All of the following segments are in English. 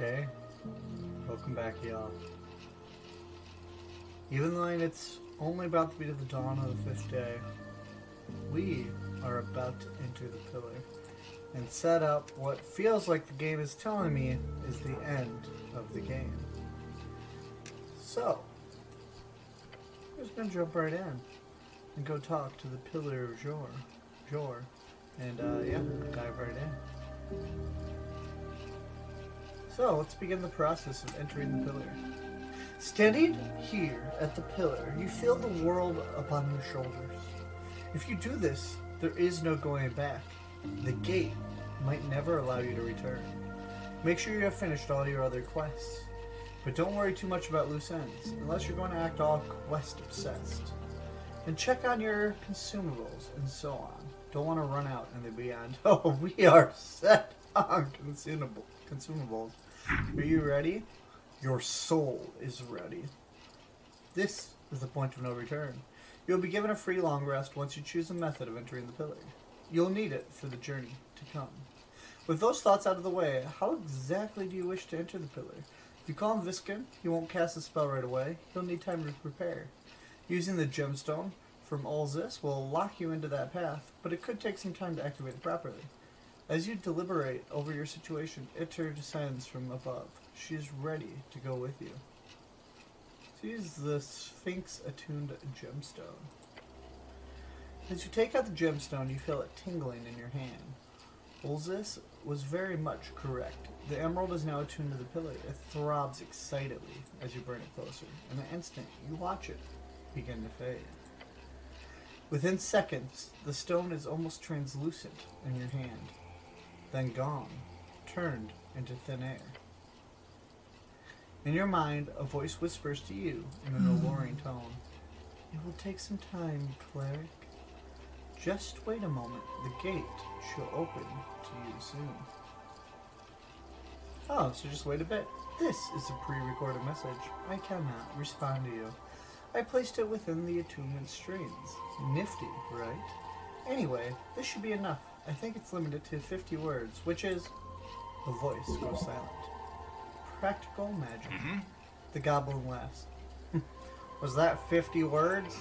Okay, welcome back, y'all. Even though it's only about to be to the dawn of the 5th day, we are about to enter the pillar and set up what feels like the game is telling me is the end of the game. So, I'm just gonna jump right in and go talk to the Pillar of Jor, and dive right in. So, let's begin the process of entering the pillar. Standing here at the pillar, you feel the world upon your shoulders. If you do this, there is no going back. The gate might never allow you to return. Make sure you have finished all your other quests. But don't worry too much about loose ends, unless you're going to act all quest-obsessed. And check on your consumables, and so on. Don't want to run out in the beyond. Oh, we are set on consumables. Are you ready? Your soul is ready. This is the point of no return. You'll be given a free long rest once you choose a method of entering the pillar. You'll need it for the journey to come. With those thoughts out of the way, how exactly do you wish to enter the pillar? If you call him Viskin, he won't cast a spell right away. He'll need time to prepare. Using the gemstone from Ulzis will lock you into that path, but it could take some time to activate it properly. As you deliberate over your situation, Iter descends from above. She is ready to go with you. She's the Sphinx-attuned gemstone. As you take out the gemstone, you feel it tingling in your hand. Ulzis was very much correct. The emerald is now attuned to the pillar. It throbs excitedly as you burn it closer. In an instant, you watch it begin to fade. Within seconds, the stone is almost translucent in your hand. Then gone, turned into thin air. In your mind, a voice whispers to you in an alluring tone. It will take some time, cleric. Just wait a moment. The gate shall open to you soon. Oh, so just wait a bit. This is a pre-recorded message. I cannot respond to you. I placed it within the attunement strings. Nifty, right? Anyway, this should be enough. I think it's limited to 50 words, which is... The voice goes silent. Practical magic. The goblin laughs. Was that 50 words?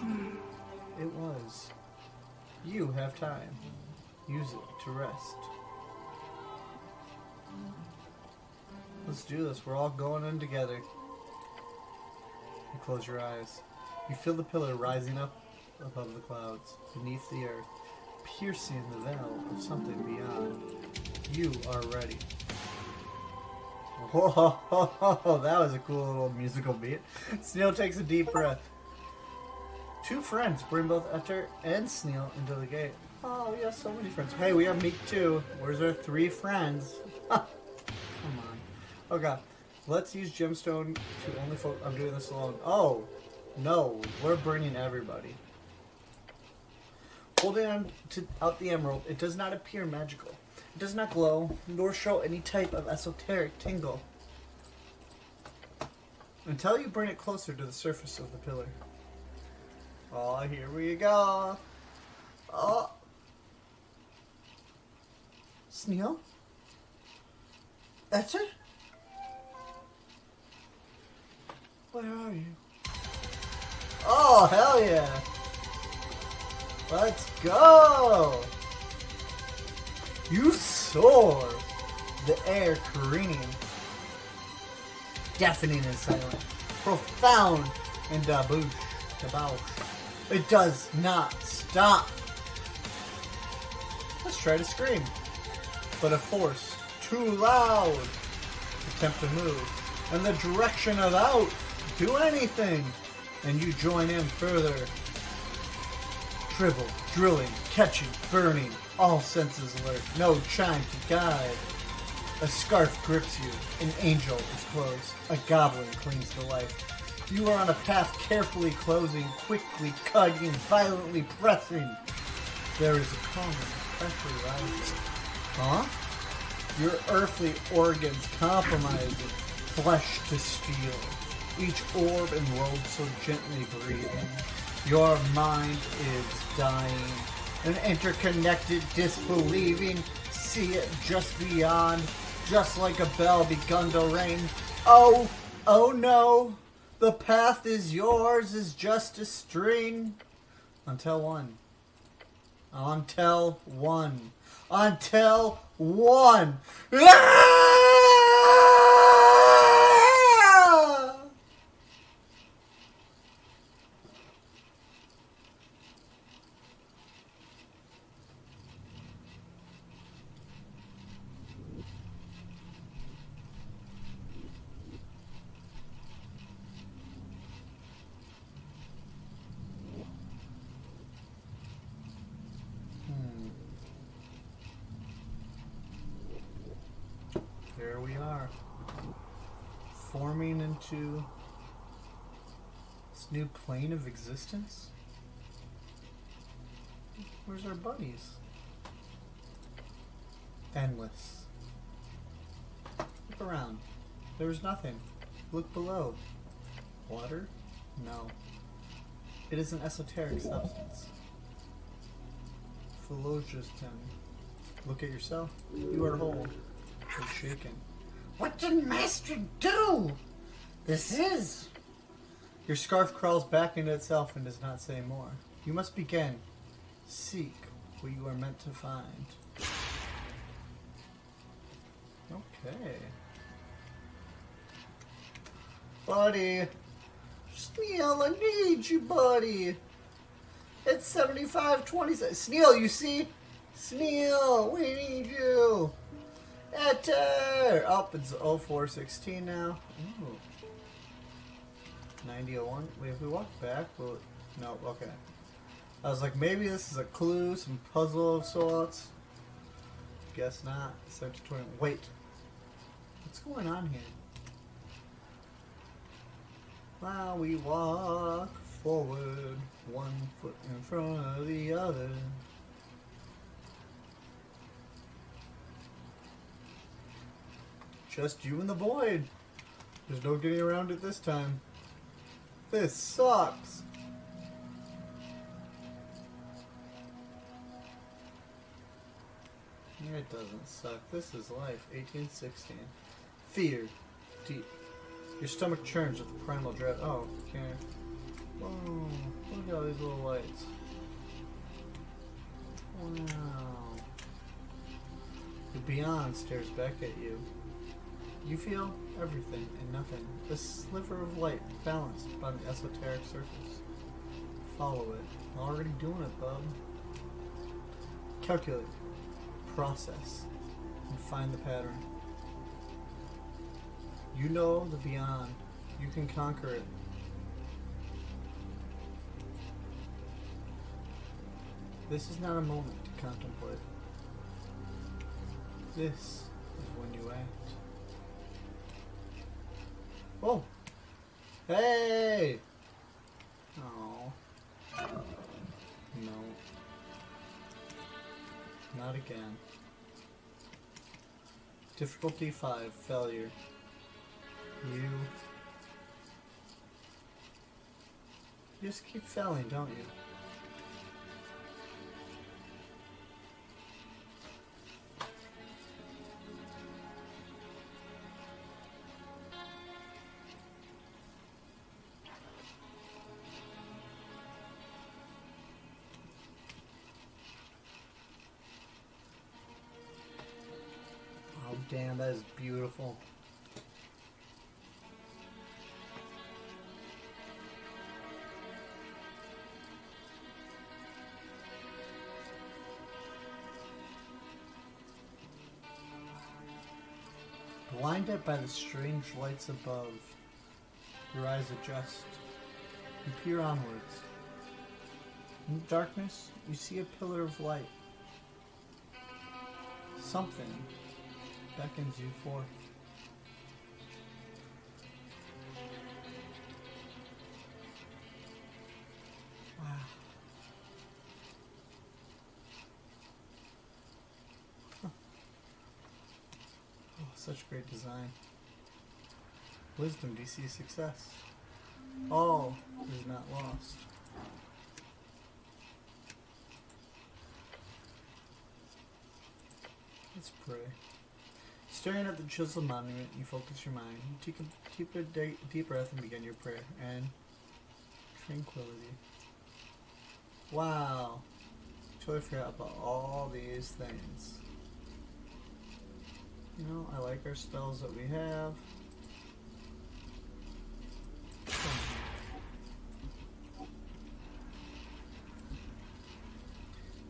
It was. You have time. Use it to rest. Let's do this. We're all going in together. You close your eyes. You feel the pillar rising up above the clouds, beneath the earth, piercing the veil of something beyond. You are ready. Whoa, that was a cool little musical beat. Sneal takes a deep breath. Two friends bring both Etter and Sneal into the gate. Oh, we have so many friends. Hey, we have Meek too. Where's our 3 friends? Come on. Oh god. Let's use gemstone to only focus. I'm doing this alone. Oh, no. We're burning everybody. Holding on out the emerald, it does not appear magical. It does not glow, nor show any type of esoteric tingle. Until you bring it closer to the surface of the pillar. Oh, here we go. Oh. Sneal? That's it? Where are you? Oh, hell yeah. Let's go. You soar, the air careening, deafening and silent, profound and debauch. It does not stop. Let's try to scream, but a force too loud. Attempt to move in the direction of out. Do anything, and you join in further. Dribble, drilling, catching, burning. All senses alert, no chime to guide. A scarf grips you, an angel is close, a goblin clings to life. You are on a path carefully closing, quickly cutting, violently pressing. There is a calming pressure rising. Huh? Your earthly organs compromising, flesh to steel. Each orb and robe so gently breathing. Your mind is dying. An interconnected disbelieving, see it just beyond, just like a bell begun to ring. Oh, oh no, the path is yours is just a string. Until one. Until one. Until one. Here we are, forming into this new plane of existence. Where's our buddies? Endless. Look around. There was nothing. Look below. Water? No. It is an esoteric substance. Philosophism. Look at yourself. You are whole. You're shaken. What did Master do? This is... Your scarf crawls back into itself and does not say more. You must begin. Seek what you are meant to find. Okay. Buddy. Sneal, I need you, buddy. It's 75-27. Sneal, you see? Sneal, we need you. Enter! Up, it's 0416 now. Ooh. 9001. Wait, if we walk back, will it... No, okay. I was like, maybe this is a clue, some puzzle of sorts. Guess not. 7020. Wait. What's going on here? While we walk forward, one foot in front of the other. Just you and the void. There's no getting around it this time. This sucks. It doesn't suck. This is life. 1816. Fear. Deep. Your stomach churns with the primal dread. Oh, okay. Whoa. Look at all these little lights. Wow. The beyond stares back at you. You feel everything and nothing. This sliver of light balanced by the esoteric surface. Follow it. Already doing it, bub. Calculate. Process. And find the pattern. You know the beyond. You can conquer it. This is not a moment to contemplate. This is when you act. Oh! Hey! Oh. No. Not again. Difficulty 5. Failure. You just keep failing, don't you? Oh damn, that is beautiful. Blinded by the strange lights above, your eyes adjust and peer onwards. In the darkness, you see a pillar of light. Something beckons you forth. Wow. Such great design. Wisdom, do you see success? All is not lost. Let's pray. Staring at the chiseled monument, you focus your mind. You take a deep breath and begin your prayer. And tranquility. Wow. Totally forgot about all these things. You know, I like our spells that we have. I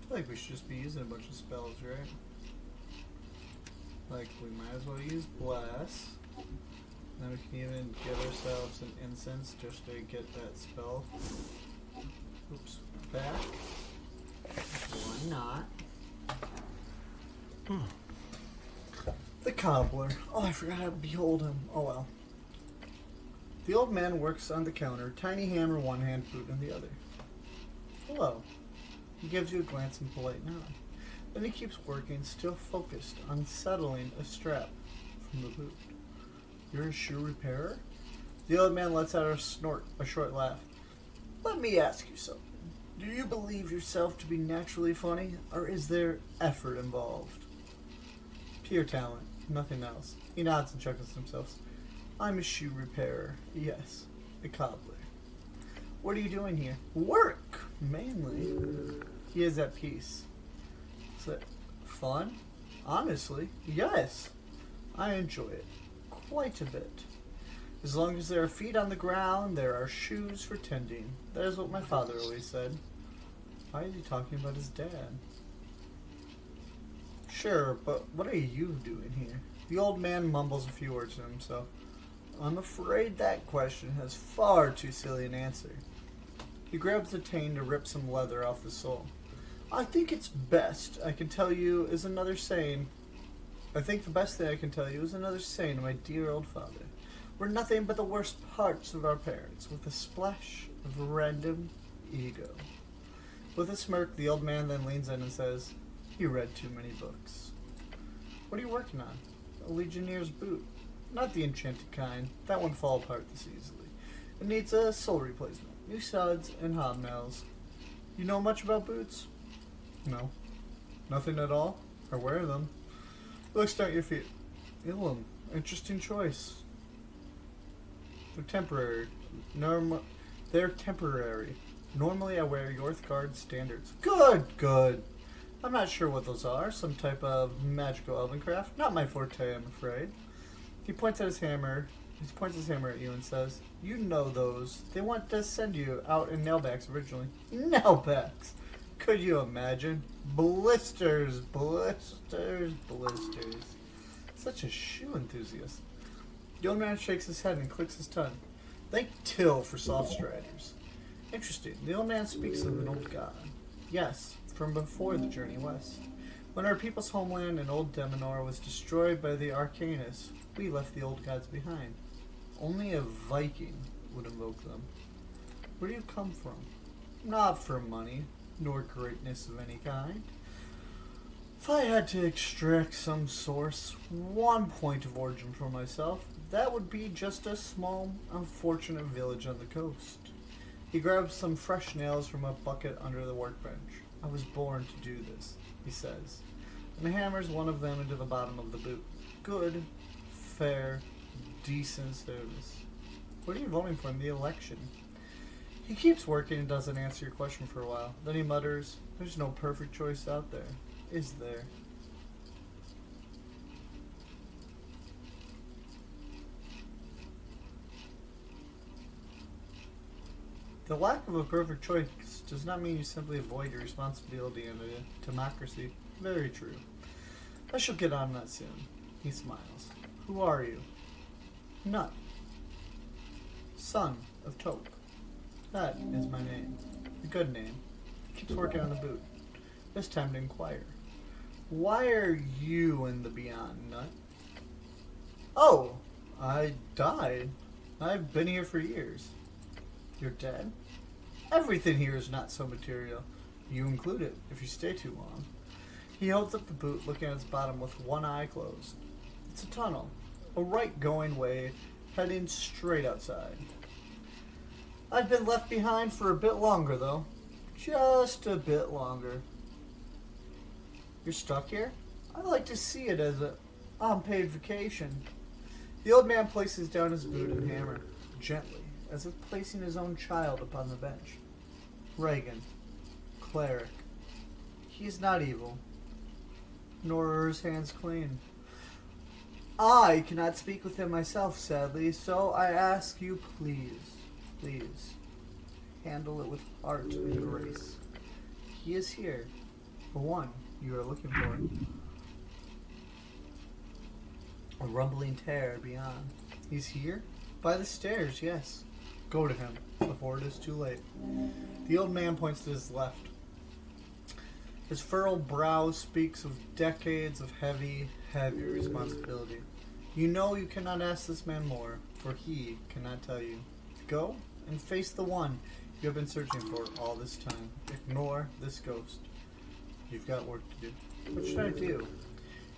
feel like we should just be using a bunch of spells, right? Like, we might as well use Bless. Then we can even give ourselves an incense just to get that spell. Oops. Back. Why not? The cobbler. Oh, I forgot how to behold him. Oh well. The old man works on the counter, tiny hammer one hand, boot in the other. Hello. He gives you a glance and polite nod. Then he keeps working, still focused on settling a strap from the boot. You're a shoe repairer? The old man lets out a snort, a short laugh. Let me ask you something. Do you believe yourself to be naturally funny, or is there effort involved? Pure talent, nothing else. He nods and chuckles to himself. I'm a shoe repairer, yes, a cobbler. What are you doing here? Work, mainly. He is at peace. Is it fun? Honestly, yes. I enjoy it quite a bit. As long as there are feet on the ground, there are shoes for tending. That is what my father always said. Why is he talking about his dad? Sure, but what are you doing here? The old man mumbles a few words to himself. I'm afraid that question has far too silly an answer. He grabs the chain to rip some leather off the sole. I think it's best I can tell you is another saying. I think the best thing I can tell you is another saying to my dear old father. We're nothing but the worst parts of our parents, with a splash of random ego. With a smirk, the old man then leans in and says, You read too many books. What are you working on? A Legionnaire's boot. Not the enchanted kind. That won't fall apart this easily. It needs a sole replacement. New studs and hobnails. You know much about boots? No. Nothing at all? I wear them. Look, start your feet. Ilum. Interesting choice. They're temporary. They're temporary. Normally I wear Yorthgard standards. Good. I'm not sure what those are. Some type of magical elvencraft. Not my forte, I'm afraid. He points at his hammer. He points his hammer at you and says, You know those. They want to send you out in nailbacks originally. Nailbacks! Could you imagine? Blisters. Such a shoe enthusiast. The old man shakes his head and clicks his tongue. Thank Till for soft striders. Interesting. The old man speaks of an old god. Yes, from before the journey west. When our people's homeland in Old Demonor was destroyed by the Arcanus, we left the old gods behind. Only a Viking would invoke them. Where do you come from? Not for money, nor greatness of any kind. If I had to extract some source, one point of origin for myself, that would be just a small, unfortunate village on the coast. He grabs some fresh nails from a bucket under the workbench. I was born to do this, he says, and hammers one of them into the bottom of the boot. Good, fair, decent service. What are you voting for in the election? He keeps working and doesn't answer your question for a while. Then he mutters, There's no perfect choice out there, is there? The lack of a perfect choice does not mean you simply avoid your responsibility in a democracy. Very true. I shall get on that soon. He smiles. Who are you? Nut. Son of Taupe. That is my name. A good name. He keeps working on the boot. This time to inquire. Why are you in the beyond, Nut? Oh, I died. I've been here for years. You're dead? Everything here is not so material. You included, if you stay too long. He holds up the boot, looking at its bottom with one eye closed. It's a tunnel. A right-going way, heading straight outside. I've been left behind for a bit longer, though. Just a bit longer. You're stuck here? I like to see it as On paid vacation. The old man places down his boot and hammer, gently, as if placing his own child upon the bench. Reagan, cleric. He is not evil, nor are his hands clean. I cannot speak with him myself, sadly, so I ask you, please, handle it with heart and grace. He is here, the one you are looking for. A rumbling terror beyond. He's here? By the stairs, yes. Go to him, before it is too late. The old man points to his left. His furrowed brow speaks of decades of heavy responsibility. You know you cannot ask this man more, for he cannot tell you. Go and face the one you have been searching for all this time. Ignore this ghost. You've got work to do. What should I do?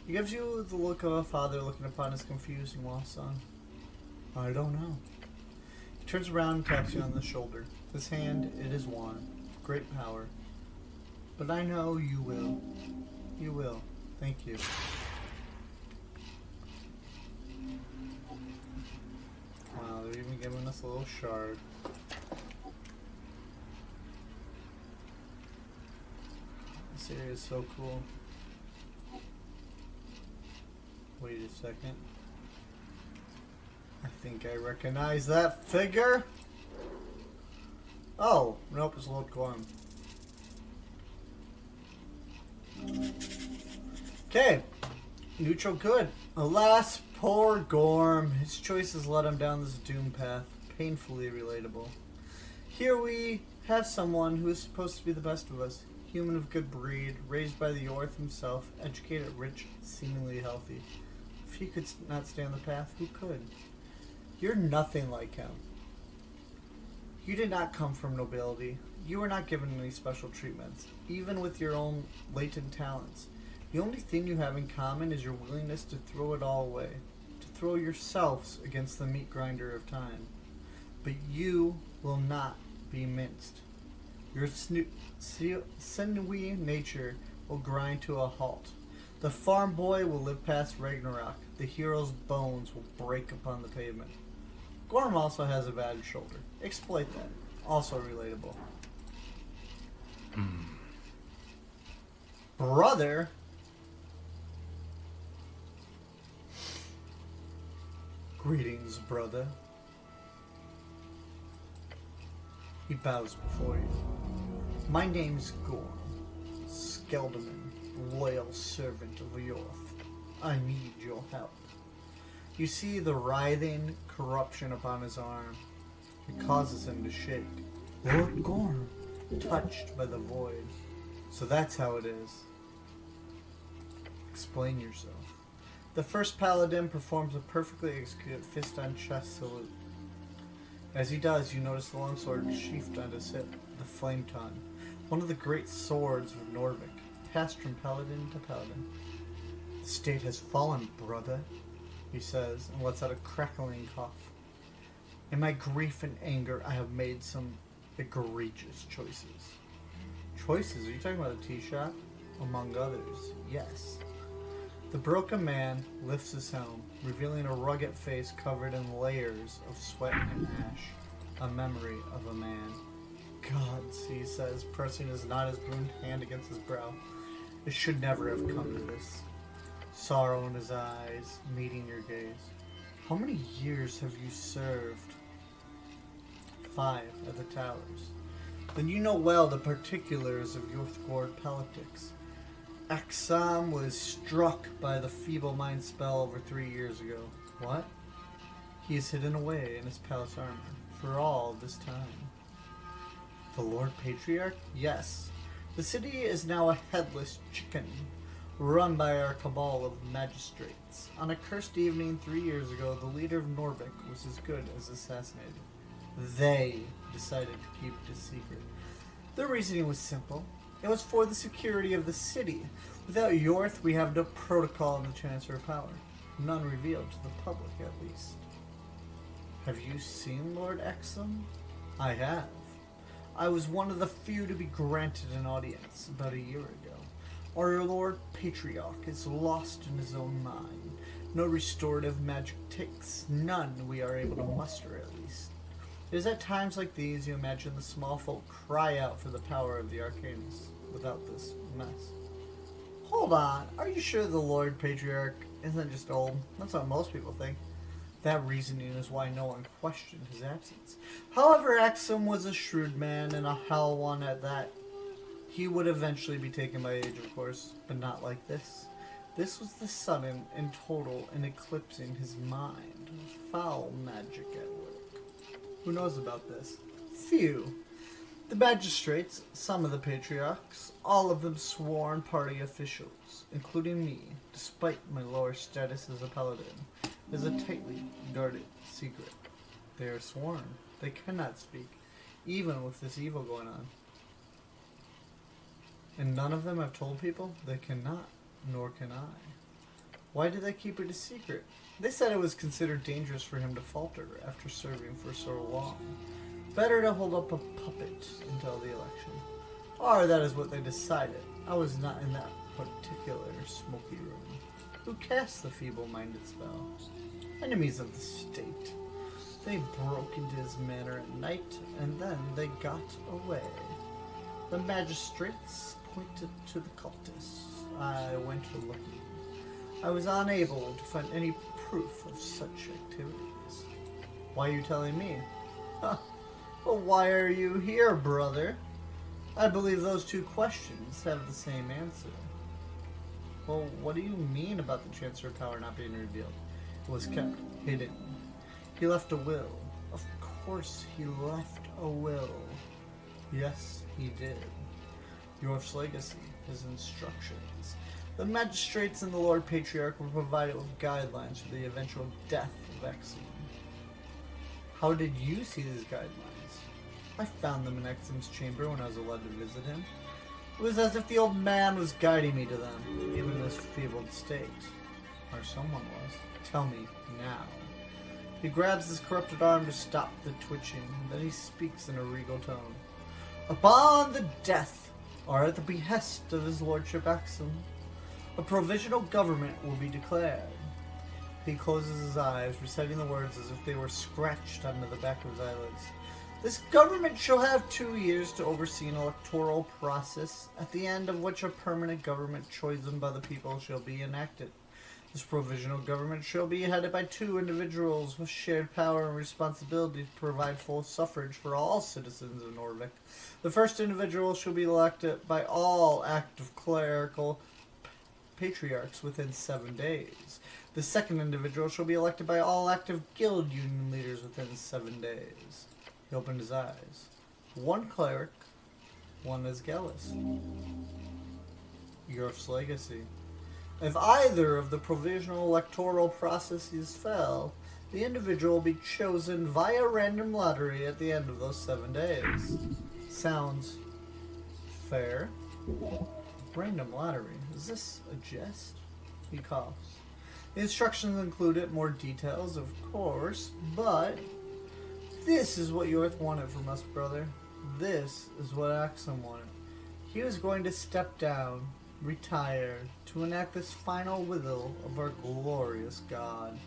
He gives you the look of a father looking upon his confused and lost son. I don't know. He turns around and taps you on the shoulder. His hand, it is one. Great power. But I know you will. You will. Thank you. Wow, they're even giving us a little shard. This area is so cool. Wait a second. I think I recognize that figure. Oh, nope, it's Lord Gorm. Okay, neutral good. Alas, poor Gorm. His choices led him down this doom path. Painfully relatable. Here we have someone who is supposed to be the best of us. Human of good breed, raised by the Orth himself, educated, rich, seemingly healthy. If he could not stand the path, who could? You're nothing like him. You did not come from nobility. You were not given any special treatments, even with your own latent talents. The only thing you have in common is your willingness to throw it all away, to throw yourselves against the meat grinder of time. But you will not be minced. Your sinewy nature will grind to a halt. The farm boy will live past Ragnarok. The hero's bones will break upon the pavement. Gorm also has a bad shoulder. Exploit that. Also relatable. Brother? Greetings, brother. He bows before you. My name's Gorm, Skelderman, loyal servant of Yorth. I need your help. You see the writhing corruption upon his arm. It causes him to shake. Lord Gorm, touched by the void. So that's how it is. Explain yourself. The first paladin performs a perfectly executed fist-on-chest salute. As he does, you notice the longsword sheathed on his hip, the flame tongue, one of the great swords of Norvik, passed from paladin to paladin. The state has fallen, brother, he says, and lets out a crackling cough. In my grief and anger, I have made some egregious choices. Choices? Are you talking about a tea shop? Among others, yes. The broken man lifts his helm, revealing a rugged face covered in layers of sweat and ash, a memory of a man. Gods, he says, pressing his not-as-bound hand against his brow. It should never have come to this. Sorrow in his eyes, meeting your gaze. How many years have you served? 5 at the towers. Then you know well the particulars of Yorthgord politics. Aksam was struck by the feeble mind spell over 3 years ago. What? He is hidden away in his palace armor for all this time. The Lord Patriarch? Yes. The city is now a headless chicken, run by our cabal of magistrates. On a cursed evening 3 years ago, the leader of Norvik was as good as assassinated. They decided to keep it a secret. Their reasoning was simple. It was for the security of the city. Without Yorth, we have no protocol in the transfer of power. None revealed to the public, at least. Have you seen Lord Exum? I have. I was one of the few to be granted an audience about a year ago. Our Lord Patriarch is lost in his own mind, No restorative magic takes. None we are able to muster, at least. It is at times like these you imagine the small folk cry out for the power of the arcanes without this mess. Hold on, are you sure the Lord Patriarch isn't just old? That's what most people think. That reasoning is why no one questioned his absence. However, Axum was a shrewd man and a hell one at that. He would eventually be taken by age, of course, but not like this. This was the sudden and total and eclipsing his mind. Foul magic at work. Who knows about this? Few. The magistrates, some of the patriarchs, all of them sworn party officials, including me, despite my lower status as a paladin, is a tightly guarded secret. They are sworn. They cannot speak, even with this evil going on. And none of them have told people they cannot, nor can I. Why do they keep it a secret? They said it was considered dangerous for him to falter after serving for so long. Better to hold up a puppet until the election. Or that is what they decided. I was not in that particular smoky room. Who cast the feeble-minded spell? Enemies of the state. They broke into his manor at night, and then they got away. The magistrates pointed to the cultists. I went looking. I was unable to find any proof of such activities. Why are you telling me? Huh. Well, why are you here, brother? I believe those two questions have the same answer. Well, what do you mean about the transfer of power not being revealed? It was kept hidden. He left a will. Of course he left a will. Yes, he did. Yorf's legacy, his instructions. The magistrates and the Lord Patriarch were provided with guidelines for the eventual death of Exum. How did you see these guidelines? I found them in Exum's chamber when I was allowed to visit him. It was as if the old man was guiding me to them, even in this feebled state. Or someone was. Tell me now. He grabs his corrupted arm to stop the twitching, then he speaks in a regal tone. Upon the death, or at the behest of his lordship Axum, a provisional government will be declared. He closes his eyes, reciting the words as if they were scratched onto the back of his eyelids. This government shall have 2 years to oversee an electoral process, at the end of which a permanent government chosen by the people shall be enacted. This provisional government shall be headed by 2 individuals with shared power and responsibility to provide full suffrage for all citizens of Norvik. The first individual shall be elected by all active clerical patriarchs within 7 days. The second individual shall be elected by all active guild union leaders within 7 days. He opened his eyes. 1 cleric, 1 is Gallus. Yorf's legacy. If either of the provisional electoral processes fail, the individual will be chosen via random lottery at the end of those 7 days. Sounds fair? Random lottery. Is this a jest? He coughs. The instructions included more details, of course, but this is what Yorth wanted from us, brother. This is what Axum wanted. He was going to step down, retire, to enact this final will of our glorious God.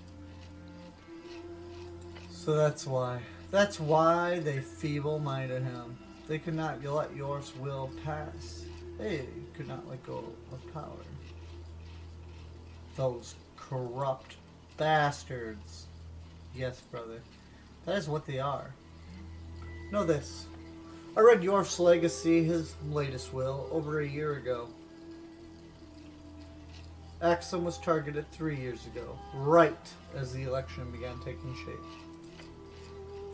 So that's why. That's why they feeble-minded him. They could not let Yorth's will pass. They could not let go of power. Those corrupt bastards. Yes, brother. That is what they are. Know this. I read Yorf's legacy, his latest will, over a year ago. Axum was targeted 3 years ago, right as the election began taking shape.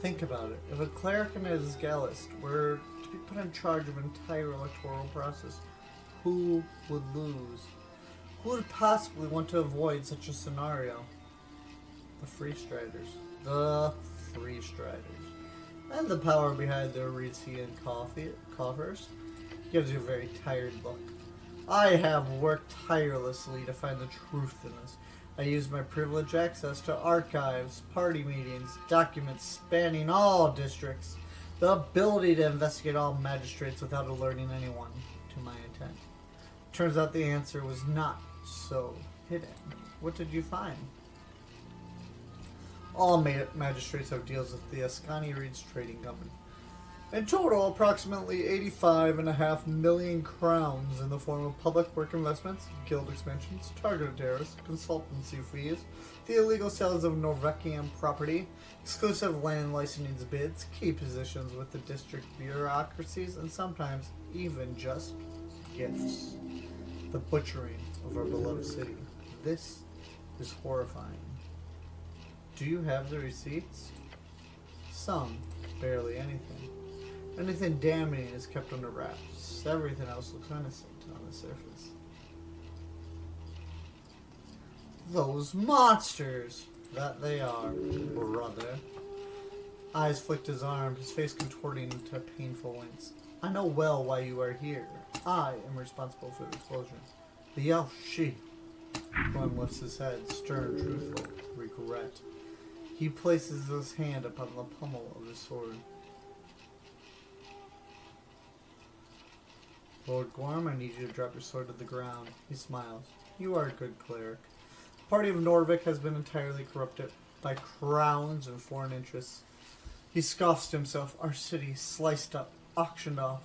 Think about it. If a cleric and his Gallist were to be put in charge of an entire electoral process, who would lose? Who would possibly want to avoid such a scenario? The Freestriders. The Freestriders. And the power behind their Ritzian coffers gives you a very tired look. I have worked tirelessly to find the truth in this. I used my privileged access to archives, party meetings, documents spanning all districts, the ability to investigate all magistrates without alerting anyone to my intent. Turns out the answer was not so hidden. What did you find? All magistrates have deals with the Ascani Reeds Trading Company. In total, approximately 85.5 million crowns in the form of public work investments, guild expansions, targeted terrorists, consultancy fees, the illegal sales of Norvegian property, exclusive land licensing bids, key positions with the district bureaucracies, and sometimes even just gifts. The butchering of our beloved city. This is horrifying. Do you have the receipts? Some, barely anything. Anything damning is kept under wraps. Everything else looks innocent on the surface. Those monsters! That they are, brother. Eyes flicked his arm, his face contorting into a painful wince. I know well why you are here. I am responsible for the explosion. The elf, she. Glenn lifts his head, stern, truthful, regret. He places his hand upon the pommel of his sword. Lord Gorm, I need you to drop your sword to the ground. He smiles. You are a good cleric. The party of Norvik has been entirely corrupted by crowns and foreign interests. He scoffs to himself. Our city sliced up, auctioned off.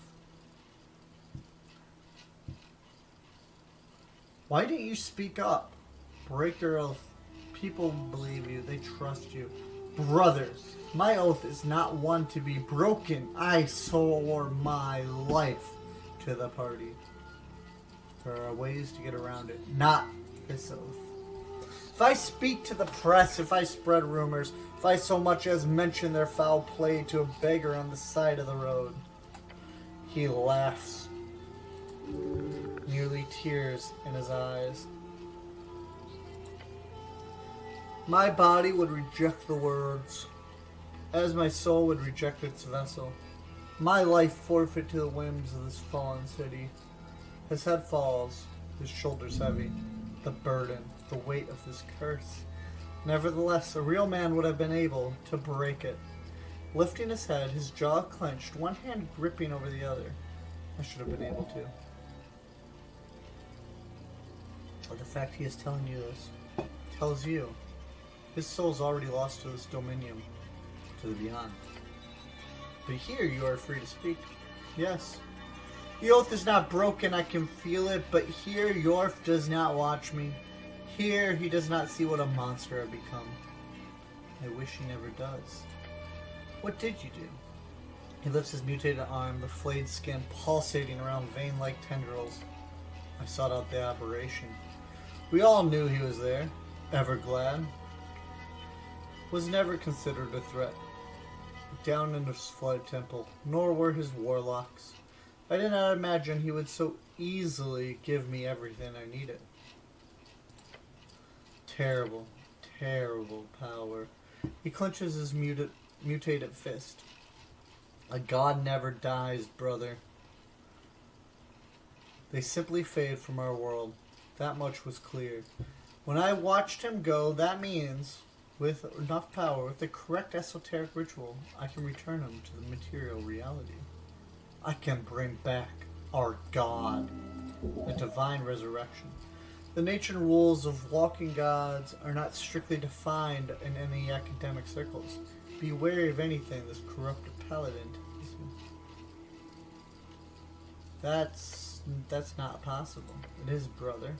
Why didn't you speak up? Break your oath. People believe you. They trust you. Brothers, my oath is not one to be broken. I swore my life to the party. There are ways to get around it. Not this oath. If I speak to the press, if I spread rumors, if I so much as mention their foul play to a beggar on the side of the road. He laughs. Nearly tears in his eyes. My body would reject the words, as my soul would reject its vessel. My life forfeit to the whims of this fallen city. His head falls, his shoulders heavy. The burden, the weight of this curse. Nevertheless, a real man would have been able to break it. Lifting his head, his jaw clenched, one hand gripping over the other. I should have been able to. But the fact he is telling you this tells you his soul's already lost to this dominion, to the beyond. But here you are free to speak. Yes. The oath is not broken, I can feel it, but here Yorf does not watch me. Here he does not see what a monster I've become. I wish he never does. What did you do? He lifts his mutated arm, the flayed skin pulsating around vein-like tendrils. I sought out the aberration. We all knew he was there. Everglad was never considered a threat. Down in his flood temple, nor were his warlocks. I did not imagine he would so easily give me everything I needed. Terrible, terrible power. He clenches his mutated fist. A god never dies, brother. They simply fade from our world. That much was clear. When I watched him go, that means, with enough power, with the correct esoteric ritual, I can return him to the material reality. I can bring back our God, a divine resurrection. The nature and rules of walking gods are not strictly defined in any academic circles. Be wary of anything this corrupted paladin tells you. That's not possible. It is, brother.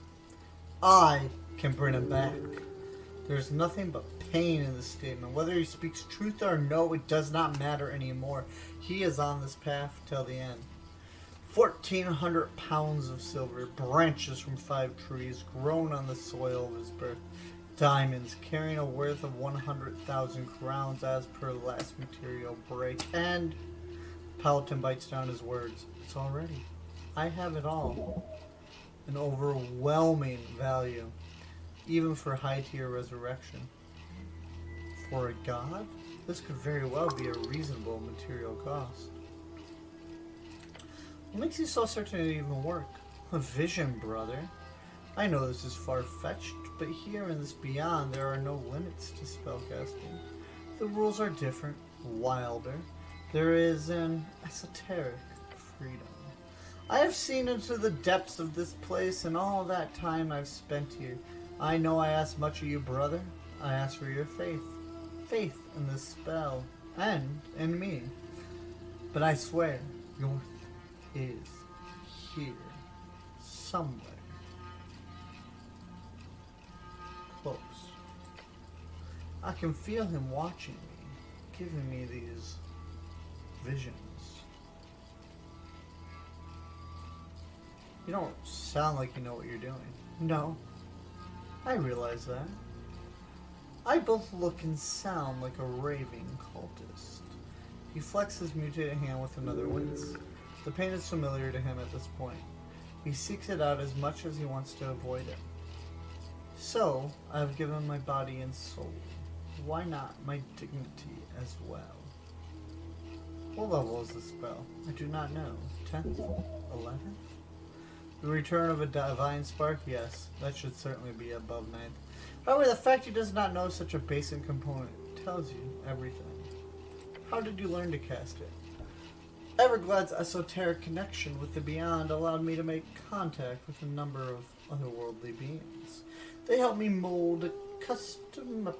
I can bring him back. There's nothing but pain in this statement. Whether he speaks truth or no, it does not matter anymore. He is on this path till the end. 1,400 pounds of silver, branches from 5 trees, grown on the soil of his birth. Diamonds, carrying a worth of 100,000 crowns as per the last material break. And Paladin bites down his words. It's all ready. I have it all. An overwhelming value. Even for high-tier resurrection. For a god, this could very well be a reasonable material cost. What makes you so certain it even work? A vision, brother. I know this is far-fetched, but here in this beyond there are no limits to spellcasting. The rules are different, wilder. There is an esoteric freedom. I have seen into the depths of this place, and all that time I've spent here. I know I ask much of you, brother. I ask for your faith. faith in this spell and in me. But I swear, North is here somewhere. Close. I can feel him watching me, giving me these visions. You don't sound like you know what you're doing. No, I realize that. I both look and sound like a raving cultist. He flexes his mutated hand with another wince. The pain is familiar to him at this point. He seeks it out as much as he wants to avoid it. So, I have given my body and soul. Why not my dignity as well? What level is the spell? I do not know. 10th? 11th? The return of a divine spark? Yes, that should certainly be above 9th. However, the fact he does not know such a basic component tells you everything. How did you learn to cast it? Everglad's esoteric connection with the beyond allowed me to make contact with a number of otherworldly beings. They helped me mold a custom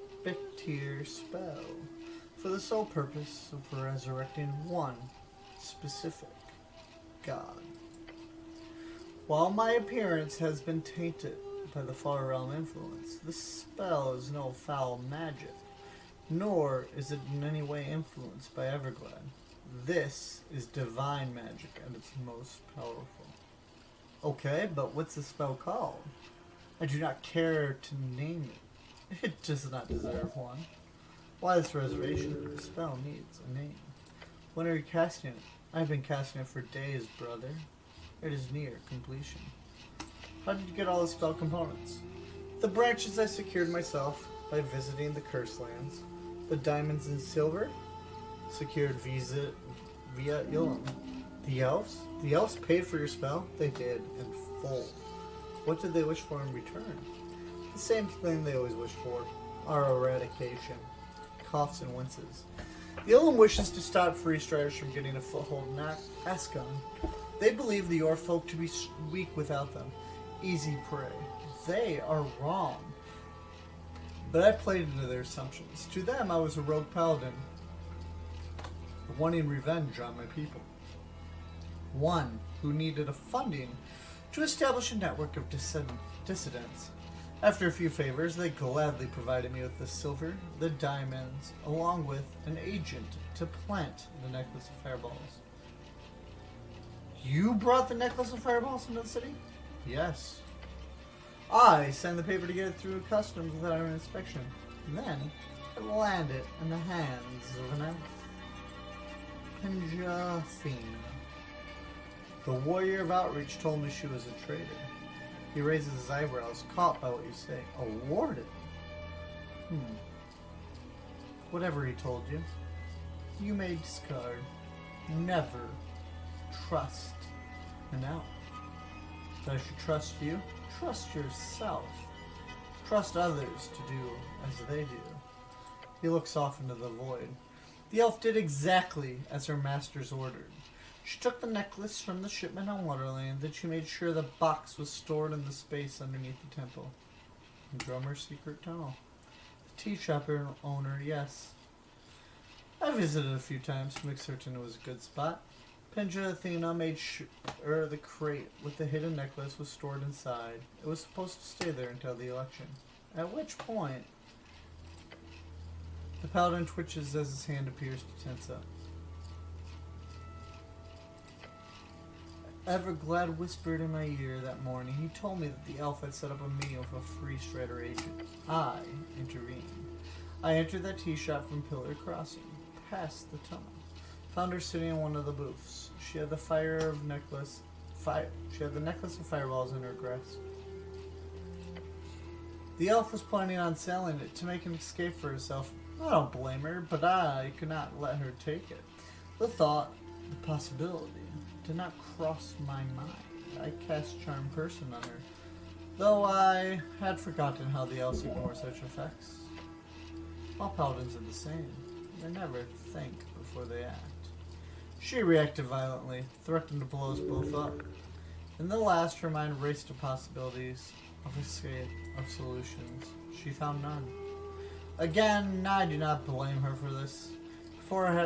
tier spell for the sole purpose of resurrecting one specific god. While my appearance has been tainted by the far realm influence, this spell is no foul magic, nor is it in any way influenced by Everglad. This is divine magic at its most powerful. Okay, but what's the spell called? I do not care to name it. It does not deserve one. Why this reservation? The spell needs a name. When are you casting it? I've been casting it for days, brother. It is near completion. How did you get all the spell components? The branches I secured myself by visiting the Curse Lands. The diamonds and silver secured via Ilum. The elves? The elves paid for your spell? They did, in full. What did they wish for in return? The same thing they always wish for. Our eradication. Coughs and winces. The Ilum wishes to stop free striders from getting a foothold in Ascon. They believe the Orfolk to be weak without them. Easy prey. They are wrong. But I played into their assumptions. To them, I was a rogue paladin, wanting revenge on my people. One who needed a funding to establish a network of dissidents. After a few favors, they gladly provided me with the silver, the diamonds, along with an agent to plant the necklace of fireballs. You brought the necklace of fireballs into the city? Yes. I signed the paper to get it through customs without an inspection. Then, it landed in the hands of an elf. Pinjathina. The warrior of outreach told me she was a traitor. He raises his eyebrows, caught by what you say. A warden? Whatever he told you, you may discard. Never trust an elf. But I should trust you. Trust yourself. Trust others to do as they do. He looks off into the void. The elf did exactly as her masters ordered. She took the necklace from the shipment on Waterland, then she made sure the box was stored in the space underneath the temple. In Drummer's secret tunnel. The tea shop owner, yes. I visited a few times to make certain it was a good spot. Pinjathina made sure the crate with the hidden necklace was stored inside. It was supposed to stay there until the election. At which point, the paladin twitches as his hand appears to tense up. Everglad whispered in my ear that morning. He told me that the elf had set up a meeting with a free strider agent. I intervened. I entered that tea shop from Pillar Crossing, past the tunnel. Found her sitting in one of the booths. She had the necklace of fireballs in her grasp. The elf was planning on selling it to make an escape for herself. I don't blame her, but I could not let her take it. The thought, the possibility, did not cross my mind. I cast Charm Person on her, though I had forgotten how the elves ignore such effects. All paladins are the same. They never think before they act. She reacted violently, threatened to blow us both up. In the last, her mind raced to possibilities of escape, of solutions. She found none. Again, I do not blame her for this. Before I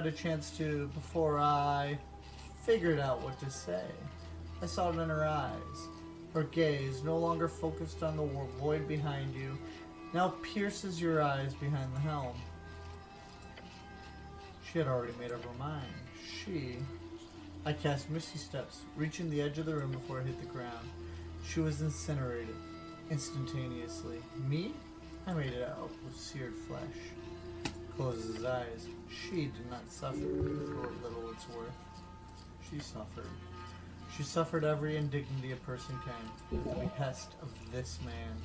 figured out what to say, I saw it in her eyes. Her gaze, no longer focused on the void behind you, now pierces your eyes behind the helm. She had already made up her mind. I cast Misty Steps, reaching the edge of the room before it hit the ground. She was incinerated, instantaneously. Me? I made it out with seared flesh. Closes his eyes. She did not suffer for little it's worth. She suffered. She suffered every indignity a person can, at the behest of this man.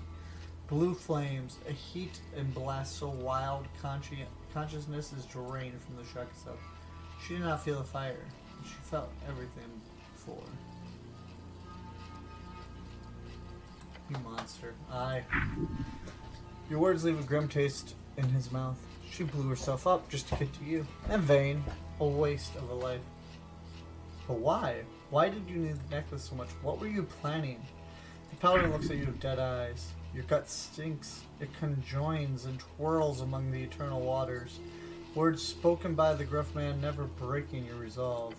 Blue flames, a heat and blast so wild, consciousness is drained from the shock itself. She did not feel the fire. She felt everything before. You monster. Your words leave a grim taste in his mouth. She blew herself up just to get to you. In vain. A waste of a life. But why? Why did you need the necklace so much? What were you planning? The paladin looks at you with dead eyes. Your gut stinks. It conjoins and twirls among the eternal waters. Words spoken by the gruff man never breaking your resolve.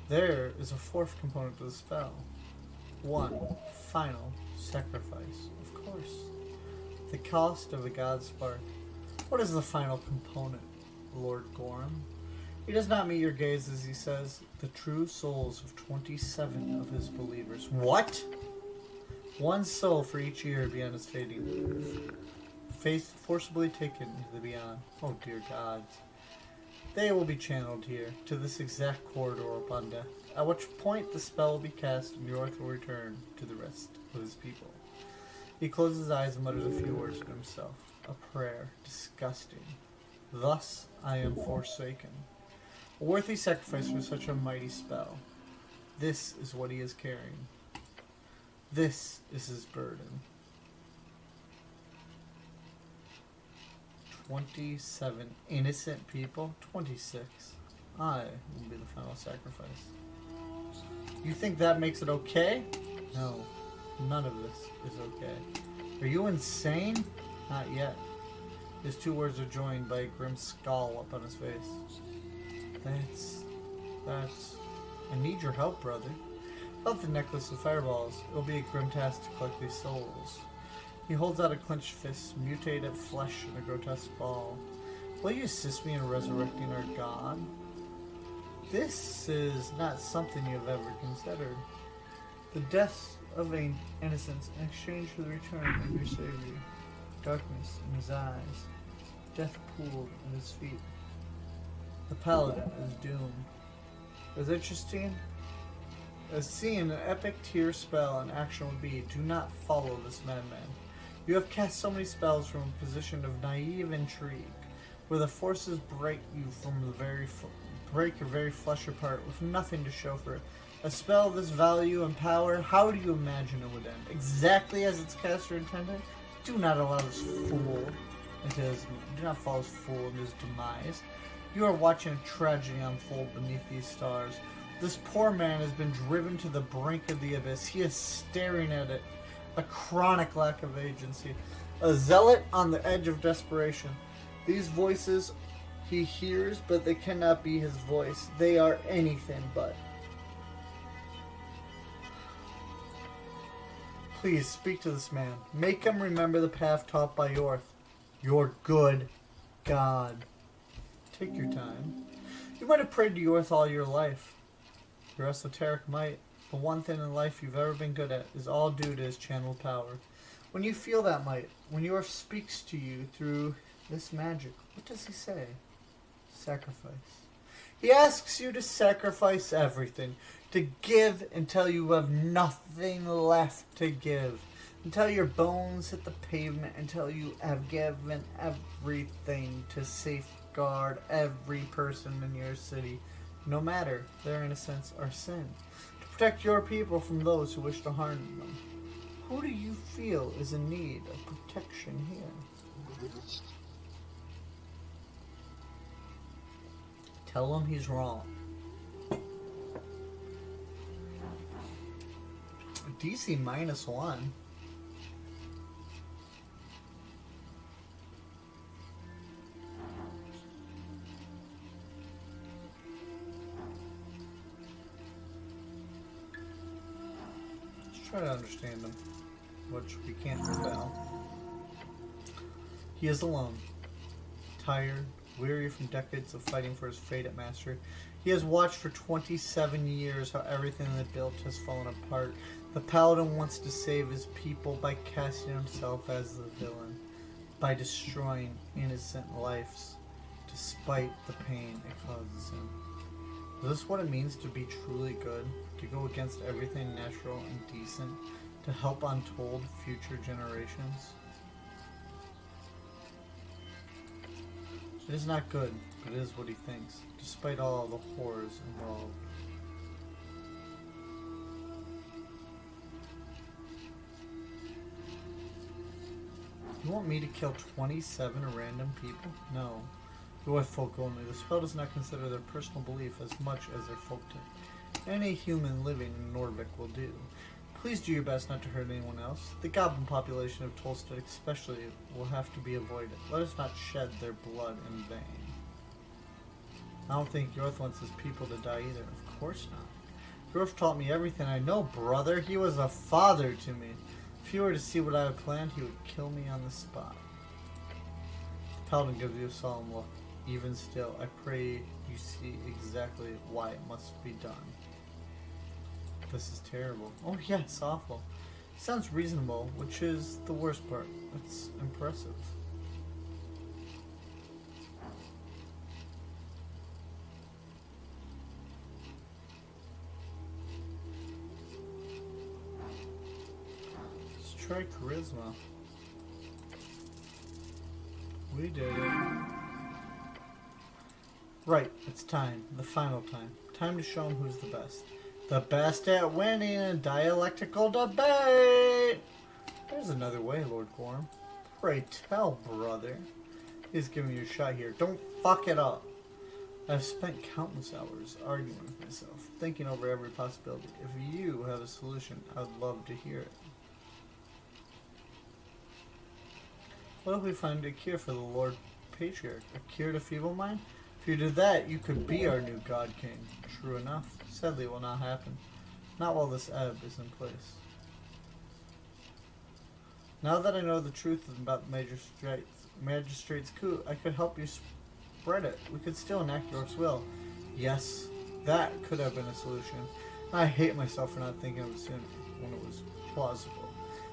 There is a fourth component to the spell. One final sacrifice. Of course. The cost of a god spark. What is the final component, Lord Gorham? He does not meet your gaze as he says, the true souls of 27 of his believers. What? One soul for each year beyond his fading. Faith forcibly taken into the beyond. Oh dear gods. They will be channeled here, to this exact corridor upon death, at which point the spell will be cast and York will return to the rest of his people. He closes his eyes and mutters a few words to himself. A prayer. Disgusting. Thus I am forsaken. A worthy sacrifice for such a mighty spell. This is what he is carrying. This is his burden. 27 innocent people? 26. I will be the final sacrifice. You think that makes it okay? No. None of this is okay. Are you insane? Not yet. His two words are joined by a grim scowl up on his face. That's... I need your help, brother. Without the necklace of fireballs, it will be a grim task to collect these souls. He holds out a clenched fist, mutated flesh in a grotesque ball. Will you assist me in resurrecting our god? This is not something you have ever considered. The death of innocence in exchange for the return of your Savior. Darkness in his eyes. Death pooled at his feet. The paladin is doomed. As interesting as seeing an epic tier spell in action would be, do not follow this madman. You have cast so many spells from a position of naive intrigue, where the forces break you from the break your very flesh apart with nothing to show for it. A spell of this value and power, how do you imagine it would end? Exactly as its caster intended? Do not allow this fool into his... Do not follow this fool into his demise. You are watching a tragedy unfold beneath these stars. This poor man has been driven to the brink of the abyss. He is staring at it. A chronic lack of agency. A zealot on the edge of desperation. These voices he hears, but they cannot be his voice. They are anything but. Please speak to this man. Make him remember the path taught by your good God. Take your time. You might have prayed to Yorth all your life. Your esoteric might, the one thing in life you've ever been good at, is all due to his channeled power. When you feel that might, when Yorth speaks to you through this magic, what does he say? Sacrifice. He asks you to sacrifice everything, to give until you have nothing left to give, until your bones hit the pavement, until you have given everything to safeguard every person in your city, no matter their innocence or sin, to protect your people from those who wish to harm them. Who do you feel is in need of protection here? Tell him he's wrong. DC -1. Try to understand him, which we can't prevail. He is alone, tired, weary from decades of fighting for his fated master. He has watched for 27 years how everything they built has fallen apart. The paladin wants to save his people by casting himself as the villain, by destroying innocent lives, despite the pain it causes him. Is this what it means to be truly good? To go against everything natural and decent? To help untold future generations? It is not good, but it is what he thinks, despite all the horrors involved. You want me to kill 27 random people? No. Dwarf folk only. The spell does not consider their personal belief as much as their folk tale. Any human living in Norvik will do. Please do your best not to hurt anyone else. The goblin population of Tolstead especially will have to be avoided. Let us not shed their blood in vain. I don't think Yorth wants his people to die either. Of course not. Yorth taught me everything I know, brother. He was a father to me. If he were to see what I have planned, he would kill me on the spot. The paladin gives you a solemn look. Even still, I pray you see exactly why it must be done. This is terrible. Oh yeah, it's awful. Sounds reasonable, which is the worst part. It's impressive. Let's try charisma. We did it. Right, it's time. The final time. Time to show him who's the best. The best at winning a dialectical debate! There's another way, Lord Gorm. Pray tell, brother. He's giving you a shot here. Don't fuck it up. I've spent countless hours arguing with myself, thinking over every possibility. If you have a solution, I'd love to hear it. What if we find a cure for the Lord Patriarch? A cure to feeble mind? If you did that, you could be our new God King. True enough. Sadly, it will not happen. Not while this ebb is in place. Now that I know the truth about the magistrate's coup, I could help you spread it. We could still enact York's will. Yes, that could have been a solution. I hate myself for not thinking of it sooner, when it was plausible.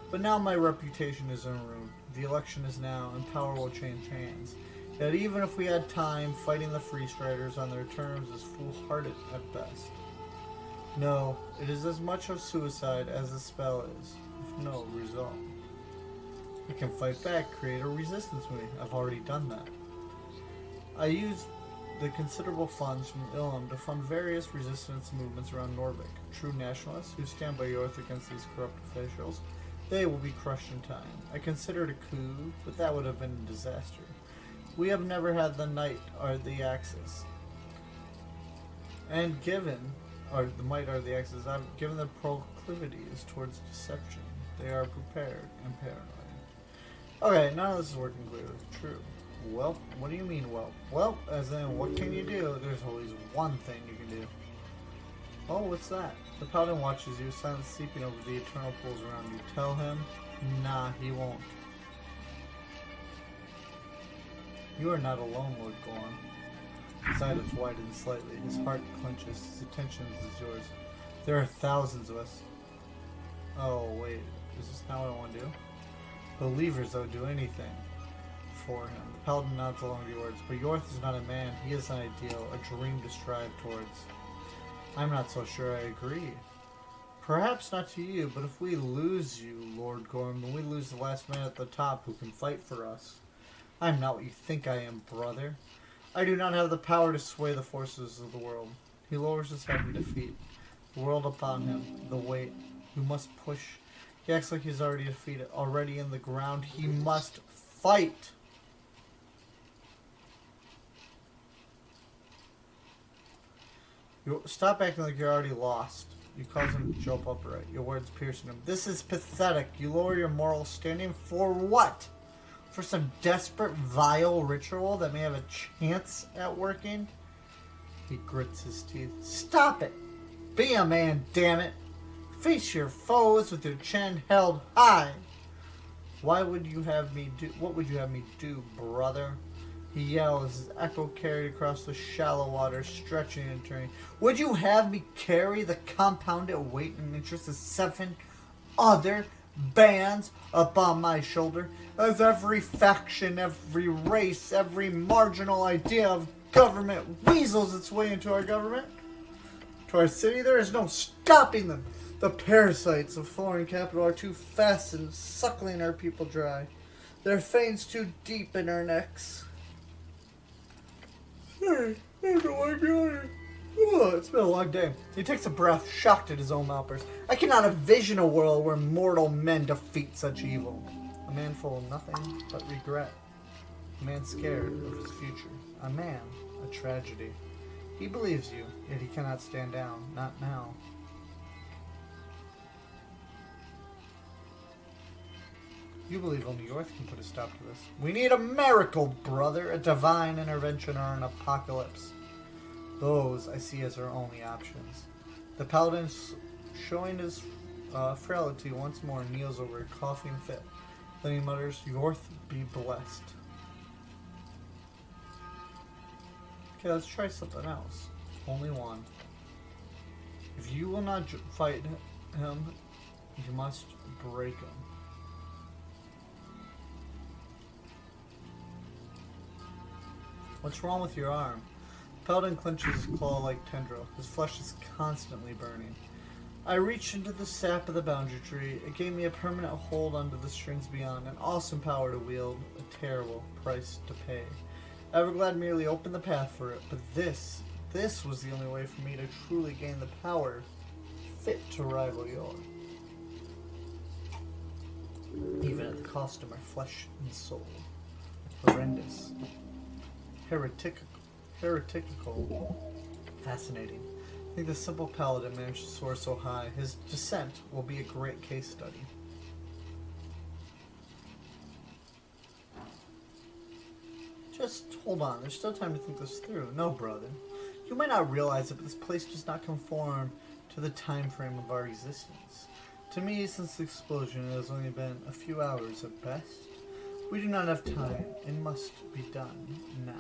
But now my reputation is in ruin. The election is now, and power will change hands. Yet even if we had time, fighting the Free Striders on their terms is foolhardy at best. No, it is as much of suicide as the spell is, with no result. We can fight back, create a resistance movement. I've already done that. I used the considerable funds from Ilum to fund various resistance movements around Norvik. True nationalists who stand by Yorth against these corrupt officials, they will be crushed in time. I considered a coup, but that would have been a disaster. We have never had the knight or the axis. And given, or the might or the axis, given their proclivities towards deception, they are prepared and paranoid. Okay, none of this is working clearly. True. Well, what do you mean, well? Well, as in, what can you do? There's always one thing you can do. Oh, what's that? The paladin watches you, silently sleeping over the eternal pools around you. Tell him, nah, he won't. You are not alone, Lord Gorm. His eyelids widen slightly. His heart clenches. His attention is yours. There are thousands of us. Oh, wait. Is this not what I want to do? Believers that would do anything for him. The paladin nods along the words. But Yorth is not a man. He is an ideal, a dream to strive towards. I'm not so sure I agree. Perhaps not to you, but if we lose you, Lord Gorm, then we lose the last man at the top who can fight for us. I'm not what you think I am, brother. I do not have the power to sway the forces of the world. He lowers his head in defeat. The world upon him, the weight. Who must push. He acts like he's already defeated, already in the ground. He must fight. Stop acting like you're already lost. You cause him to jump upright. Your words piercing him. This is pathetic. You lower your moral standing for what? For some desperate, vile ritual that may have a chance at working? He grits his teeth. Stop it! Be a man, damn it! Face your foes with your chin held high. What would you have me do, brother? He yells, his echo carried across the shallow water, stretching and turning. Would you have me carry the compounded weight and interest of 7 other bands upon my shoulder, as every faction, every race, every marginal idea of government weasels its way into our government? To our city, there is no stopping them. The parasites of foreign capital are too fast in suckling our people dry. Their fangs too deep in our necks. Hey, I don't know why I'm going. Oh, it's been a long day. He takes a breath, shocked at his own outburst. I cannot envision a world where mortal men defeat such evil. A man full of nothing but regret. A man scared of his future. A man, a tragedy. He believes you, yet he cannot stand down. Not now. You believe only Yorth can put a stop to this. We need a miracle, brother. A divine intervention or an apocalypse. Those I see as our only options. The paladin, showing his frailty once more, kneels over a coughing fit. Then he mutters, Yorth be blessed. Okay, let's try something else. Only one. If you will not fight him, you must break him. What's wrong with your arm? Paladin clenches his claw-like tendril. His flesh is constantly burning. I reached into the sap of the boundary tree. It gave me a permanent hold onto the strings beyond, an awesome power to wield, a terrible price to pay. Everglad merely opened the path for it, but this was the only way for me to truly gain the power fit to rival yours. Even at the cost of my flesh and soul. Horrendous. Heretical. Fascinating. I think the simple paladin managed to soar so high. His descent will be a great case study. Just hold on. There's still time to think this through. No, brother. You might not realize it, but this place does not conform to the time frame of our existence. To me, since the explosion, it has only been a few hours at best. We do not have time. It must be done now.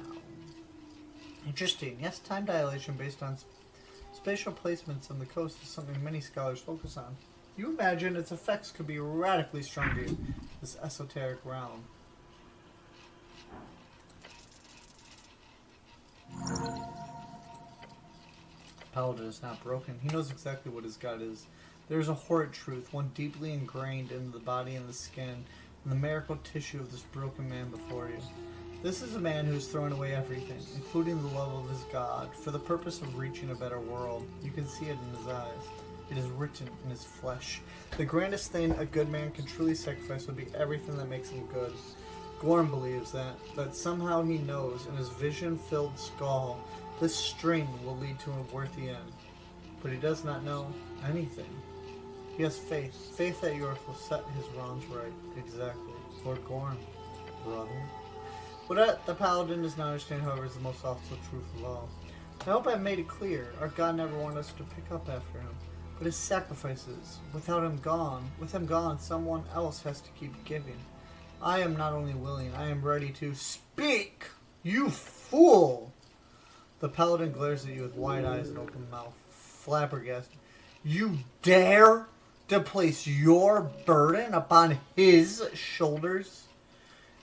Interesting. Yes, time dilation based on spatial placements on the coast is something many scholars focus on. You imagine its effects could be radically stronger in this esoteric realm. Paladin is not broken. He knows exactly what his god is. There is a horrid truth, one deeply ingrained into the body and the skin, and the miracle tissue of this broken man before you. This is a man who has thrown away everything, including the love of his God, for the purpose of reaching a better world. You can see it in his eyes. It is written in his flesh. The grandest thing a good man can truly sacrifice would be everything that makes him good. Gorm believes that somehow he knows in his vision-filled skull this string will lead to a worthy end. But he does not know anything. He has faith. Faith that Yorth will set his wrongs right. Exactly. Lord Gorm, brother. What the paladin does not understand, however, is the most awful truth of all. I hope I've made it clear. Our God never wanted us to pick up after him. But his sacrifices, with him gone, someone else has to keep giving. I am not only willing, I am ready to speak. You fool! The paladin glares at you with wide eyes and open mouth, flabbergasted. You dare to place your burden upon his shoulders?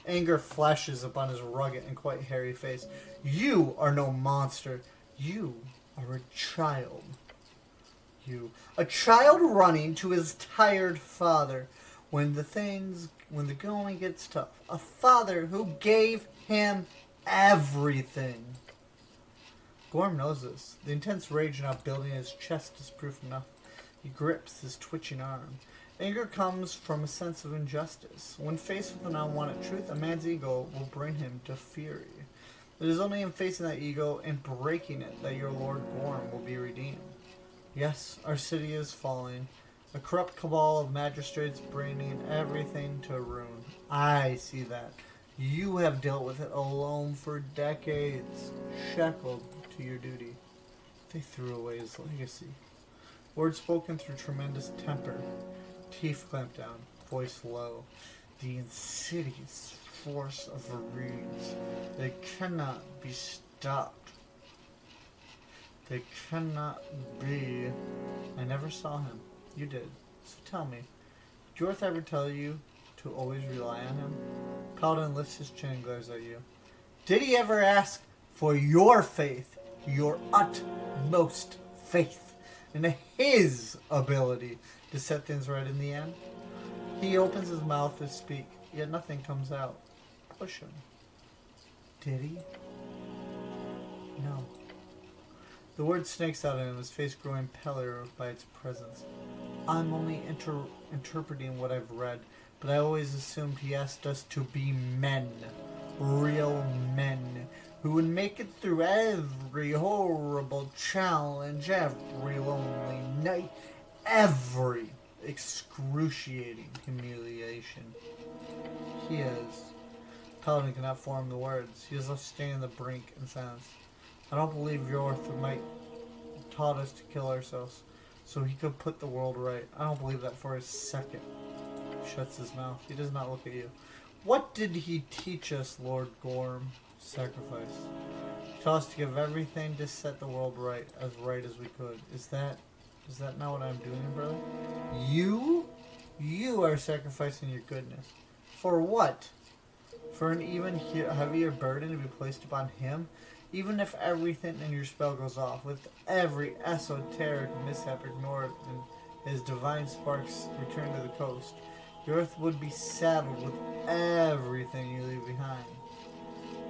Anger flashes upon his rugged and quite hairy face. You are no monster. You are a child. A child running to his tired father when the going gets tough. A father who gave him everything. Gorm knows this. The intense rage now building in his chest is proof enough. He grips his twitching arm. Anger comes from a sense of injustice. When faced with an unwanted truth, a man's ego will bring him to fury. It is only in facing that ego and breaking it that your Lord Gorm will be redeemed. Yes, our city is falling. A corrupt cabal of magistrates bringing everything to ruin. I see that. You have dealt with it alone for decades, shackled to your duty. They threw away his legacy. Words spoken through tremendous temper. Teeth clamped down. Voice low. The insidious force of the reeds. They cannot be stopped. They cannot be. I never saw him. You did. So tell me, did Jorth ever tell you to always rely on him? Paladin lifts his chin and glares at you. Did he ever ask for your faith, your utmost faith, in his ability to set things right in the end? He opens his mouth to speak, yet nothing comes out. Push him. Did he? No. The word snakes out of him, his face growing paler by its presence. I'm only interpreting what I've read, but I always assumed he asked us to be men. Real men. Who would make it through every horrible challenge, every lonely night, every excruciating humiliation. He is. Paladin cannot form the words. He is left standing on the brink in silence. I don't believe Jorth might taught us to kill ourselves so he could put the world right. I don't believe that for a second. He shuts his mouth. He does not look at you. What did he teach us, Lord Gorm? Sacrifice. He taught us to give everything to set the world right as we could. Is that not what I'm doing, brother? You are sacrificing your goodness. For what? For an even heavier burden to be placed upon him? Even if everything in your spell goes off, with every esoteric mishap ignored and his divine sparks return to the coast, the earth would be saddled with everything you leave behind.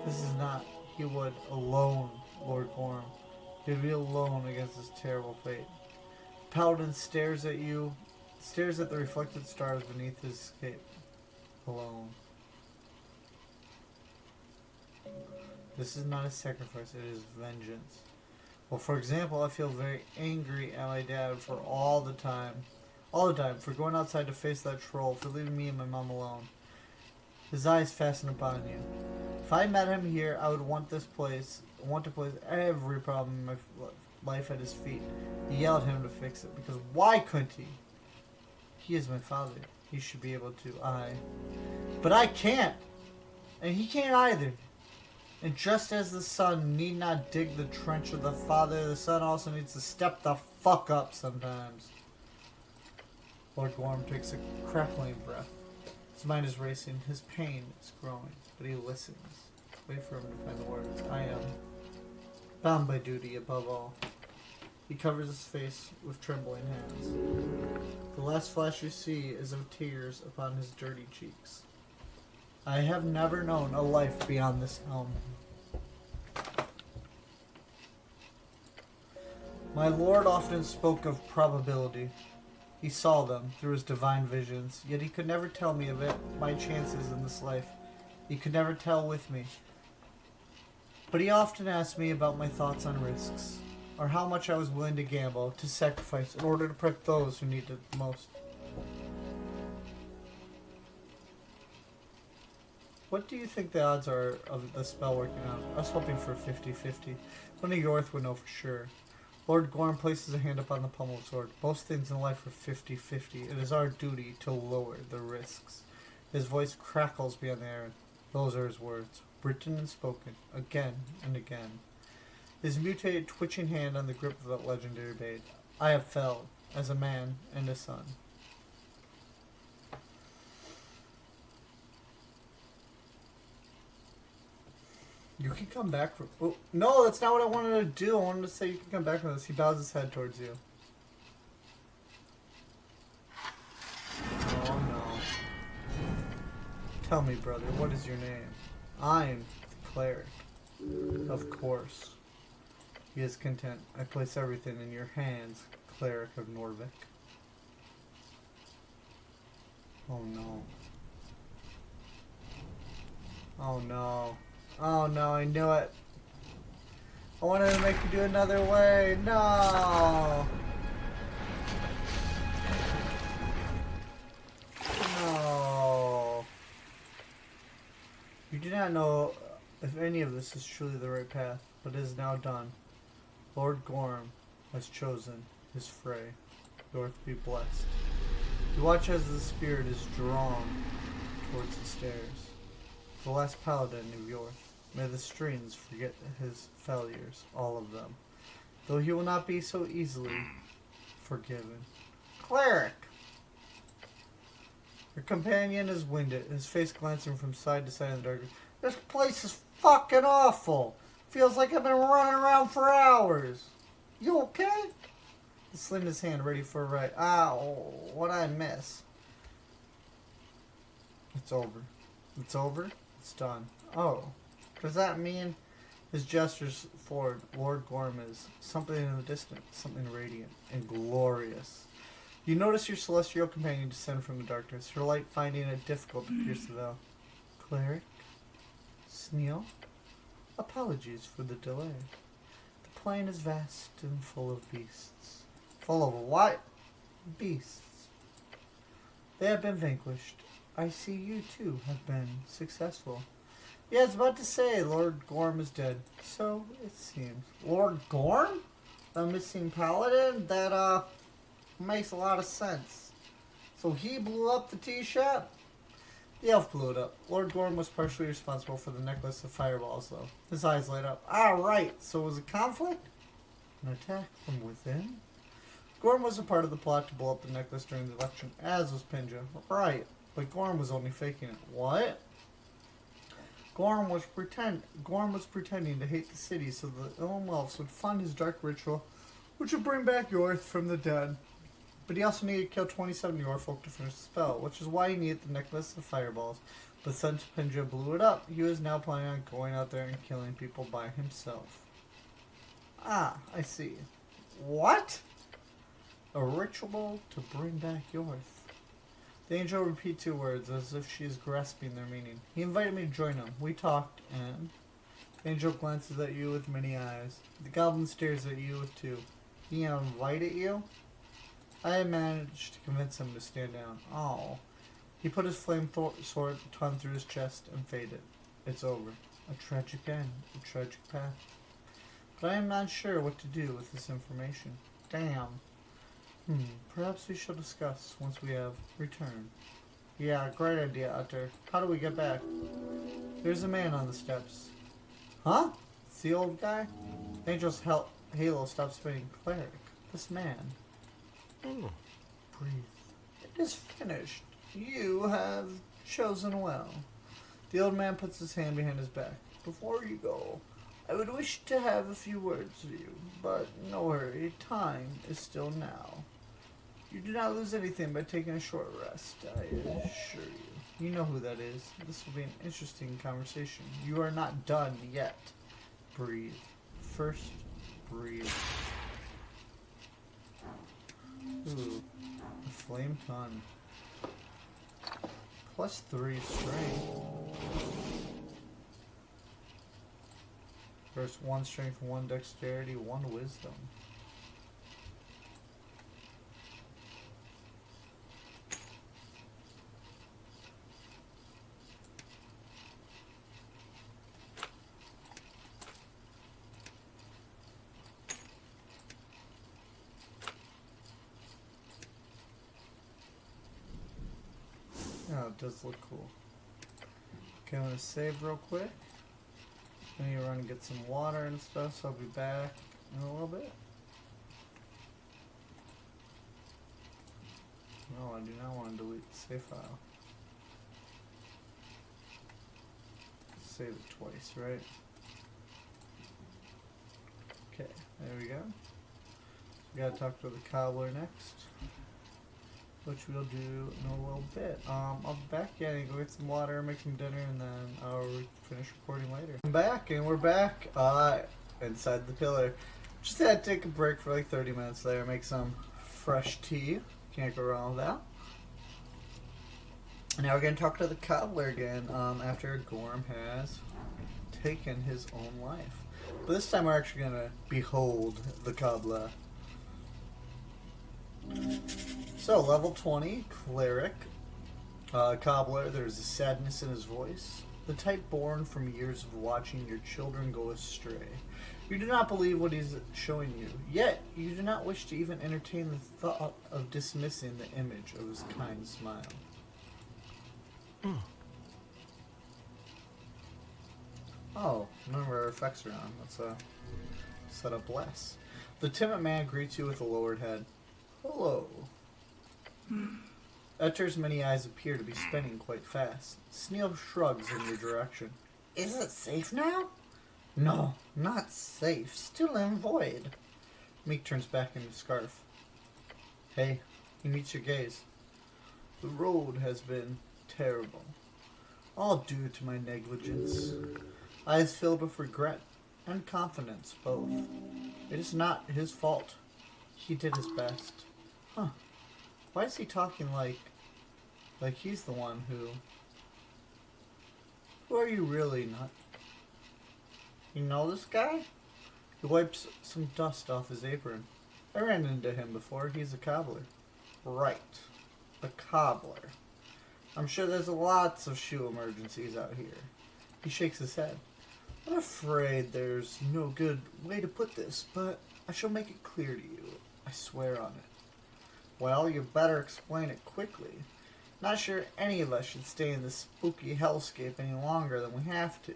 This is not, he would alone, Lord Gorm. He would be alone against this terrible fate. Paladin stares at you, stares at the reflected stars beneath his escape. Alone. This is not a sacrifice, it is vengeance. Well, for example, I feel very angry at my dad for all the time, for going outside to face that troll, for leaving me and my mom alone. His eyes fasten upon you. If I met him here, I would want to place every problem in my life at his feet. He yelled at him to fix it, because why couldn't he? He is my father. He should be able to. But I can't. And he can't either. And just as the son need not dig the trench of the father, the son also needs to step the fuck up sometimes. Lord Gorm takes a crackling breath. His mind is racing, his pain is growing, but he listens. Wait for him to find the words. I am bound by duty above all. He covers his face with trembling hands. The last flash you see is of tears upon his dirty cheeks. I have never known a life beyond this helm. My lord often spoke of probability. He saw them through his divine visions, yet he could never tell me of it, my chances in this life. He could never tell with me. But he often asked me about my thoughts on risks, or how much I was willing to gamble, to sacrifice, in order to protect those who need it the most. What do you think the odds are of the spell working out? I was hoping for 50-50. Only Jorth would know for sure. Lord Gorm places a hand upon the pommel sword. Most things in life are 50-50. It is our duty to lower the risks. His voice crackles beyond the air. Those are his words, written and spoken, again and again. His mutated, twitching hand on the grip of that legendary blade. I have failed, as a man and a son. You can come back from... Oh, no, that's not what I wanted to do. I wanted to say you can come back from this. He bows his head towards you. Oh, no. Tell me, brother, what is your name? I'm the cleric. Of course. He is content. I place everything in your hands, cleric of Norvik. Oh, no. Oh, no. Oh no, I knew it. I wanted to make you do another way. No! No. You do not know if any of this is truly the right path, but it is now done. Lord Gorm has chosen his fray. Yorth be blessed. You watch as the spirit is drawn towards the stairs. The last paladin of Yorth. May the strings forget his failures, all of them. Though he will not be so easily forgiven. Cleric! Your companion is winded, his face glancing from side to side in the darkness. This place is fucking awful. Feels like I've been running around for hours. You okay? He slammed his hand ready for a right. Ow, what'd I miss? It's over. It's over? It's done. Oh, does that mean? His gestures forward. Lord Gorm is something in the distance, something radiant and glorious. You notice your celestial companion descend from the darkness, her light finding it difficult to pierce the veil. Cleric? Sneal? Apologies for the delay. The plain is vast and full of beasts. Full of what? Beasts. They have been vanquished. I see you too have been successful. Yeah, I was about to say Lord Gorm is dead. So it seems. Lord Gorm? The missing paladin? That makes a lot of sense. So he blew up the tea shop? The elf blew it up. Lord Gorm was partially responsible for the necklace of fireballs, though. His eyes light up. Ah, right. So it was a conflict? An attack from within? Gorm was a part of the plot to blow up the necklace during the election, as was Pinja. Right. But Gorm was only faking it. What? Gorm was pretending to hate the city so the Ilm elves would fund his dark ritual, which would bring back Yorth from the dead. But he also needed to kill 27 Yorfolk to finish the spell, which is why he needed the necklace of fireballs. But since Pinja blew it up, he was now planning on going out there and killing people by himself. Ah, I see. What? A ritual to bring back Yorth. The angel repeats 2 words as if she is grasping their meaning. He invited me to join him. We talked, and the angel glances at you with many eyes. The goblin stares at you with 2. He invited you? I had managed to convince him to stand down. Oh. He put his flame sword tongue through his chest and faded. It's over. A tragic end. A tragic path. But I am not sure what to do with this information. Damn. Perhaps we shall discuss once we have returned. Yeah, great idea, Utter. How do we get back? There's a man on the steps. Huh? It's the old guy? The angel's halo stopped spinning. Cleric. This man. Breathe. It is finished. You have chosen well. The old man puts his hand behind his back. Before you go, I would wish to have a few words with you, but no hurry. Time is still now. You do not lose anything by taking a short rest, I assure you. You know who that is. This will be an interesting conversation. You are not done yet. Breathe. First, breathe. Ooh, a flame tongue. +3 strength. First 1 strength, 1 dexterity, 1 wisdom. Oh, it does look cool. Okay, I'm gonna save real quick. I need to run and get some water and stuff, so I'll be back in a little bit. No, I do not want to delete the save file. Save it twice, right? Okay, there we go. We gotta talk to the cobbler next, which we'll do in a little bit. I'll be back, yeah, and go get some water, make some dinner, and then I'll finish recording later. I'm back, and we're back inside the pillar. Just had to take a break for like 30 minutes there, make some fresh tea. Can't go wrong with that. And now we're going to talk to the cobbler again after Gorm has taken his own life. But this time we're actually going to behold the cobbler. So, level 20, cleric, cobbler. There's a sadness in his voice. The type born from years of watching your children go astray. You do not believe what he's showing you, yet you do not wish to even entertain the thought of dismissing the image of his kind smile. Oh, none of our effects are on. Let's set up less. The timid man greets you with a lowered head. Hello. Etter's many eyes appear to be spinning quite fast. Sneal shrugs in your direction. Is it safe now? No, not safe. Still in void. Meek turns back in his scarf. Hey, he meets your gaze. The road has been terrible. All due to my negligence. Eyes filled with regret and confidence, both. It is not his fault. He did his best. Huh. Why is he talking like he's the one who... Who are you really, not? You know this guy? He wipes some dust off his apron. I ran into him before. He's a cobbler. Right. A cobbler. I'm sure there's lots of shoe emergencies out here. He shakes his head. I'm afraid there's no good way to put this, but I shall make it clear to you. I swear on it. Well, you better explain it quickly. Not sure any of us should stay in this spooky hellscape any longer than we have to.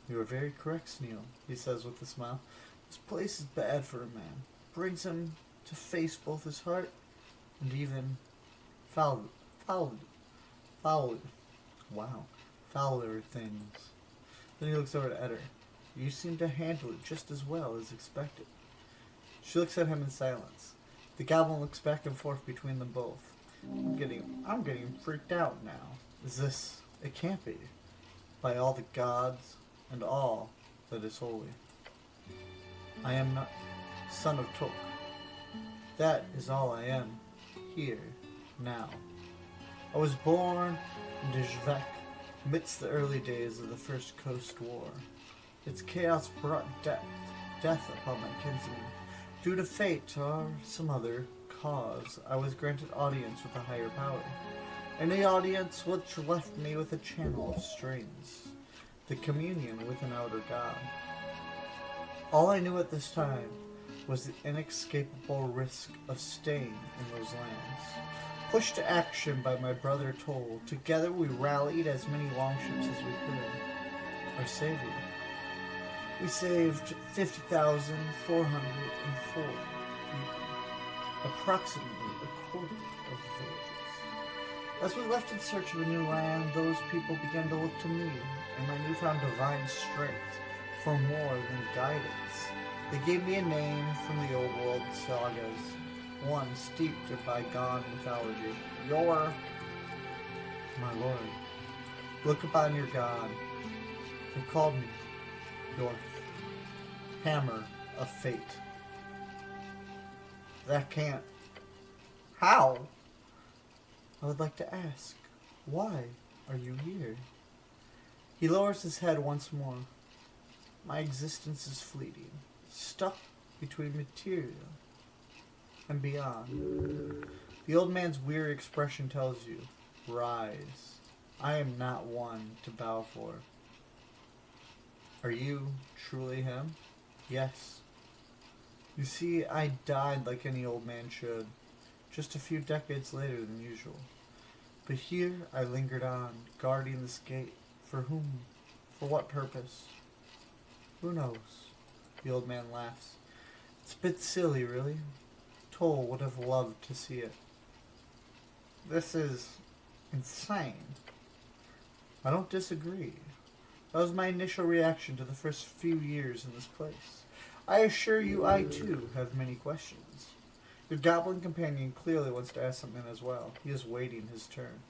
You are very correct, Sneal, he says with a smile. This place is bad for a man. Brings him to face both his heart and even fouler things. Then he looks over to Etter. You seem to handle it just as well as expected. She looks at him in silence. The goblin looks back and forth between them both. I'm getting freaked out now. Is this... It can't be. By all the gods and all that is holy. I am not son of Tok. That is all I am. Here. Now. I was born in Djvek, amidst the early days of the First Coast War. Its chaos brought death upon my kinsmen. Due to fate or some other cause, I was granted audience with a higher power. And the audience which left me with a channel of strings. The communion with an outer god. All I knew at this time was the inescapable risk of staying in those lands. Pushed to action by my brother Toll, together we rallied as many longships as we could. Our savior. We saved 50,404 people, approximately a quarter of the villages. As we left in search of a new land, those people began to look to me and my newfound divine strength for more than guidance. They gave me a name from the old world sagas, one steeped in bygone mythology. Your, my lord, look upon your god. They called me your hammer of fate. That can't. How? I would like to ask, why are you here? He lowers his head once more. My existence is fleeting, stuck between material and beyond. The old man's weary expression tells you, rise. I am not one to bow for. Are you truly him? Yes. You see, I died like any old man should, just a few decades later than usual. But here I lingered on, guarding this gate. For whom? For what purpose? Who knows? The old man laughs. It's a bit silly, really. Toll would have loved to see it. This is insane. I don't disagree. That was my initial reaction to the first few years in this place. I assure you I too have many questions. Your goblin companion clearly wants to ask something as well. He is waiting his turn.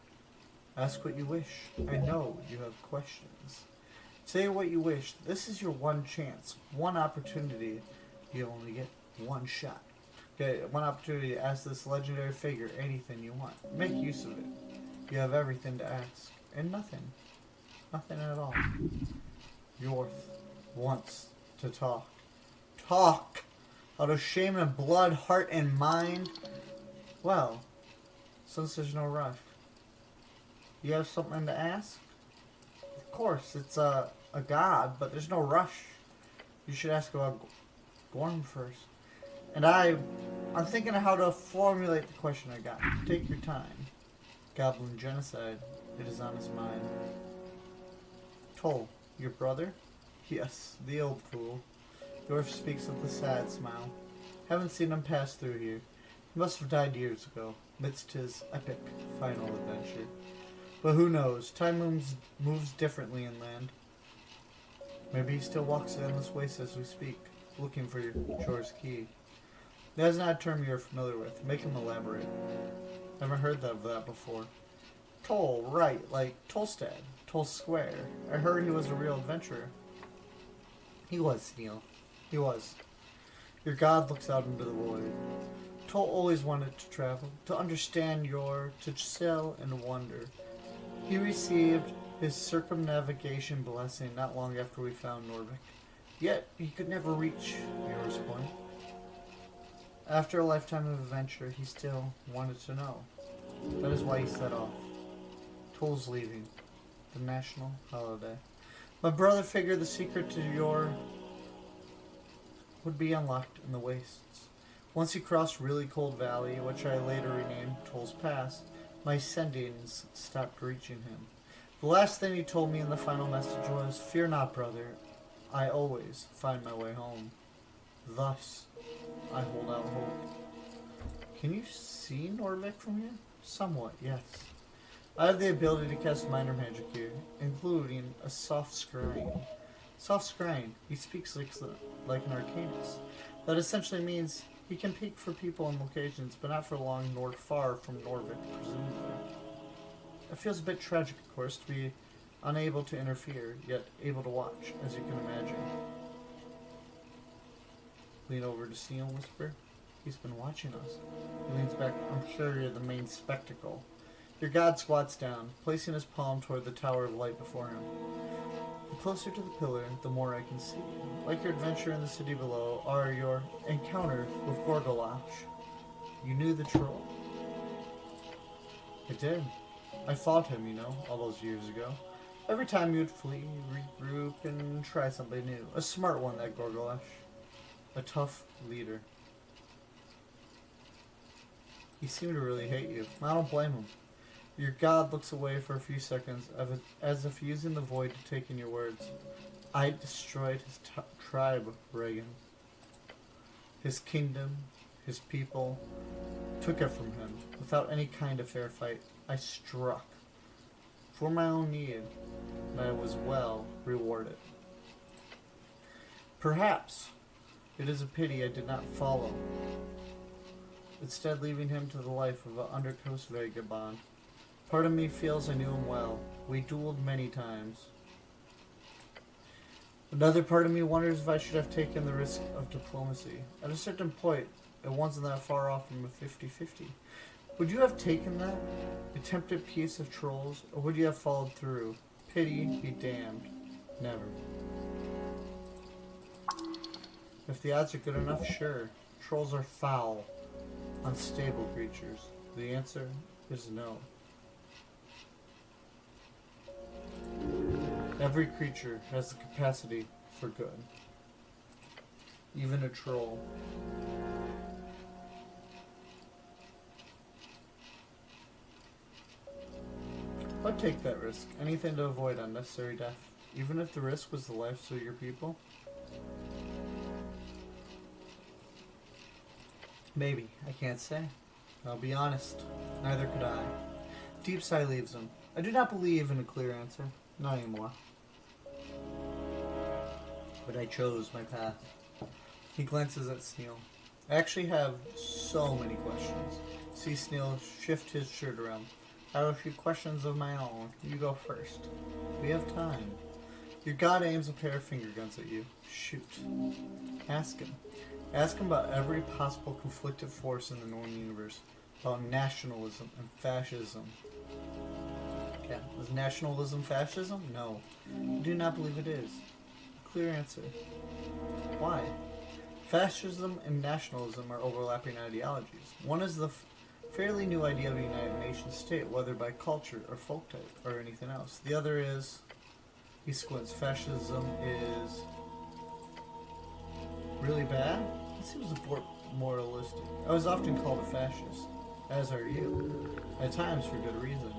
Ask what you wish. I know you have questions. Say what you wish. This is your one chance, one opportunity. You only get one shot. Okay, one opportunity to ask this legendary figure anything you want. Make use of it. You have everything to ask, and nothing. Nothing at all. Yorth wants to talk. Talk! Out of shame and blood, heart and mind. Well, since there's no rush, you have something to ask? Of course, it's a god, but there's no rush. You should ask about Gorm first. And I'm thinking of how to formulate the question I got. Take your time. Goblin genocide. It is on his mind. Toll, your brother? Yes, the old fool. Dwarf speaks with a sad smile. Haven't seen him pass through here. He must have died years ago, amidst his epic final adventure. But who knows? Time moves differently inland. Maybe he still walks the endless waste as we speak, looking for Jor's key. That is not a term you're familiar with. Make him elaborate. Never heard of that before. Toll, right, like Tolstad, Toll Square. I heard he was a real adventurer. He was, Neil. He was. Your god looks out into the void. Toll always wanted to travel, to understand to sail and wonder. He received his circumnavigation blessing not long after we found Norvik. Yet, he could never reach Yor's point. After a lifetime of adventure, he still wanted to know. That is why he set off. Toll's leaving. The national holiday. My brother figured the secret to Yor would be unlocked in the wastes. Once he crossed Really Cold Valley, which I later renamed Toll's Pass, my sendings stopped reaching him. The last thing he told me in the final message was, "Fear not, brother. I always find my way home." Thus, I hold out hope. Can you see Norvik from here? Somewhat, yes. I have the ability to cast minor magic here, including a soft scrying. Soft scrying. He speaks like an arcanist. That essentially means he can peek for people and locations, but not for long nor far from Norvik, presumably. It feels a bit tragic, of course, to be unable to interfere, yet able to watch, as you can imagine. Lean over to Seal and whisper. He's been watching us. He leans back. I'm sure you're the main spectacle. Your god squats down, placing his palm toward the tower of light before him. The closer to the pillar, the more I can see. Like your adventure in the city below, are your encounter with Gorgolash. You knew the troll. I did. I fought him, all those years ago. Every time you'd flee, regroup, and try something new. A smart one, that Gorgolash. A tough leader. He seemed to really hate you. I don't blame him. Your god looks away for a few seconds, as if using the void to take in your words. I destroyed his tribe, Reagan. His kingdom, his people, took it from him. Without any kind of fair fight, I struck. For my own need, and I was well rewarded. Perhaps it is a pity I did not follow, instead leaving him to the life of an undercoast vagabond. Part of me feels I knew him well. We dueled many times. Another part of me wonders if I should have taken the risk of diplomacy. At a certain point, it wasn't that far off from a 50-50. Would you have taken that? A tempted piece of trolls, or would you have followed through? Pity be damned. Never. If the odds are good enough, sure. Trolls are foul, unstable creatures. The answer is no. Every creature has the capacity for good. Even a troll. I'd take that risk. Anything to avoid unnecessary death. Even if the risk was the lives of your people. Maybe. I can't say. I'll be honest. Neither could I. Deep sigh leaves him. I do not believe in a clear answer. Not anymore. But I chose my path. He glances at Sneal. I actually have so many questions. See Sneal shift his shirt around. I have a few questions of my own. You go first. We have time. Your god aims a pair of finger guns at you. Shoot. Ask him. Ask him about every possible conflicted force in the known universe. About nationalism and fascism. Yeah. Is nationalism fascism? No. I do not believe it is. Clear answer. Why? Fascism and nationalism are overlapping ideologies. One is the fairly new idea of a United Nations state, whether by culture or folk type or anything else. The other is, he squints, fascism is Really bad? It seems a bit moralistic. I was often called a fascist, as are you, at times for good reason.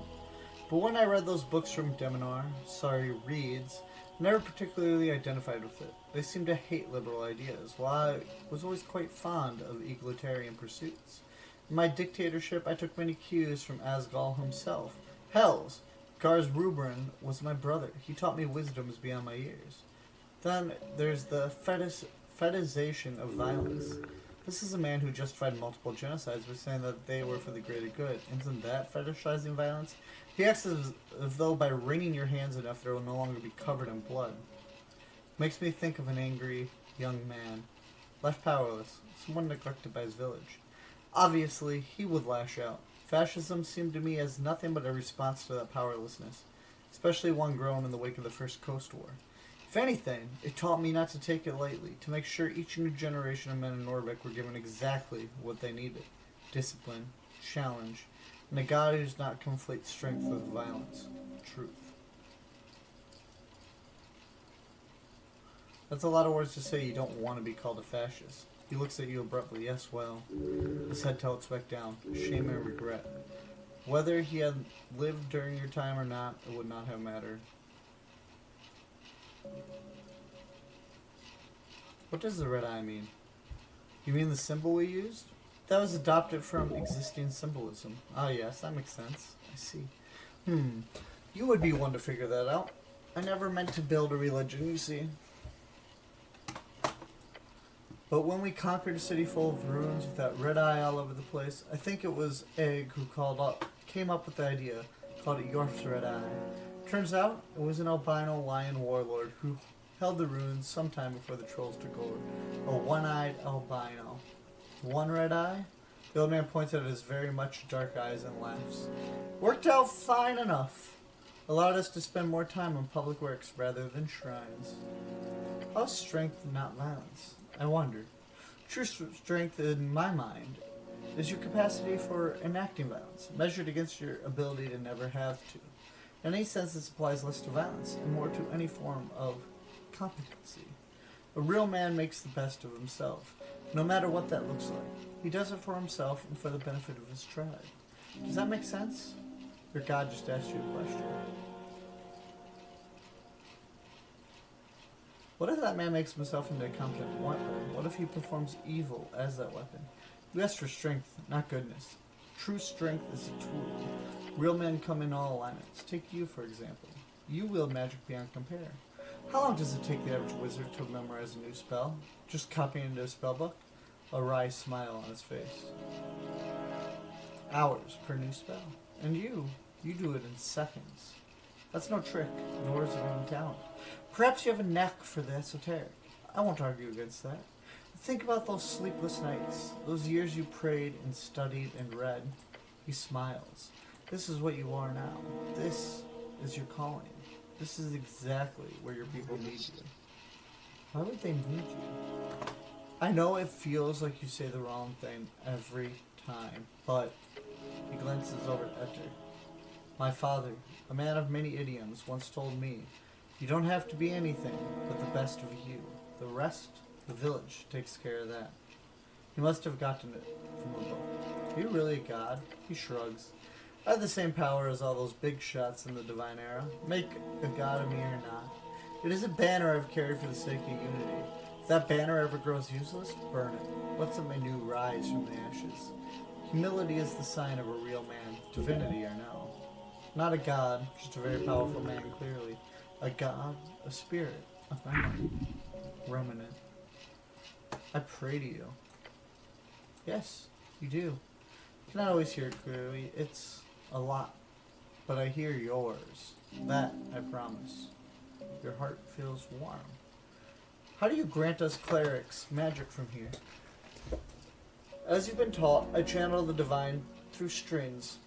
But when I read those books from Reeds, I never particularly identified with it. They seemed to hate liberal ideas, while I was always quite fond of egalitarian pursuits. In my dictatorship, I took many cues from Asgal himself. Hells! Gar's Rubrin was my brother. He taught me wisdoms beyond my years. Then there's the fetishization of violence. This is a man who justified multiple genocides by saying that they were for the greater good. Isn't that fetishizing violence? He acts as though by wringing your hands enough there will no longer be covered in blood. Makes me think of an angry young man, left powerless, someone neglected by his village. Obviously, he would lash out. Fascism seemed to me as nothing but a response to that powerlessness, especially one grown in the wake of the First Coast War. If anything, it taught me not to take it lightly, to make sure each new generation of men in Norvik were given exactly what they needed. Discipline, challenge, and a God who does not conflate strength with violence. Truth. That's a lot of words to say you don't want to be called a fascist. He looks at you abruptly. Yes, well. His head tilts back down. Shame and regret. Whether he had lived during your time or not, it would not have mattered. What does the red eye mean? You mean the symbol we used? That was adopted from existing symbolism. Ah, yes, that makes sense. I see. You would be one to figure that out. I never meant to build a religion, you see. But when we conquered a city full of ruins with that red eye all over the place, I think it was Egg who came up with the idea, called it Yorf's Red Eye. Turns out, it was an albino lion warlord who held the ruins sometime before the trolls took over. A one-eyed albino. One red eye? The old man points at his very much dark eyes and laughs. Worked out fine enough. Allowed us to spend more time on public works rather than shrines. How's strength not violence? I wonder. True strength, in my mind, is your capacity for enacting violence, measured against your ability to never have to. In any sense, this applies less to violence and more to any form of competency. A real man makes the best of himself, no matter what that looks like. He does it for himself and for the benefit of his tribe. Does that make sense? Or God just asked you a question? What if that man makes himself into a competent weapon? What if he performs evil as that weapon? You ask for strength, not goodness. True strength is a tool. Real men come in all alignments. Take you, for example. You wield magic beyond compare. How long does it take the average wizard to memorize a new spell? Just copying into a spellbook? A wry smile on his face. Hours per new spell. And you do it in seconds. That's no trick, nor is it any talent. Perhaps you have a knack for the esoteric. I won't argue against that. Think about those sleepless nights, those years you prayed and studied and read. He smiles. This is what you are now. This is your calling. This is exactly where your people need you. Why would they need you? I know it feels like you say the wrong thing every time, but he glances over at Etter. My father, a man of many idioms, once told me, you don't have to be anything but the best of you. The rest, the village, takes care of that. He must have gotten it from a book. Are you really a god? He shrugs. I have the same power as all those big shots in the divine era. Make a god of me or not. It is a banner I've carried for the sake of unity. If that banner ever grows useless, burn it. Let something new rise from the ashes. Humility is the sign of a real man. Divinity or no. Not a god, just a very powerful man, clearly. A god, a spirit, a memory. Remnant. I pray to you. Yes, you do. You cannot always hear it clearly. It's a lot. But I hear yours. That, I promise. Your heart feels warm. How do you grant us clerics magic from here? As you've been taught, I channel the divine through strings.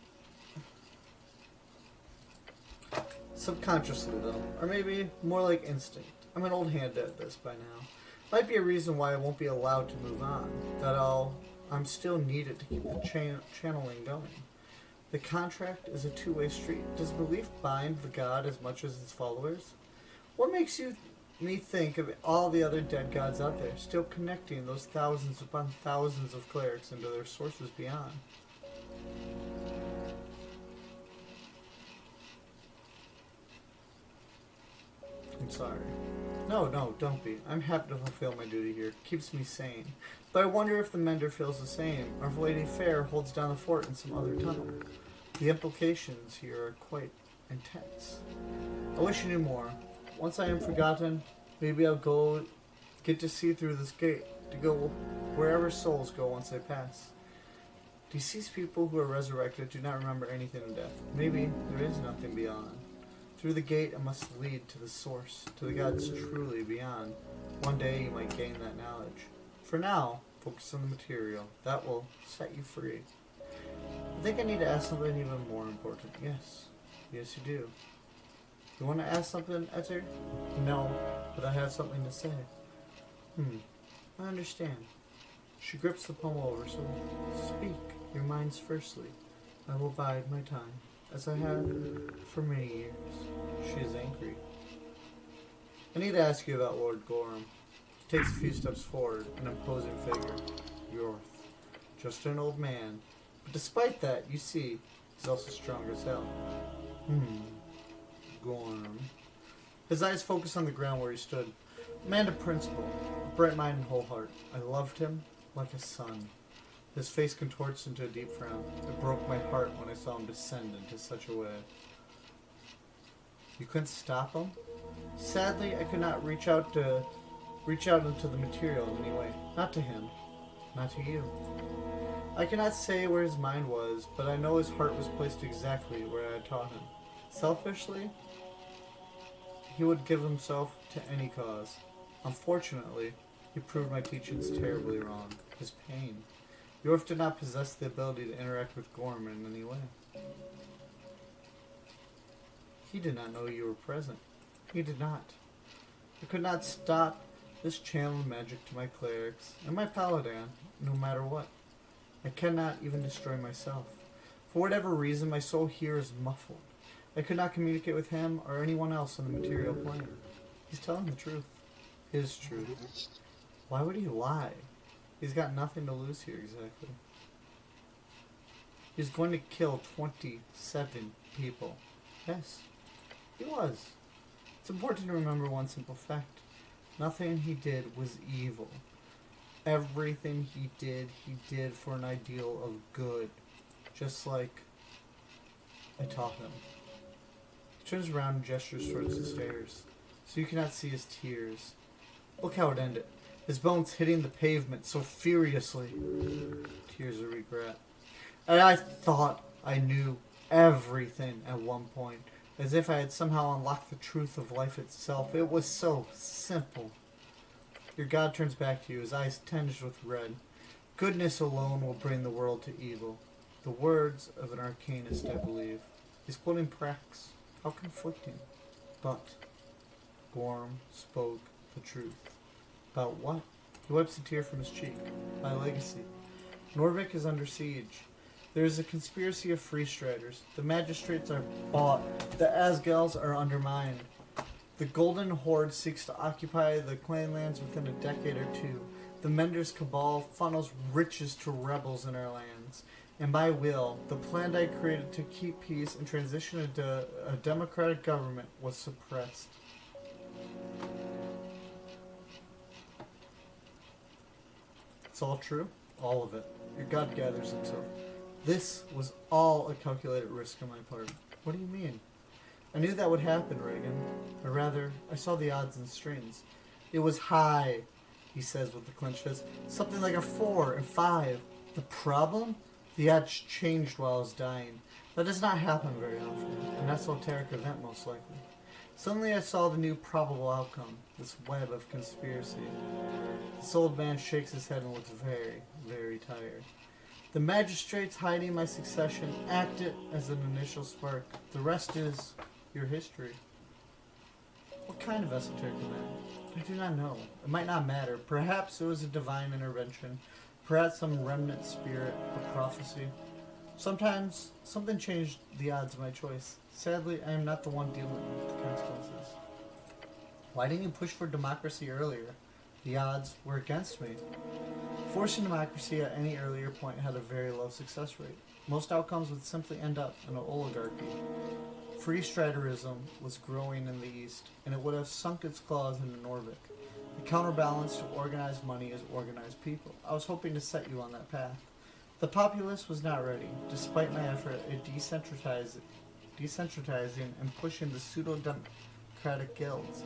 Subconsciously, though. Or maybe more like instinct. I'm an old hand at this by now. Might be a reason why I won't be allowed to move on. That I'm still needed to keep the channeling going. The contract is a two-way street. Does belief bind the god as much as its followers? What makes you me think of all the other dead gods out there, still connecting those thousands upon thousands of clerics into their sources beyond. I'm sorry. No, don't be. I'm happy to fulfill my duty here. It keeps me sane. But I wonder if the Mender feels the same, or if Lady Fair holds down the fort in some other tunnel. The implications here are quite intense. I wish I knew more. Once I am forgotten, maybe I'll get to see through this gate, to go wherever souls go once they pass. Deceased people who are resurrected do not remember anything in death. Maybe there is nothing beyond. Through the gate, I must lead to the source, to the gods truly beyond. One day you might gain that knowledge. For now, focus on the material. That will set you free. I think I need to ask something even more important. Yes, you do. You want to ask something, Etter? No, but I have something to say. I understand. She grips the pommel over, so speak your minds firstly. I will bide my time, as I have for many years. She is angry. I need to ask you about Lord Gorham. He takes a few steps forward, an imposing figure. Yorth. Just an old man. But despite that, you see, he's also strong as hell. Gorham. His eyes focus on the ground where he stood. A man of principle, a bright mind and whole heart. I loved him like a son. His face contorts into a deep frown. It broke my heart when I saw him descend into such a way. You couldn't stop him? Sadly, I could not reach out into the material in any way. Not to him. Not to you. I cannot say where his mind was, but I know his heart was placed exactly where I had taught him. Selfishly, he would give himself to any cause. Unfortunately, he proved my teachings terribly wrong. His pain. Yorf did not possess the ability to interact with Gorham in any way. He did not know you were present. He did not. I could not stop this channel of magic to my clerics and my paladin, no matter what. I cannot even destroy myself. For whatever reason, my soul here is muffled. I could not communicate with him or anyone else on the material plane. He's telling the truth. His truth. Why would he lie? He's got nothing to lose here, exactly. He's going to kill 27 people. Yes, he was. It's important to remember one simple fact. Nothing he did was evil. Everything he did for an ideal of good. Just like I taught him. He turns around and gestures towards the stairs, so you cannot see his tears. Look how it ended. His bones hitting the pavement so furiously. Tears of regret. And I thought I knew everything at one point, as if I had somehow unlocked the truth of life itself. It was so simple. Your god turns back to you, his eyes tinged with red. Goodness alone will bring the world to evil. The words of an arcanist, I believe. He's quoting Prax. How conflicting. But Gorham spoke the truth. About what? He wipes a tear from his cheek. My legacy. Norvik is under siege. There is a conspiracy of free striders. The magistrates are bought. The Asgals are undermined. The Golden Horde seeks to occupy the clanlands within a decade or two. The Mender's cabal funnels riches to rebels in our lands. And by will, the plan I created to keep peace and transition into a democratic government was suppressed. It's all true? All of it. Your god gathers himself. This was all a calculated risk on my part. What do you mean? I knew that would happen, Reagan. Or rather, I saw the odds and strings. It was high, he says with a clenched fist. Something like a 4 and 5. The problem? The odds changed while I was dying. That does not happen very often. An esoteric event, most likely. Suddenly I saw the new probable outcome. This web of conspiracy. This old man shakes his head and looks very, very tired. The magistrates hiding my succession acted as an initial spark. The rest is your history. What kind of esoteric event? I do not know. It might not matter. Perhaps it was a divine intervention. Perhaps some remnant spirit of prophecy. Sometimes something changed the odds of my choice. Sadly, I am not the one dealing with the consequences. Why didn't you push for democracy earlier? The odds were against me. Forcing democracy at any earlier point had a very low success rate. Most outcomes would simply end up in an oligarchy. Free striderism was growing in the East, and it would have sunk its claws into Norvik. The counterbalance to organized money is organized people. I was hoping to set you on that path. The populace was not ready, despite my effort at decentralizing and pushing the pseudo-democratic guilds.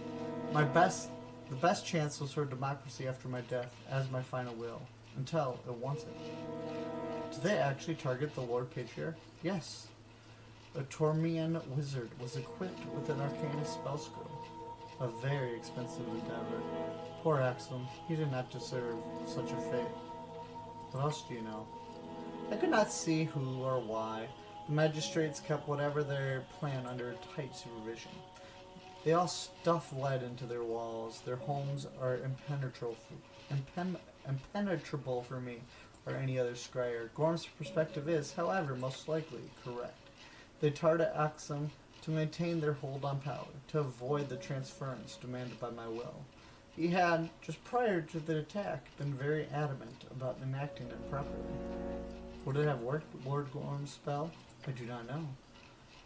The best chance was for democracy after my death, as my final will, until it wanted. Did they actually target the Lord Patriarch? Yes. A Tormian wizard was equipped with an arcane spell scroll. A very expensive endeavor. Poor Axum, he did not deserve such a fate. What else do you know? I could not see who or why. The magistrates kept whatever their plan under tight supervision. They all stuff lead into their walls. Their homes are impenetrable for me or any other scryer. Gorm's perspective is, however, most likely correct. They target Axum to maintain their hold on power, to avoid the transference demanded by my will. He had, just prior to the attack, been very adamant about enacting it properly. Would it have worked, Lord Gorm's spell? I do not know.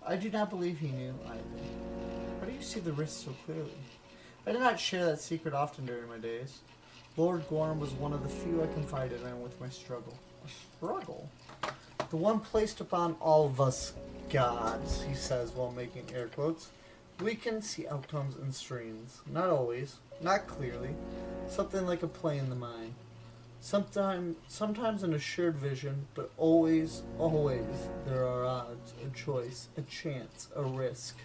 I do not believe he knew either. How do you see the risks so clearly? I did not share that secret often during my days. Lord Gorm was one of the few I confided in with my struggle. A struggle? The one placed upon all of us gods, he says while making air quotes. We can see outcomes in streams. Not always. Not clearly. Something like a play in the mind. Sometimes an assured vision, but always, there are odds, a choice, a chance, a risk.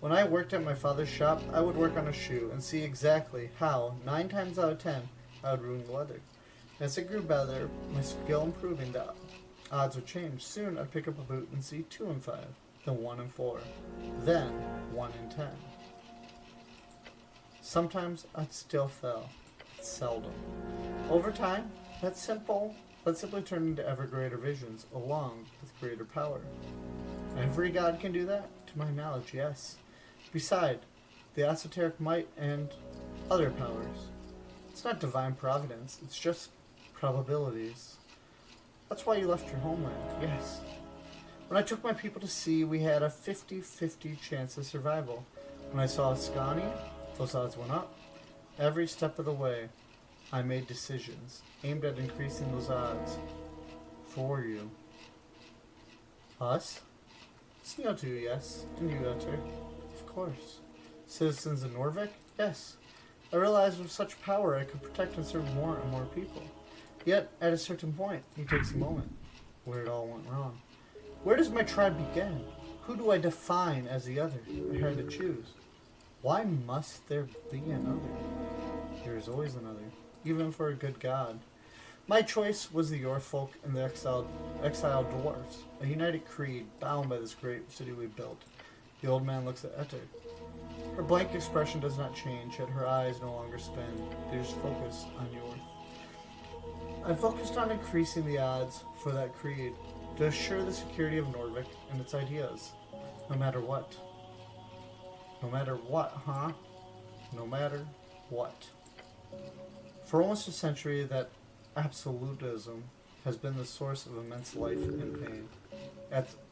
When I worked at my father's shop, I would work on a shoe and see exactly how, 9 times out of 10, I would ruin the leather. As it grew better, my skill improving, the odds would change. Soon I'd pick up a boot and see 2 in 5, then 1 in 4, then 1 in 10. Sometimes I'd still fail. Seldom. Over time, that simply turned into ever greater visions, along with greater power. Every god can do that? To my knowledge, yes. Beside, the esoteric might and other powers. It's not divine providence, it's just probabilities. That's why you left your homeland, yes. When I took my people to sea, we had a 50-50 chance of survival. When I saw Ascani, those odds went up. Every step of the way, I made decisions aimed at increasing those odds for you. Us? Sneo too, yes. And you, Utter. Of course. Citizens of Norvik? Yes. I realized with such power I could protect and serve more and more people. Yet, at a certain point, it takes a moment where it all went wrong. Where does my tribe begin? Who do I define as the other? I had to choose. Why must there be another? There is always another, even for a good god. My choice was the Yorfolk and the exiled dwarves, a united creed bound by this great city we built. The old man looks at Etter. Her blank expression does not change, yet her eyes no longer spin. They just focus on Yorth. I focused on increasing the odds for that creed, to assure the security of Norvik and its ideas, no matter what. No matter what, huh? No matter what. For almost a century, that absolutism has been the source of immense life and pain.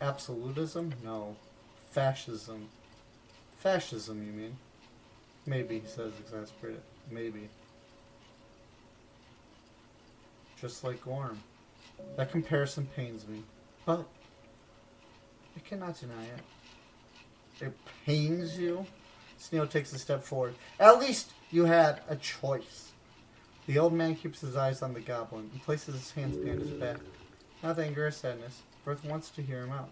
Absolutism? No. Fascism. Fascism, you mean? Maybe, he says, exasperated. Maybe. Just like Gorm. That comparison pains me. But I cannot deny it. It pains you? Sneo takes a step forward. At least you had a choice. The old man keeps his eyes on the goblin and places his hands behind his back. Not anger or sadness. Birth wants to hear him out.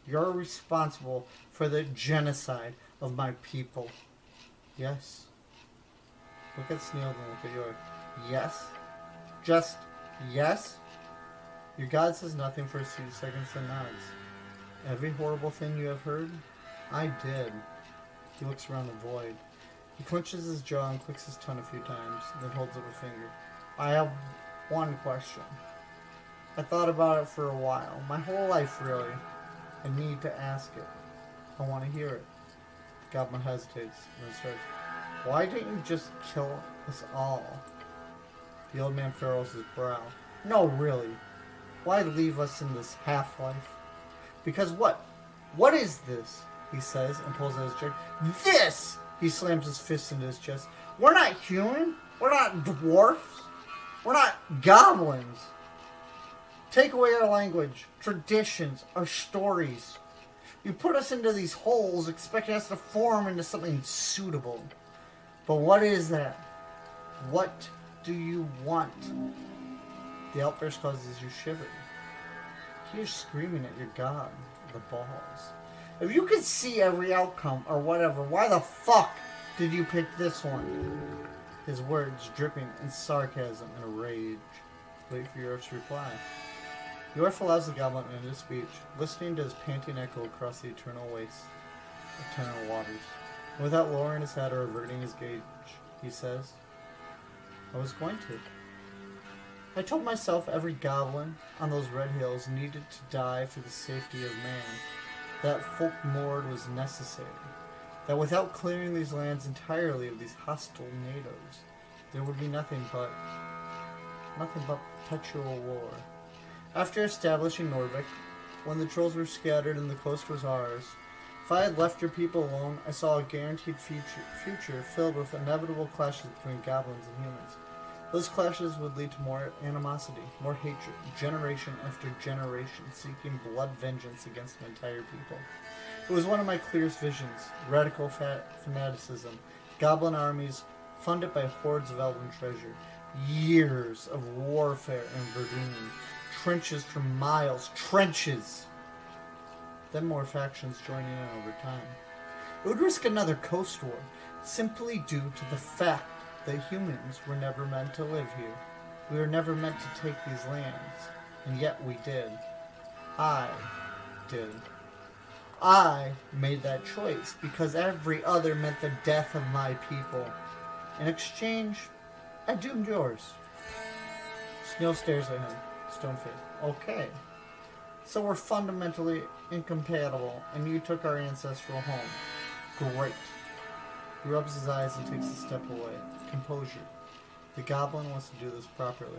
You're responsible for the genocide of my people. Yes. Look at Sneo and look at York. Yes? Just yes? Your god says nothing for a few seconds and nods. Every horrible thing you have heard? I did. He looks around the void. He clenches his jaw and clicks his tongue a few times, then holds up a finger. I have one question. I thought about it for a while. My whole life, really. I need to ask it. I want to hear it. The goblin hesitates and then starts. Why didn't you just kill us all? The old man furrows his brow. No, really. Why leave us in this half-life? Because what? What is this? He says and pulls out his jacket. This! He slams his fist into his chest. We're not human. We're not dwarfs. We're not goblins. Take away our language, traditions, our stories. You put us into these holes expecting us to form into something suitable. But what is that? What do you want? The outburst causes you shiver. You're screaming at your god, the balls. If you could see every outcome or whatever, why the fuck did you pick this one? His words dripping in sarcasm and rage. Wait for Yorf's reply. Yorf allows the goblin into his speech, listening to his panting echo across the eternal waste, eternal waters. And without lowering his head or averting his gaze, he says, I was going to. I told myself every goblin on those red hills needed to die for the safety of man, that folk mord was necessary, that without clearing these lands entirely of these hostile natives, there would be nothing but perpetual war. After establishing Norvik, when the trolls were scattered and the coast was ours, if I had left your people alone, I saw a guaranteed future filled with inevitable clashes between goblins and humans. Those clashes would lead to more animosity, more hatred, generation after generation, seeking blood vengeance against an entire people. It was one of my clearest visions, radical fanaticism, goblin armies funded by hordes of elven treasure, years of warfare in Verdun, trenches for miles, trenches! Then more factions joining in over time. It would risk another coast war, simply due to the fact that humans were never meant to live here. We were never meant to take these lands, and yet we did. I did. I made that choice because every other meant the death of my people. In exchange, I doomed yours. Sneal stares at him, stone-faced. Okay. So we're fundamentally incompatible, and you took our ancestral home. Great. He rubs his eyes and takes a step away. Composure. The goblin wants to do this properly.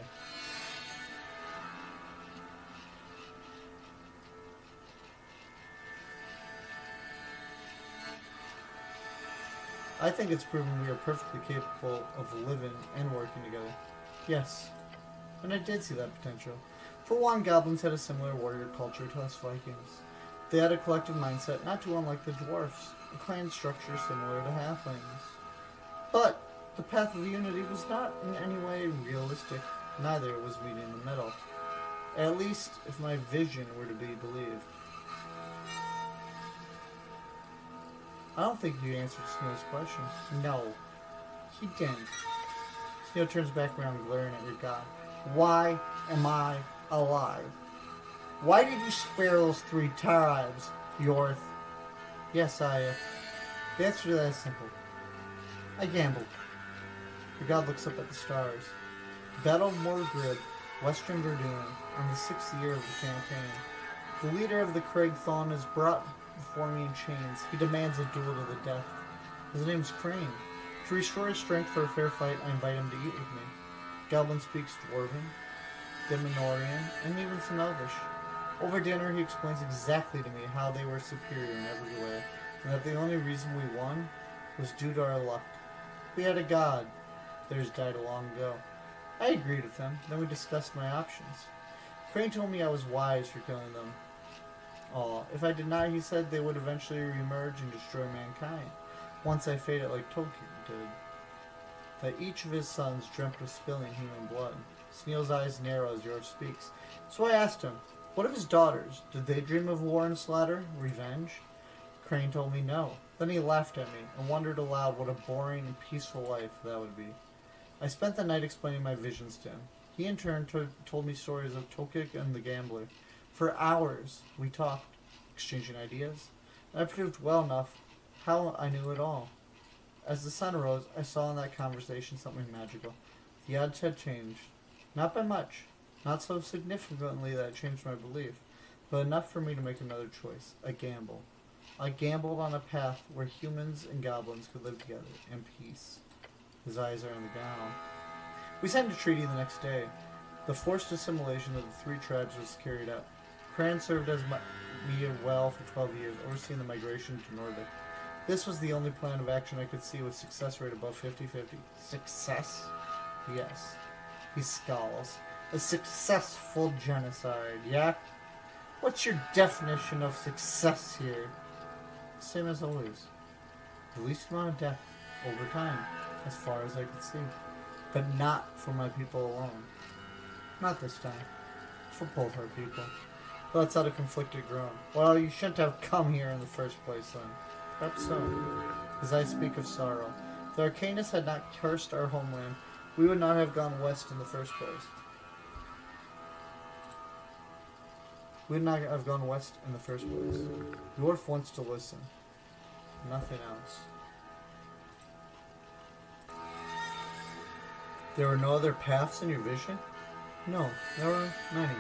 I think it's proven we are perfectly capable of living and working together. Yes. And I did see that potential. For one, goblins had a similar warrior culture to us Vikings. They had a collective mindset not too unlike the dwarfs, a clan structure similar to halflings. But the path of unity was not in any way realistic, neither was meeting in the middle. At least, if my vision were to be believed. I don't think you answered Sneal's question. No, he didn't. Sneal turns back around, glaring at your god. Why am I alive? Why did you spare those 3 tribes, Yorth? Yes, the answer to that is simple. I gambled. Your god looks up at the stars. Battle of Morgrid, Western Verdun, on the 6th year of the campaign. The leader of the Craig Thon is brought before me in chains. He demands a duel to the death. His name is Crane. To restore his strength for a fair fight, I invite him to eat with me. Goblin speaks Dwarven, Demonorian, and even some Elvish. Over dinner, he explains exactly to me how they were superior in every way, and that the only reason we won was due to our luck. We had a god. Theirs died long ago. I agreed with him. Then we discussed my options. Crane told me I was wise for killing them. If I did not, he said, they would eventually reemerge and destroy mankind, once I faded like Tolkien did. That each of his sons dreamt of spilling human blood. Sneal's eyes narrow as Yorf speaks. So I asked him, what of his daughters? Did they dream of war and slaughter? Revenge? Crane told me no. Then he laughed at me and wondered aloud what a boring and peaceful life that would be. I spent the night explaining my visions to him. He in turn told me stories of Tokik and the Gambler. For hours we talked, exchanging ideas, and I proved well enough how I knew it all. As the sun rose, I saw in that conversation something magical. The odds had changed. Not by much. Not so significantly that it changed my belief, but enough for me to make another choice. A gamble. I gambled on a path where humans and goblins could live together in peace. His eyes are on the ground. We signed a treaty the next day. The forced assimilation of the three tribes was carried out. Cran served as me well for 12 years, overseeing the migration to Nordic. This was the only plan of action I could see with success rate above 50-50. Success? Yes. He scowls. A successful genocide, yeah? What's your definition of success here? Same as always. The least amount of death over time, as far as I could see. But not for my people alone. Not this time. For both our people. Let's out a conflicted groan. Well, you shouldn't have come here in the first place then. Perhaps so. As I speak of sorrow. If the Arcanus had not cursed our homeland, we would not have gone west in the first place. We would not have gone west in the first place. Dwarf wants to listen. Nothing else. There were no other paths in your vision? No, there were many.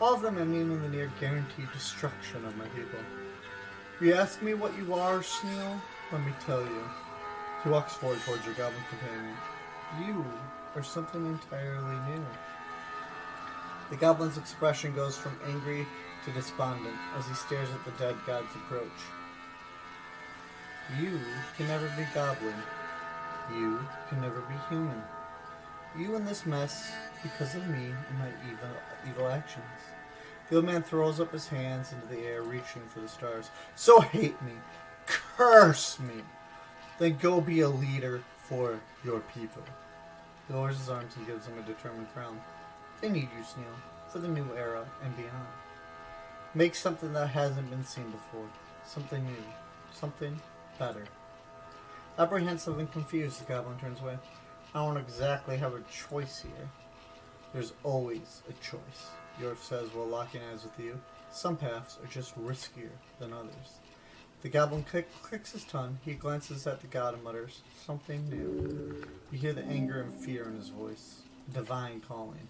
All of them ending in the near guaranteed destruction of my people. You ask me what you are, Sneal? Let me tell you. He walks forward towards your goblin companion. You are something entirely new. The goblin's expression goes from angry to despondent as he stares at the dead god's approach. You can never be goblin. You can never be human. You in this mess because of me and my evil actions. The old man throws up his hands into the air, reaching for the stars. So hate me. Curse me. Then go be a leader for your people. He lowers his arms and gives him a determined frown. They need you, Sneal, for the new era and beyond. Make something that hasn't been seen before. Something new. Something better. Apprehensive and confused, the goblin turns away. I don't exactly have a choice here. There's always a choice, Yorf says while locking eyes with you. Some paths are just riskier than others. The goblin clicks his tongue. He glances at the god and mutters, something new. You hear the anger and fear in his voice. Divine calling.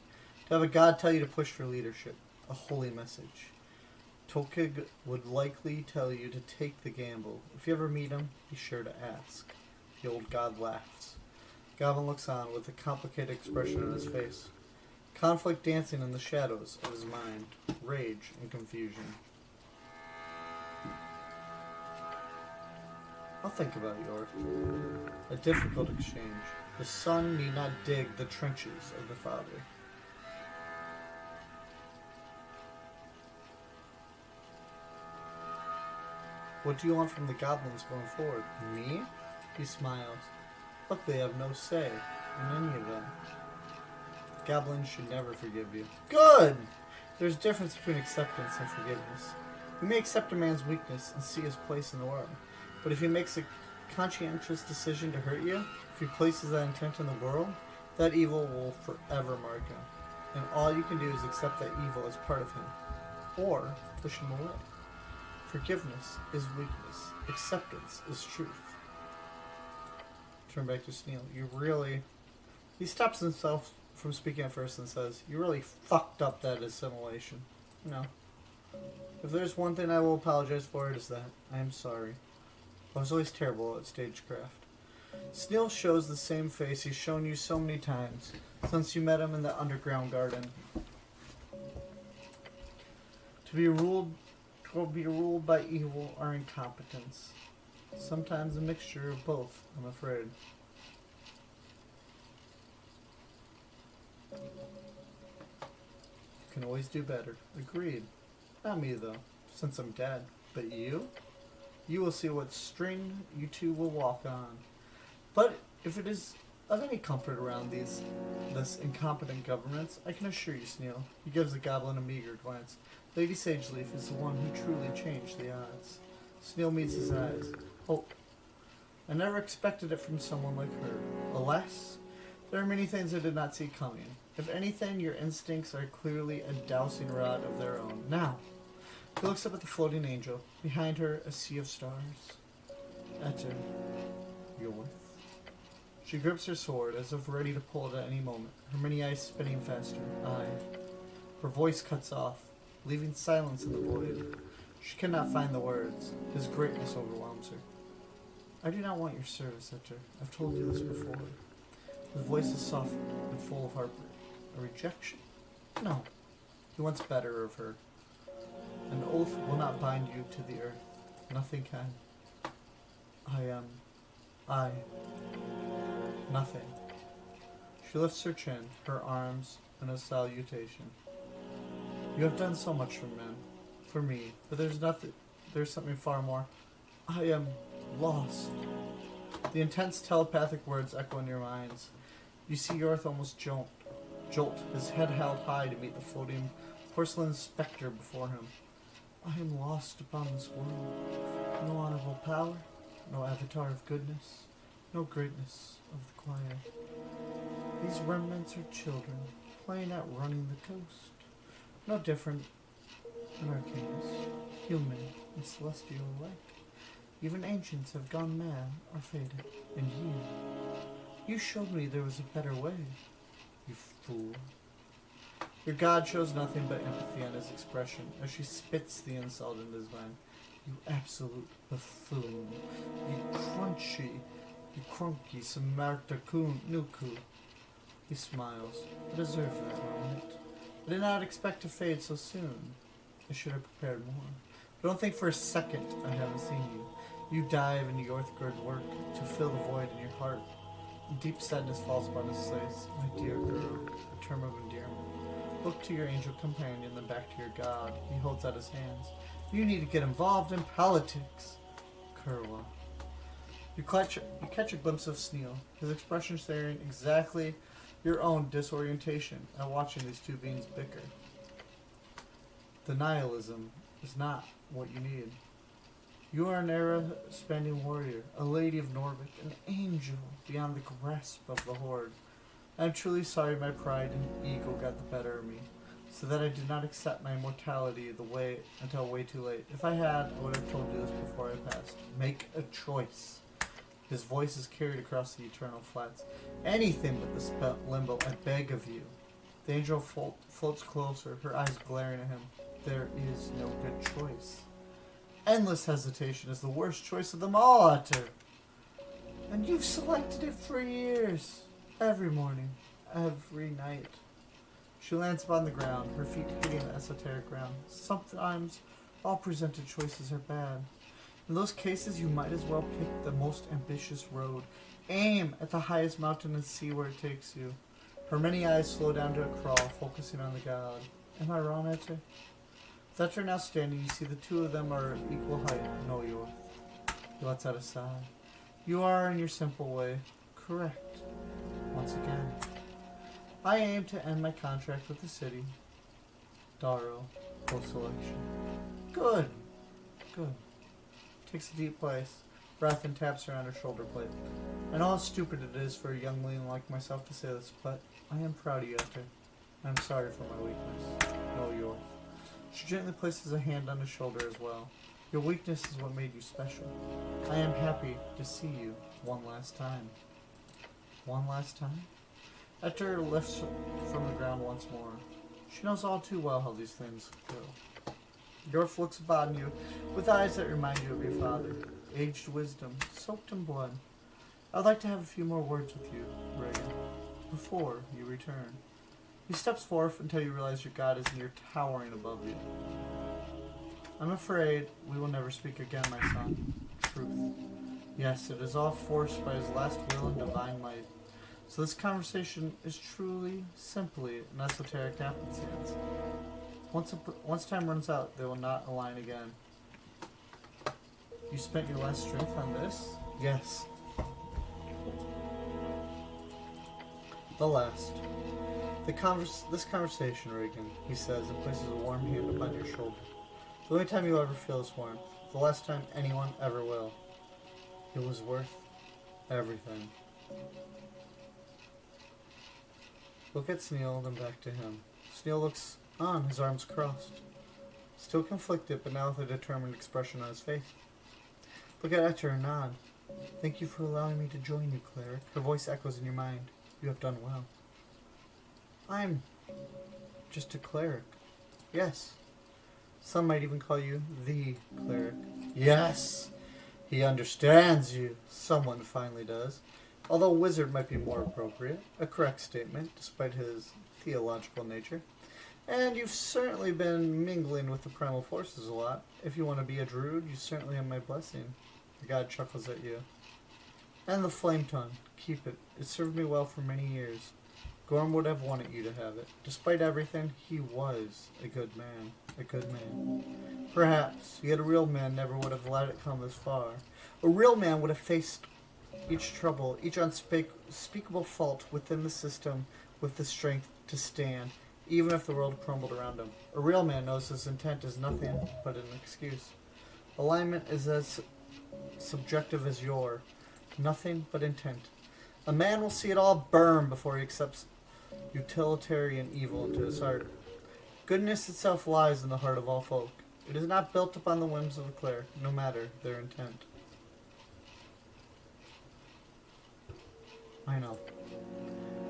To have a god tell you to push for leadership. A holy message. Tolkien would likely tell you to take the gamble. If you ever meet him, be sure to ask. The old god laughs. Goblin looks on with a complicated expression on his face. Conflict dancing in the shadows of his mind. Rage and confusion. I'll think about yours. A difficult exchange. The son need not dig the trenches of the father. What do you want from the goblins going forward? Me? He smiles. Look, they have no say in any of them. The goblins should never forgive you. Good! There's a difference between acceptance and forgiveness. We may accept a man's weakness and see his place in the world. But if he makes a conscientious decision to hurt you, if he places that intent in the world, that evil will forever mark him. And all you can do is accept that evil as part of him. Or push him away. Forgiveness is weakness. Acceptance is truth. Turn back to Sneal. You really... He stops himself from speaking at first and says, you really fucked up that assimilation. No. If there's one thing I will apologize for, it is that. I am sorry. I was always terrible at stagecraft. Sneal shows the same face he's shown you so many times since you met him in the underground garden. To be ruled by evil or incompetence. Sometimes a mixture of both, I'm afraid. You can always do better. Agreed. Not me, though, since I'm dead. But you? You will see what string you two will walk on. But if it is of any comfort around this incompetent government, I can assure you, Sneal. He gives the goblin a meager glance. Lady Sageleaf is the one who truly changed the odds. Sneal meets his eyes. Hope. I never expected it from someone like her. Alas, there are many things I did not see coming. If anything, your instincts are clearly a dowsing rod of their own. Now, he looks up at the floating angel. Behind her, a sea of stars. Enter. Yorth. She grips her sword as if ready to pull it at any moment, her many eyes spinning faster. Her voice cuts off, leaving silence in the void. She cannot find the words. His greatness overwhelms her. I do not want your service, Ector. I've told you this before. His voice is soft and full of heartbreak. A rejection? No. He wants better of her. An oath will not bind you to the earth. Nothing can. Nothing. She lifts her chin, her arms in a salutation. You have done so much for me, but there's something far more. I am lost. The intense telepathic words echo in your minds. You see Yorth almost jolt, his head held high to meet the floating porcelain specter before him. I am lost upon this world. No honorable power, no avatar of goodness, no greatness of the choir. These remnants are children, playing at running the coast. No different than our kings, human and celestial alike. Even ancients have gone mad or faded, and you showed me there was a better way, you fool. Your god shows nothing but empathy on his expression as she spits the insult into his mind. You absolute buffoon. You crunky Samarta Nuku. He smiles. I deserve that moment. I did not expect to fade so soon. I should have prepared more. But don't think for a second I haven't seen you. You dive into Yorthgard's work to fill the void in your heart. Deep sadness falls upon his face. My dear girl, a term of endearment. Look to your angel companion, then back to your god. He holds out his hands. You need to get involved in politics. Kurwa. You catch a glimpse of Sneal, his expression sharing exactly your own disorientation at watching these two beings bicker. The nihilism is not what you need. You are an era-spanning warrior, a lady of Norvik, an angel beyond the grasp of the Horde. I am truly sorry my pride and ego got the better of me, so that I did not accept my immortality until way too late. If I had, I would have told you this before I passed. Make a choice. His voice is carried across the eternal flats. Anything but this limbo, I beg of you. The angel floats closer, her eyes glaring at him. There is no good choice. Endless hesitation is the worst choice of them all, Utter. And you've selected it for years. Every morning, every night. She lands upon the ground, her feet hitting the esoteric ground. Sometimes all presented choices are bad. In those cases, you might as well pick the most ambitious road. Aim at the highest mountain and see where it takes you. Her many eyes slow down to a crawl, focusing on the god. Am I wrong, Ete? With Ete now standing, you see the two of them are equal height. No, Yorth. He lets out a sigh. You are, in your simple way, correct. Once again. I aim to end my contract with the city. Darrow, post-election. Good. Good. Takes a deep breath and taps her on her shoulder plate. I know how stupid it is for a youngling like myself to say this, but I am proud of you, Ector. I'm sorry for my weakness. No, yours. She gently places a hand on his shoulder as well. Your weakness is what made you special. I am happy to see you one last time. One last time? Ector lifts from the ground once more. She knows all too well how these things go. Yorth looks upon you with eyes that remind you of your father. Aged wisdom, soaked in blood. I'd like to have a few more words with you, Reagan, before you return. He steps forth until you realize your god is near towering above you. I'm afraid we will never speak again, my son. Truth. Yes, it is all forced by his last will and divine might. So this conversation is truly, simply an esoteric happenstance. Once time runs out, they will not align again. You spent your last strength on this? Yes. The last. This conversation, Reagan, he says, and places a warm hand upon your shoulder. The only time you'll ever feel this warmth. The last time anyone ever will. It was worth everything. Look at Sneal, then back to him. Sneal looks on, his arms crossed. Still conflicted, but now with a determined expression on his face. Look at Ector and nod. Thank you for allowing me to join you, cleric. Her voice echoes in your mind. You have done well. I'm just a cleric. Yes. Some might even call you the cleric. Yes, he understands you. Someone finally does. Although wizard might be more appropriate. A correct statement, despite his theological nature. And you've certainly been mingling with the primal forces a lot. If you want to be a druid, you certainly have my blessing. The god chuckles at you. And the flame tongue. Keep it. It served me well for many years. Gorm would have wanted you to have it. Despite everything, he was a good man. A good man. Perhaps, yet a real man never would have let it come this far. A real man would have faced each trouble, each unspeakable fault within the system with the strength to stand, even if the world crumbled around him. A real man knows his intent is nothing but an excuse. Alignment is as subjective as your. Nothing but intent. A man will see it all burn before he accepts utilitarian evil into his heart. Goodness itself lies in the heart of all folk. It is not built upon the whims of a cleric, no matter their intent. I know.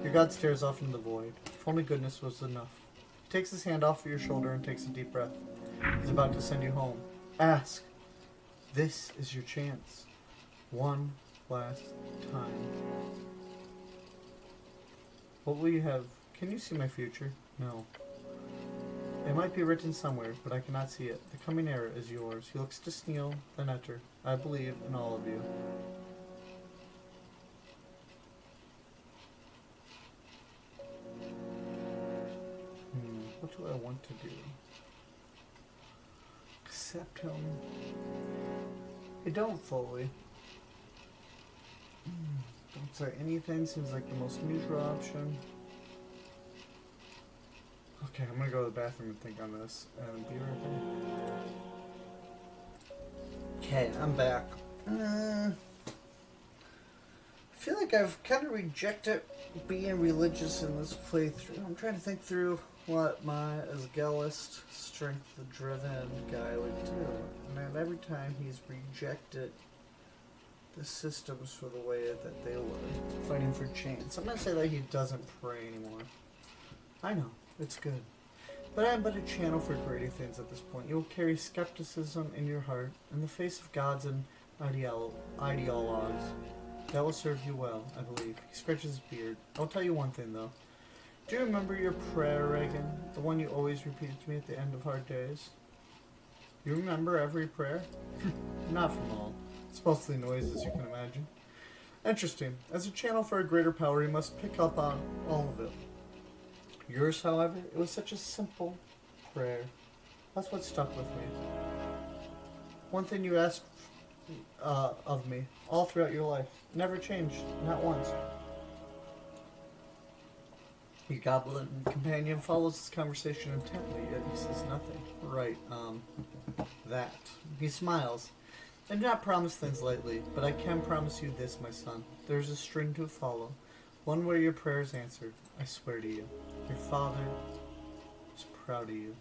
Your god stares off into the void. If only goodness was enough. He takes his hand off of your shoulder and takes a deep breath. He's about to send you home. Ask. This is your chance. One last time. What will you have? Can you see my future? No. It might be written somewhere, but I cannot see it. The coming era is yours. He looks to Sneal, then Etter. I believe in all of you. What do I want to do? Accept him. I don't fully. Don't say anything. Seems like the most neutral option. Okay, I'm gonna go to the bathroom and think on this and be right back. Okay, I'm back. I feel like I've kind of rejected being religious in this playthrough. I'm trying to think through what my Asgelist, strength-driven guy would do. And every time he's rejected the systems for the way that they were, fighting for change. I'm not saying that he doesn't pray anymore. I know, it's good. But I am but a channel for greater things at this point. You will carry skepticism in your heart in the face of gods and ideologues. That will serve you well, I believe. He scratches his beard. I'll tell you one thing, though. Do you remember your prayer, Reagan? The one you always repeated to me at the end of hard days? You remember every prayer? Not from all. It's mostly noises, you can imagine. Interesting. As a channel for a greater power, you must pick up on all of it. Yours, however, it was such a simple prayer. That's what stuck with me. One thing you asked of me all throughout your life. Never changed. Not once. Your goblin companion follows this conversation intently, yet he says nothing. Right, that. He smiles. I do not promise things lightly, but I can promise you this, my son. There is a string to follow. One where your prayer is answered. I swear to you. Your father is proud of you.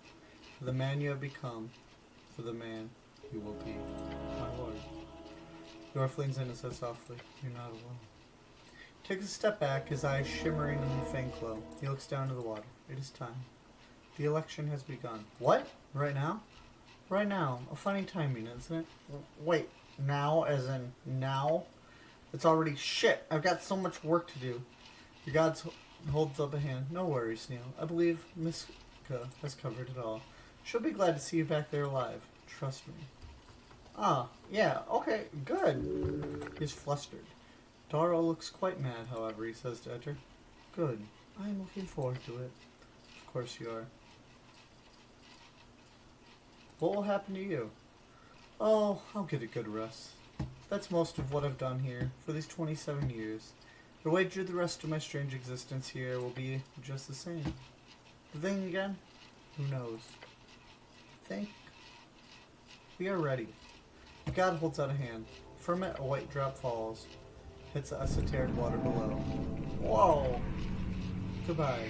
For the man you have become. For the man you will be. My lord. Yorf leans in and says softly, you're not alone. He takes a step back, his eyes shimmering in the faint glow. He looks down to the water. It is time. The election has begun. What? Right now? Right now. A funny timing, isn't it? Wait, now as in now? It's already shit. I've got so much work to do. Your god holds up a hand. No worries, Neil. I believe Miss K has covered it all. She'll be glad to see you back there alive. Trust me. Ah, yeah, okay, good. He's flustered. Daro looks quite mad, however, he says to Etter. Good. I am looking forward to it. Of course you are. What will happen to you? Oh, I'll get a good rest. That's most of what I've done here for these 27 years. I wager the rest of my strange existence here will be just the same. The thing again? Who knows? I think we are ready. The god holds out a hand. From it, a white drop falls. Hits the esoteric water below. Whoa! Goodbye.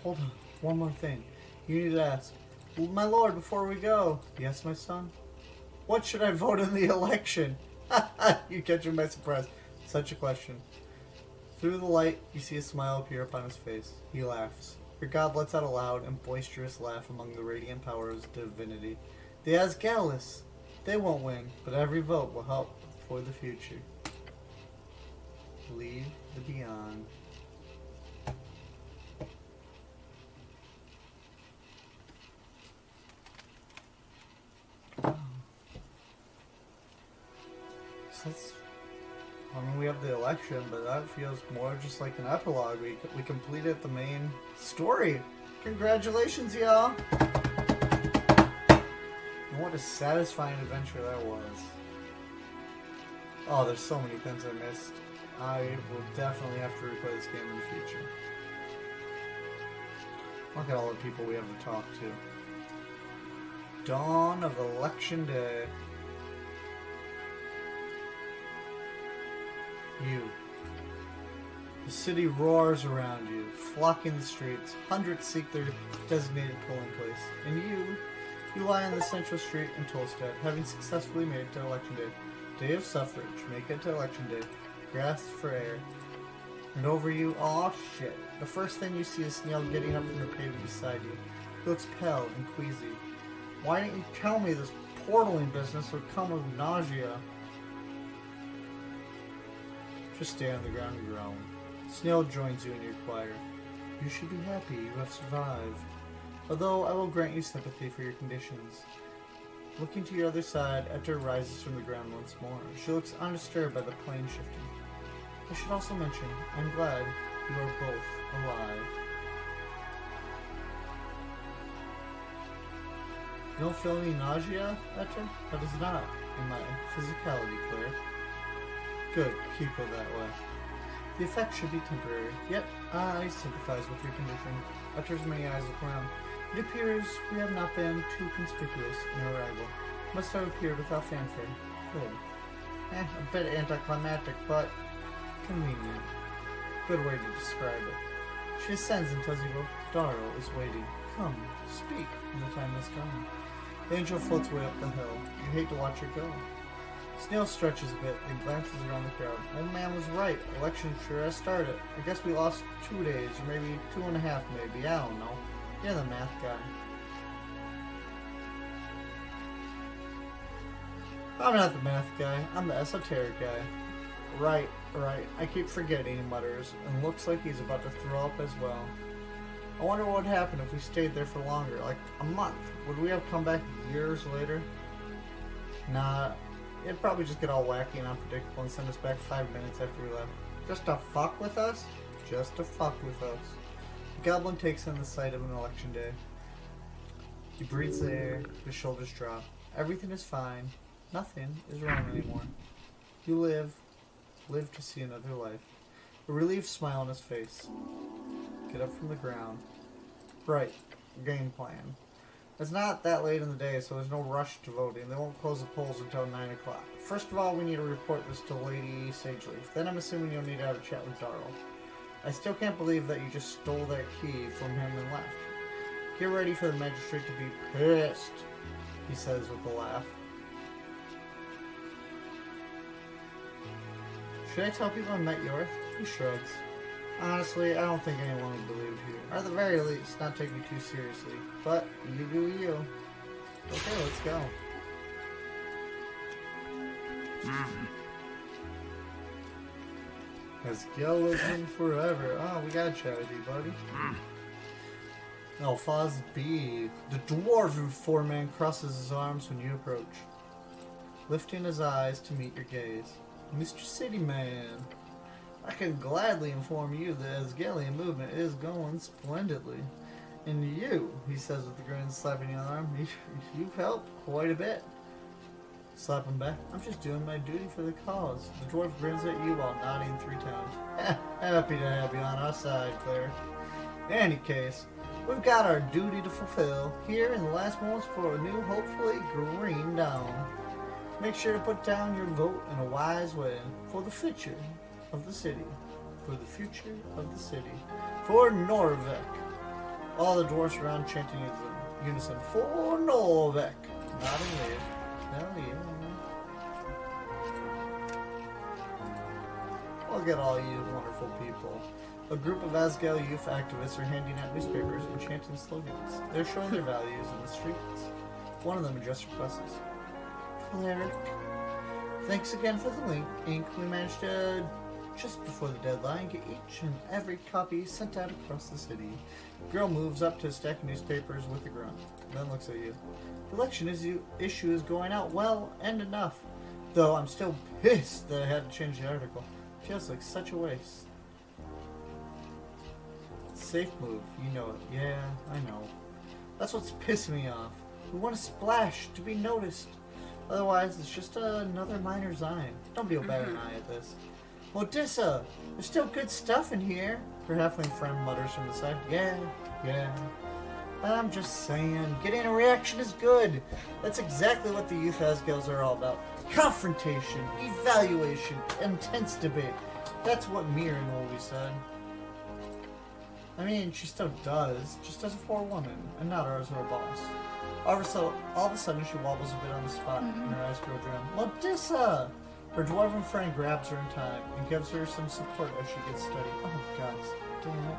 Hold on. One more thing. You need to ask. My lord, before we go. Yes, my son? What should I vote in the election? You catch him by surprise. Such a question. Through the light, you see a smile appear upon his face. He laughs. Your god lets out a loud and boisterous laugh among the radiant powers of divinity. The Asgalis! They won't win, but every vote will help for the future. Leave the beyond. So that's, I mean, we have the election, but that feels more just like an epilogue. We completed the main story. Congratulations, y'all! And what a satisfying adventure that was. Oh, there's so many things I missed. I will definitely have to replay this game in the future. Look at all the people we have to talk to. Dawn of Election Day. You. The city roars around you, flocking the streets. Hundreds seek their designated polling place. And you lie on the central street in Tolstead, having successfully made it to Election Day. Day of suffrage, make it to Election Day. Grasp for air. And over you, aw shit. The first thing you see is Snail getting up from the pavement beside you. He looks pale and queasy. Why didn't you tell me this portaling business would come with nausea? Just stay on the ground and groan. Snail joins you in your choir. You should be happy you have survived. Although I will grant you sympathy for your conditions. Looking to your other side, Etta rises from the ground once more. She looks undisturbed by the plane shifting. I should also mention, I'm glad you are both alive. You don't feel any nausea, Etta? That is not in my physicality, Claire. Good, keep it that way. The effect should be temporary, yet I sympathize with your condition. Etta's many eyes look around. It appears we have not been too conspicuous in our arrival. Must have appeared without fanfare. Good. A bit anticlimactic, but convenient. Good way to describe it. She ascends and tells you Darrow is waiting. Come, speak when the time has come. The angel floats way up the hill. You hate to watch her go. Snail stretches a bit and glances around the crowd. Old man was right. Election sure has started. I guess we lost 2 days, or maybe 2.5 maybe. I don't know. You're the math guy. I'm not the math guy. I'm the esoteric guy. Right. I keep forgetting, he mutters, and looks like he's about to throw up as well. I wonder what would happen if we stayed there for longer, like a month. Would we have come back years later? Nah, it'd probably just get all wacky and unpredictable and send us back 5 minutes after we left. Just to fuck with us? Just to fuck with us. The goblin takes in the sight of an election day. He breathes the air, his shoulders drop. Everything is fine. Nothing is wrong anymore. You live to see another life. A relieved smile on his face. Get up from the ground. Right. Game plan. It's not that late in the day, so there's no rush to voting. They won't close the polls until 9 o'clock. First of all, we need to report this to Lady Sageleaf. Then I'm assuming you'll need to have a chat with Darrell. I still can't believe that you just stole that key from him and left. Get ready for the magistrate to be pissed, he says with a laugh. Should I tell people I met Yorth? He shrugs. Honestly, I don't think anyone would believe you. Or at the very least, not take me too seriously. But, you do you. Okay, let's go. Skeleton forever. Oh, we got chat with you, buddy. Alphaz B. The dwarven foreman crosses his arms when you approach, lifting his eyes to meet your gaze. Mr. City Man, I can gladly inform you the Asgalian movement is going splendidly. And you, he says with a grin, slapping you on the arm, you've helped quite a bit. Slap him back. I'm just doing my duty for the cause. The dwarf grins at you while nodding 3 times. Happy to have you on our side, Claire. In any case, we've got our duty to fulfill here in the last moments for a new, hopefully green dawn. Make sure to put down your vote in a wise way for the future of the city. For the future of the city. For Norvek. All the dwarfs around chanting in unison. For Norvek. Nodding wave. Hell yeah. I'll get all you wonderful people. A group of Asgale youth activists are handing out newspapers and chanting slogans. They're showing their values in the streets. One of them addressed requests. Cleric, thanks again for the ink. We managed to, just before the deadline, get each and every copy sent out across the city. Girl moves up to a stack of newspapers with a grunt, then looks at you. The election issue is going out well and enough, though I'm still pissed that I had to change the article. Feels like such a waste. Safe move, you know it. Yeah, I know. That's what's pissing me off. We want to splash, to be noticed. Otherwise, it's just another minor sign. Don't be a better than I at this. Odessa, there's still good stuff in here. Her halfling friend mutters from the side. Yeah. I'm just saying, getting a reaction is good. That's exactly what the youth Asgales are all about. Confrontation, evaluation, intense debate. That's what Mirren always said. I mean, she still does, just as a for woman, and not as her boss. All of a sudden, she wobbles a bit on the spot, and her eyes grow dim. Modissa! Her dwarven friend grabs her in time and gives her some support as she gets steady. Oh, God, damn it.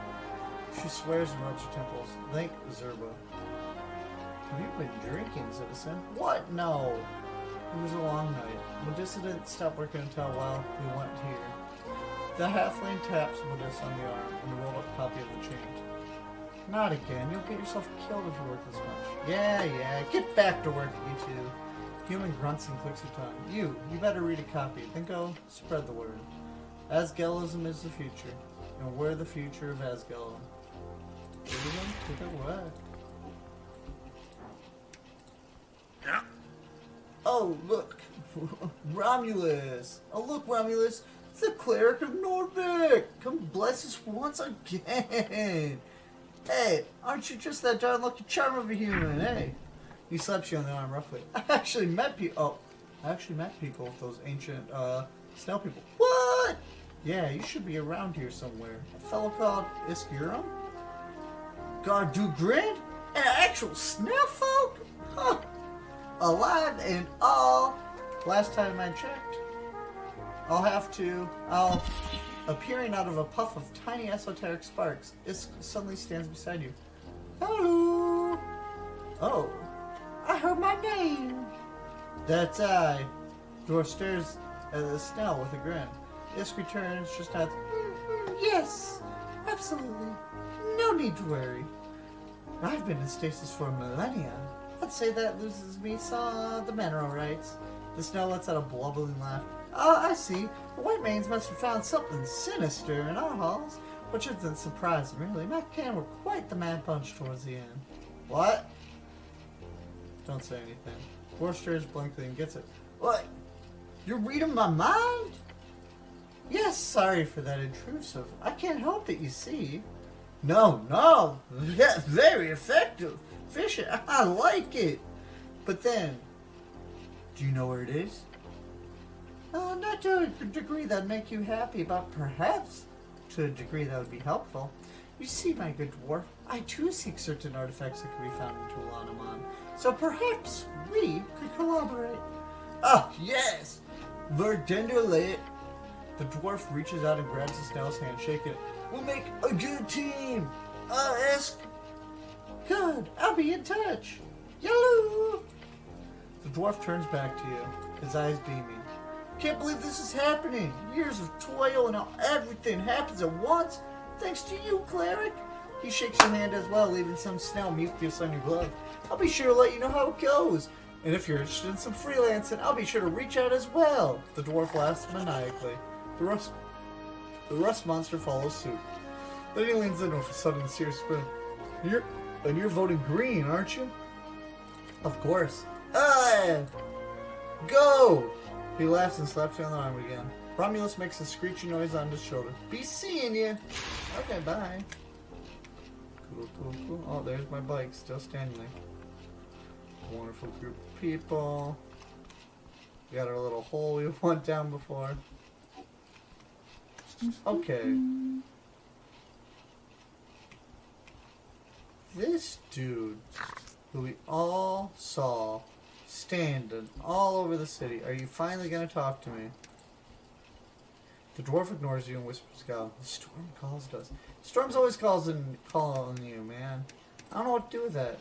She swears and rubs her temples. Thank Zerba. Have you been drinking, citizen? What? No. It was a long night. Modissa didn't stop working until, well, we went here. The halfling taps Modissa on the arm and rolled up a copy of the chant. Not again. You'll get yourself killed if you work this much. Yeah. Get back to work, you two. Human grunts and clicks her tongue. You better read a copy. Then go spread the word. Asgalism is the future, and we're the future of Asgale. Lead them to their work. Yeah. Oh, look. Romulus. Oh, look, Romulus. It's the cleric of Nordvik. Come bless us once again. Hey, aren't you just that darn lucky charm of a human, hey? He slaps you on the arm roughly. I actually met people with those ancient, snail people. What? Yeah, you should be around here somewhere. A fellow called Iskurum? Gardugrin? An actual snail folk? Huh. Alive and all. Last time I checked. Appearing out of a puff of tiny esoteric sparks, Isk suddenly stands beside you. Hello. Oh. I heard my name. That's I. Dwarf stares at the snail with a grin. Isk returns, just adds, yes, absolutely. No need to worry. I've been in stasis for millennia. I'd say that loses me the mineral rights. The snail lets out a blubbering laugh. Oh, I see. The white mains must have found something sinister in our halls, which isn't surprising, really. Matt Can were quite the mad bunch towards the end. What? Don't say anything. Dwarf stares blankly and gets it. What? You're reading my mind? Yes, sorry for that intrusive. I can't help it, you see. No. That's very effective. Fish it. I like it. But then, do you know where it is? Not to a degree that'd make you happy, but perhaps to a degree that would be helpful. You see, my good dwarf, I too seek certain artifacts that can be found in Tulanaman. So perhaps we could collaborate. Oh, yes! Verdenderlit. The dwarf reaches out and grabs the snail's hand, shaking it. We'll make a good team! Isk! Good, I'll be in touch. Yellow! The dwarf turns back to you, his eyes beaming. Can't believe this is happening. Years of toil and everything happens at once. Thanks to you, cleric. He shakes your hand as well, leaving some snail mucus on your glove. I'll be sure to let you know how it goes. And if you're interested in some freelancing, I'll be sure to reach out as well. The dwarf laughs maniacally. The rust monster follows suit. Then he leans in with a sudden serious spin. You're voting green, aren't you? Of course. Go! He laughs and slaps you on the arm again. Romulus makes a screechy noise on his shoulder. Be seeing you. Okay, bye. Cool. Oh, there's my bike, still standing there. Wonderful group of people. We got our little hole we went down before. Okay. This dude, who we all saw standing all over the city, are you finally going to talk to me? The dwarf ignores you and whispers, "Go." The storm calls us. Storm's always calling you, man. I don't know what to do with that.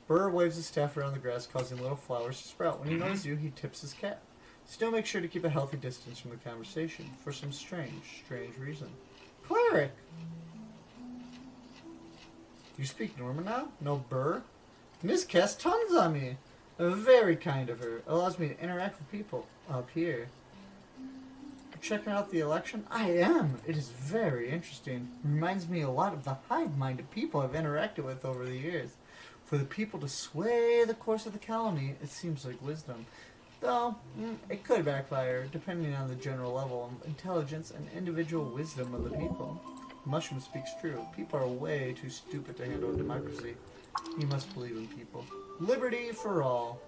Burr waves his staff around the grass, causing little flowers to sprout. When he notices you, he tips his cap. Still make sure to keep a healthy distance from the conversation, for some strange reason. Cleric! You speak Norman now? No Burr? Miss casts tons on me. Very kind of her. Allows me to interact with people up here. You're checking out the election? I am. It is very interesting. Reminds me a lot of the hive-minded people I've interacted with over the years. For the people to sway the course of the colony, it seems like wisdom. Though, it could backfire, depending on the general level of intelligence and individual wisdom of the people. Mushroom speaks true. People are way too stupid to handle democracy. You must believe in people. Liberty for all.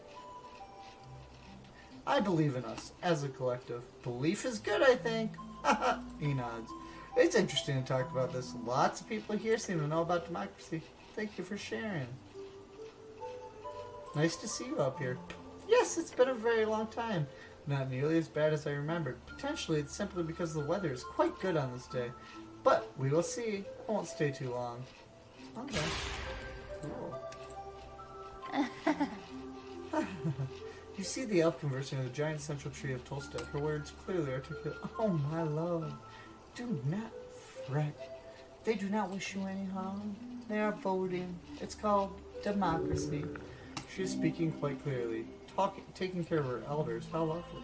I believe in us, as a collective. Belief is good, I think. He nods. It's interesting to talk about this. Lots of people here seem to know about democracy. Thank you for sharing. Nice to see you up here. Yes, it's been a very long time. Not nearly as bad as I remembered. Potentially, it's simply because the weather is quite good on this day. But we will see. I won't stay too long. Okay. Cool. You see the elf conversing with the giant central tree of Tolstead. Her words clearly articulate. Oh, my love. Do not fret. They do not wish you any harm. They are voting. It's called democracy. She is speaking quite clearly. Taking care of her elders. How lovely.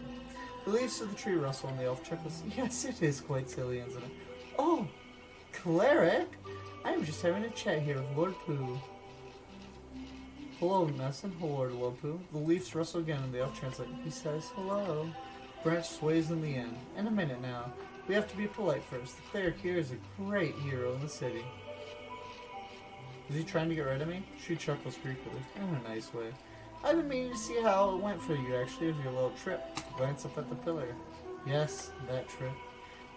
The leaves of the tree rustle and the elf chuckles. Yes, it is quite silly, isn't it? Oh, cleric! I'm just having a chat here with Lord Pooh. Hello, Nessun. Hello, Lord Pooh. The leaves rustle again and the elf translate. He says hello. Branch sways in the end. In a minute now. We have to be polite first. The cleric here is a great hero in the city. Is he trying to get rid of me? She chuckles creepily. In a nice way. I've been meaning to see how it went for you, actually, with your little trip. Glance up at the pillar. Yes, that trip.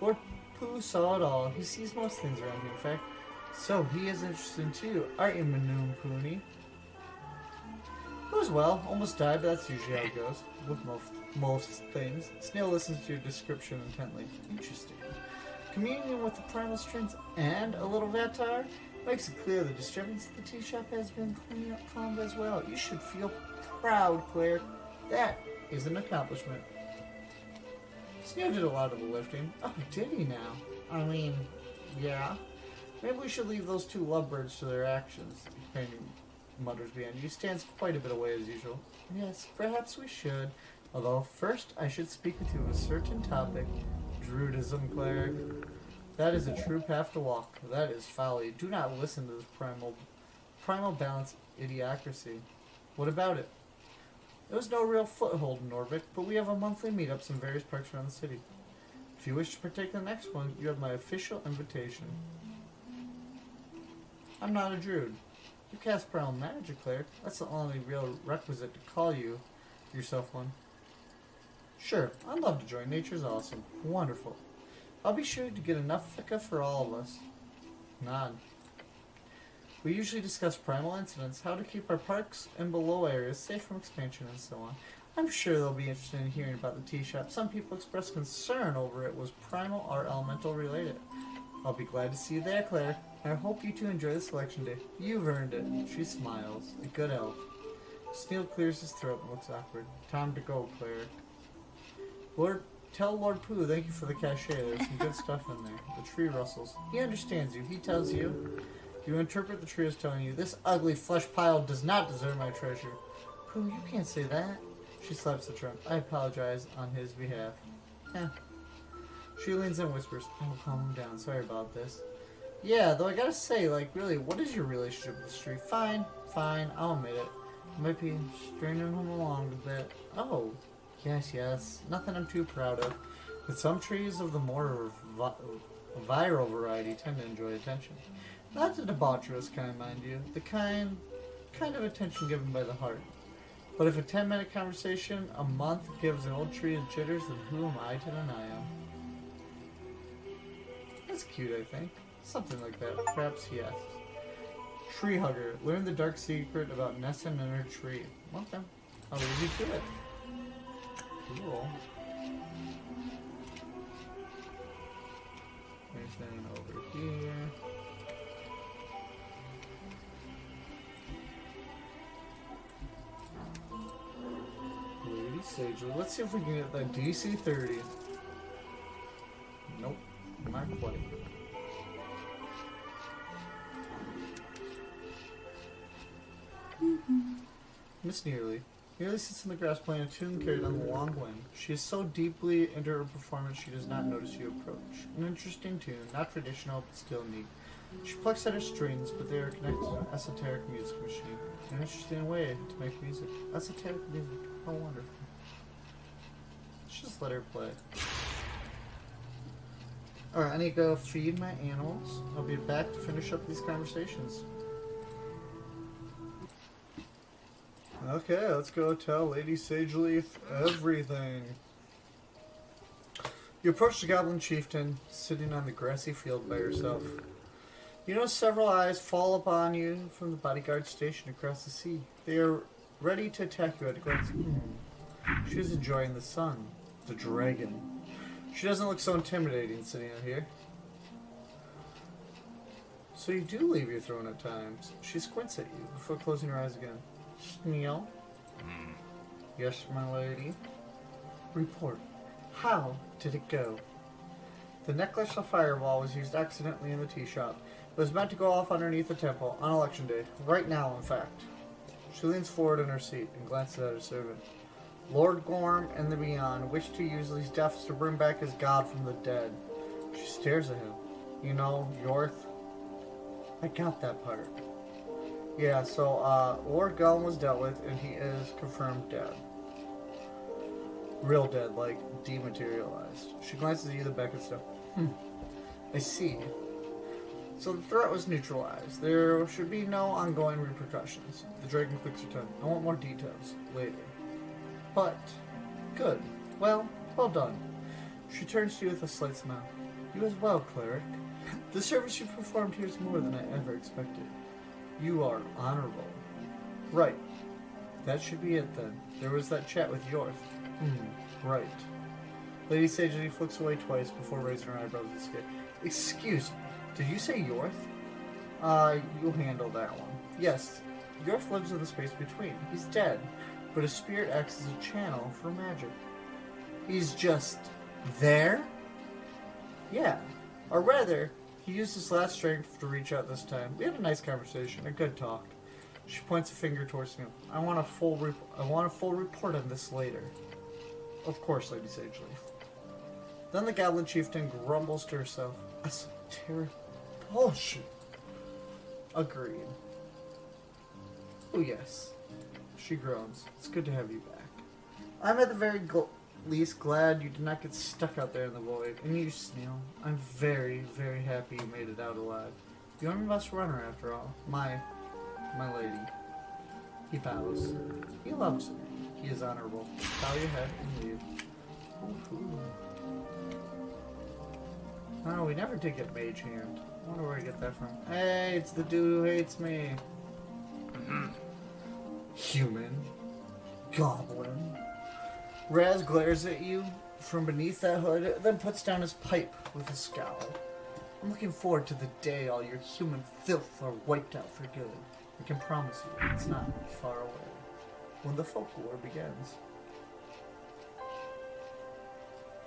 Lord Pooh saw it all. He sees most things around here, in fact. So he is interested too, aren't you, Manoom Pooney? It was well. Almost died, but that's usually how it goes. With most things. Snail listens to your description intently. Interesting. Communion with the primal strings and a little Vatar makes it clear the disturbance at the tea shop has been calmed as well. You should feel proud, Claire. That is an accomplishment. Snail did a lot of the lifting. Oh, did he now? I mean, yeah. Maybe we should leave those two lovebirds to their actions. Penny mutters behind you. Stands quite a bit away as usual. Yes, perhaps we should. Although, first I should speak with you of a certain topic. Druidism, cleric. That is a true path to walk. That is folly. Do not listen to this primal balance idiocracy. What about it? There was no real foothold in Norvik, but we have a monthly meetups in various parks around the city. If you wish to partake in the next one, you have my official invitation. I'm not a druid. You cast primal magic, cleric. That's the only real requisite to call yourself one. Sure, I'd love to join. Nature's awesome. Wonderful. I'll be sure to get enough fika for all of us. Nod. We usually discuss primal incidents, how to keep our parks and below areas safe from expansion, and so on. I'm sure they'll be interested in hearing about the tea shop. Some people expressed concern over it was primal or elemental related. I'll be glad to see you there, Claire. I hope you two enjoy the selection day. You've earned it. She smiles. A good elf. Snail clears his throat and looks awkward. Time to go, Claire. Tell Lord Pooh thank you for the cachet. There's some good stuff in there. The tree rustles. He understands you. He tells you. You interpret the tree as telling you, this ugly flesh pile does not deserve my treasure. Pooh, you can't say that. She slaps the trunk. I apologize on his behalf. She leans in and whispers, I will calm him down. Sorry about this. Yeah, though I gotta say, really, what is your relationship with this tree? Fine, I'll admit it. I might be stringing him along a bit. Oh, yes. Nothing I'm too proud of. But some trees of the more viral variety tend to enjoy attention. Not the debaucherous kind, mind you. The kind of attention given by the heart. But if a 10-minute conversation a month gives an old tree his jitters, then who am I to deny him? That's cute, I think. Something like that. Perhaps he asks. Tree hugger. Learn the dark secret about Nessun and her tree. Okay. I'll leave you to it. Cool. Sagely. Let's see if we can get that DC 30. Nope, not quite. Miss Nearly. Nearly sits in the grass playing a tune carried on the long wind. She is so deeply into her performance she does not notice you approach. An interesting tune, not traditional, but still neat. She plucks at her strings, but they are connected to an esoteric music machine. An interesting way to make music. Esoteric music. How wonderful. Let's just let her play. Alright, I need to go feed my animals. I'll be back to finish up these conversations. Okay, let's go tell Lady Sageleaf everything. You approach the Goblin Chieftain, sitting on the grassy field by herself. You notice several eyes fall upon you from the bodyguard station across the sea. They are ready to attack you at a glance. She is enjoying the sun. The dragon. She doesn't look so intimidating sitting out here. So you do leave your throne at times. She squints at you before closing her eyes again. Neil? Yes, my lady? Report. How did it go? The necklace of fireball was used accidentally in the tea shop. It was meant to go off underneath the temple on election day. Right now, in fact. She leans forward in her seat and glances at her servant. Lord Gorm and the Beyond wish to use these deaths to bring back his god from the dead. She stares at him. You know, Yorth? I got that part. Yeah, so, Lord Gollum was dealt with, and he is confirmed dead. Real dead, like, dematerialized. She glances at you, the Beckett stuff. I see. So the threat was neutralized. There should be no ongoing repercussions. The dragon clicks her tongue. I want more details, later. But, good. Well done. She turns to you with a slight smile. You as well, cleric. The service you performed here is more than I ever expected. You are honorable. Right. That should be it then. There was that chat with Yorth. Right. Lady Sagely flicks away twice before raising her eyebrows and scared. Excuse me, did you say Yorth? You'll handle that one. Yes, Yorth lives in the space between. He's dead, but his spirit acts as a channel for magic. He's just there? Yeah. Or rather, he used his last strength to reach out this time. We had a nice conversation, a good talk. She points a finger towards me. I want a full report on this later. Of course, Lady Sagely. Then the Goblin Chieftain grumbles to herself. Esoteric bullshit. Agreed. Oh yes. She groans. It's good to have you back. I'm at the very least glad you did not get stuck out there in the void. And you, Snail, I'm very, very happy you made it out alive. You're my best runner after all. My lady. He bows. He loves her. He is honorable. Bow your head and leave. Ooh. Oh, we never did get Mage Hand. I wonder where I get that from. Hey, it's the dude who hates me. Human. Goblin. Raz glares at you from beneath that hood, then puts down his pipe with a scowl. I'm looking forward to the day all your human filth are wiped out for good. I can promise you, it's not far away. When the folklore begins.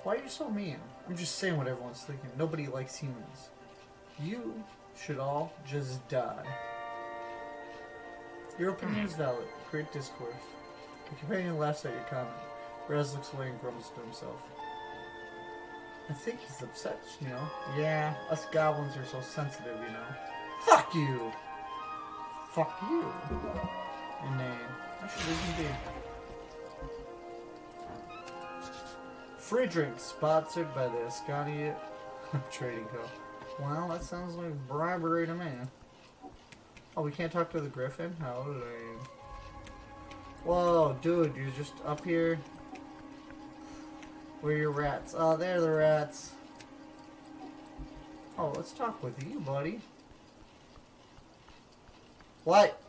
Why are you so mean? I'm just saying what everyone's thinking. Nobody likes humans. You should all just die. Your opinion is valid. Great discourse. The companion laughs at your comment. Raz looks away and grumbles to himself. I think he's upset, you know? Yeah, us goblins are so sensitive, you know? Fuck you! Fuck you. Inane. I should even be. Free drinks, sponsored by the Ascania Trading Co. Well, that sounds like bribery to me. Oh, we can't talk to the Griffin? How lame. Whoa, dude, you're just up here? Where are your rats? Oh, there are the rats. Oh, let's talk with you, buddy. What?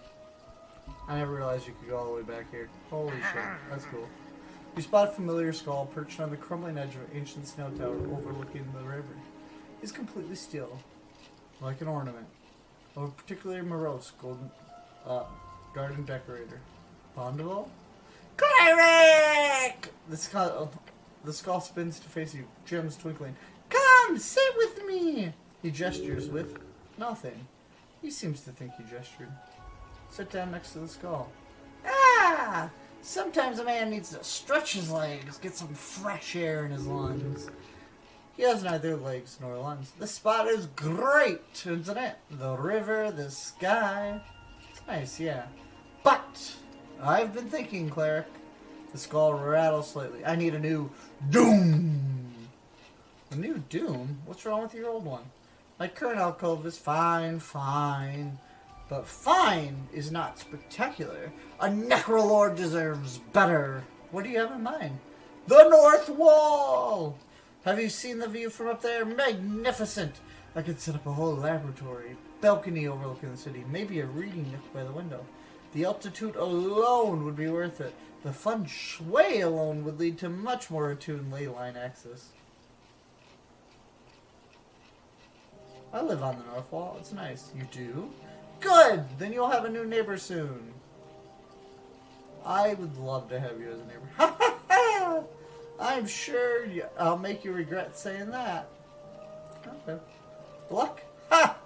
I never realized you could go all the way back here. Holy shit, that's cool. You spot a familiar skull perched on the crumbling edge of an ancient snow tower overlooking the river. It's completely still, like an ornament of a particularly morose golden garden decorator. Bondable? Cleric! The skull spins to face you, gems twinkling. Come, sit with me! He gestures with nothing. He seems to think you gestured. Sit down next to the skull. Ah! Sometimes a man needs to stretch his legs, get some fresh air in his lungs. He has neither legs nor lungs. The spot is great, isn't it? The river, the sky. It's nice, yeah. But I've been thinking, Cleric. The skull rattles slightly. I need a new doom. A new doom? What's wrong with your old one? My current alcove is fine. But fine is not spectacular. A necrolord deserves better. What do you have in mind? The North Wall! Have you seen the view from up there? Magnificent! I could set up a whole laboratory, balcony overlooking the city, maybe a reading nook by the window. The altitude alone would be worth it. The feng shui alone would lead to much more attuned ley line access. I live on the North Wall. It's nice. You do? Good! Then you'll have a new neighbor soon. I would love to have you as a neighbor. Ha ha ha! I'm sure I'll make you regret saying that. Okay. Luck? Ha!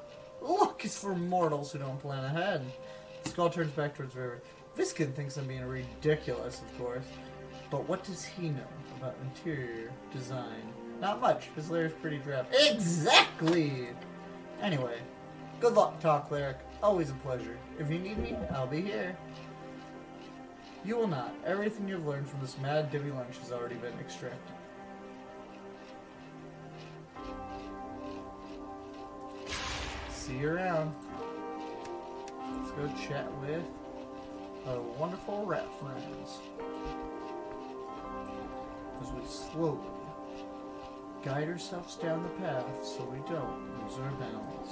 Luck is for mortals who don't plan ahead. The skull turns back towards the river. Viskin thinks I'm being ridiculous, of course. But what does he know about interior design? Not much. His lair is pretty drab. Exactly! Anyway, good luck, Talk Cleric. Always a pleasure. If you need me, I'll be here. You will not. Everything you've learned from this mad dibby lunch has already been extracted. See you around. Let's go chat with our wonderful rat friends. As we slowly guide ourselves down the path so we don't lose our balance.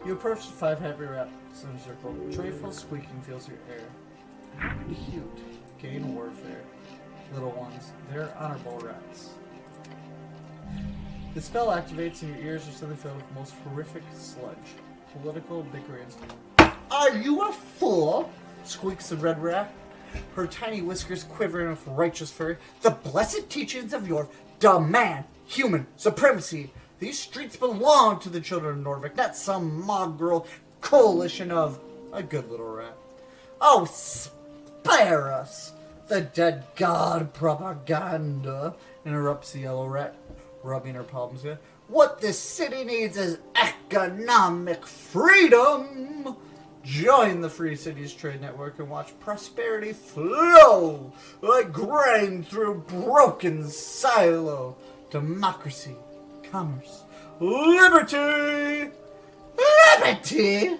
You approach the 5 happy rats in a circle. Joyful squeaking fills your air. Cute. Gain warfare. Little ones. They're honorable rats. The spell activates and your ears are suddenly filled with the most horrific sludge. Political bickerings. Are you a fool? Squeaks the red rat. Her tiny whiskers quivering with righteous fury. The blessed teachings of your demand human supremacy. These streets belong to the children of Norvik, not some mongrel coalition of a good little rat. Oh, spare us! The dead god propaganda, interrupts the yellow rat, rubbing her palms together. What this city needs is economic freedom! Join the Free Cities Trade Network and watch prosperity flow like grain through broken silo. Democracy. Commerce. Liberty! Liberty!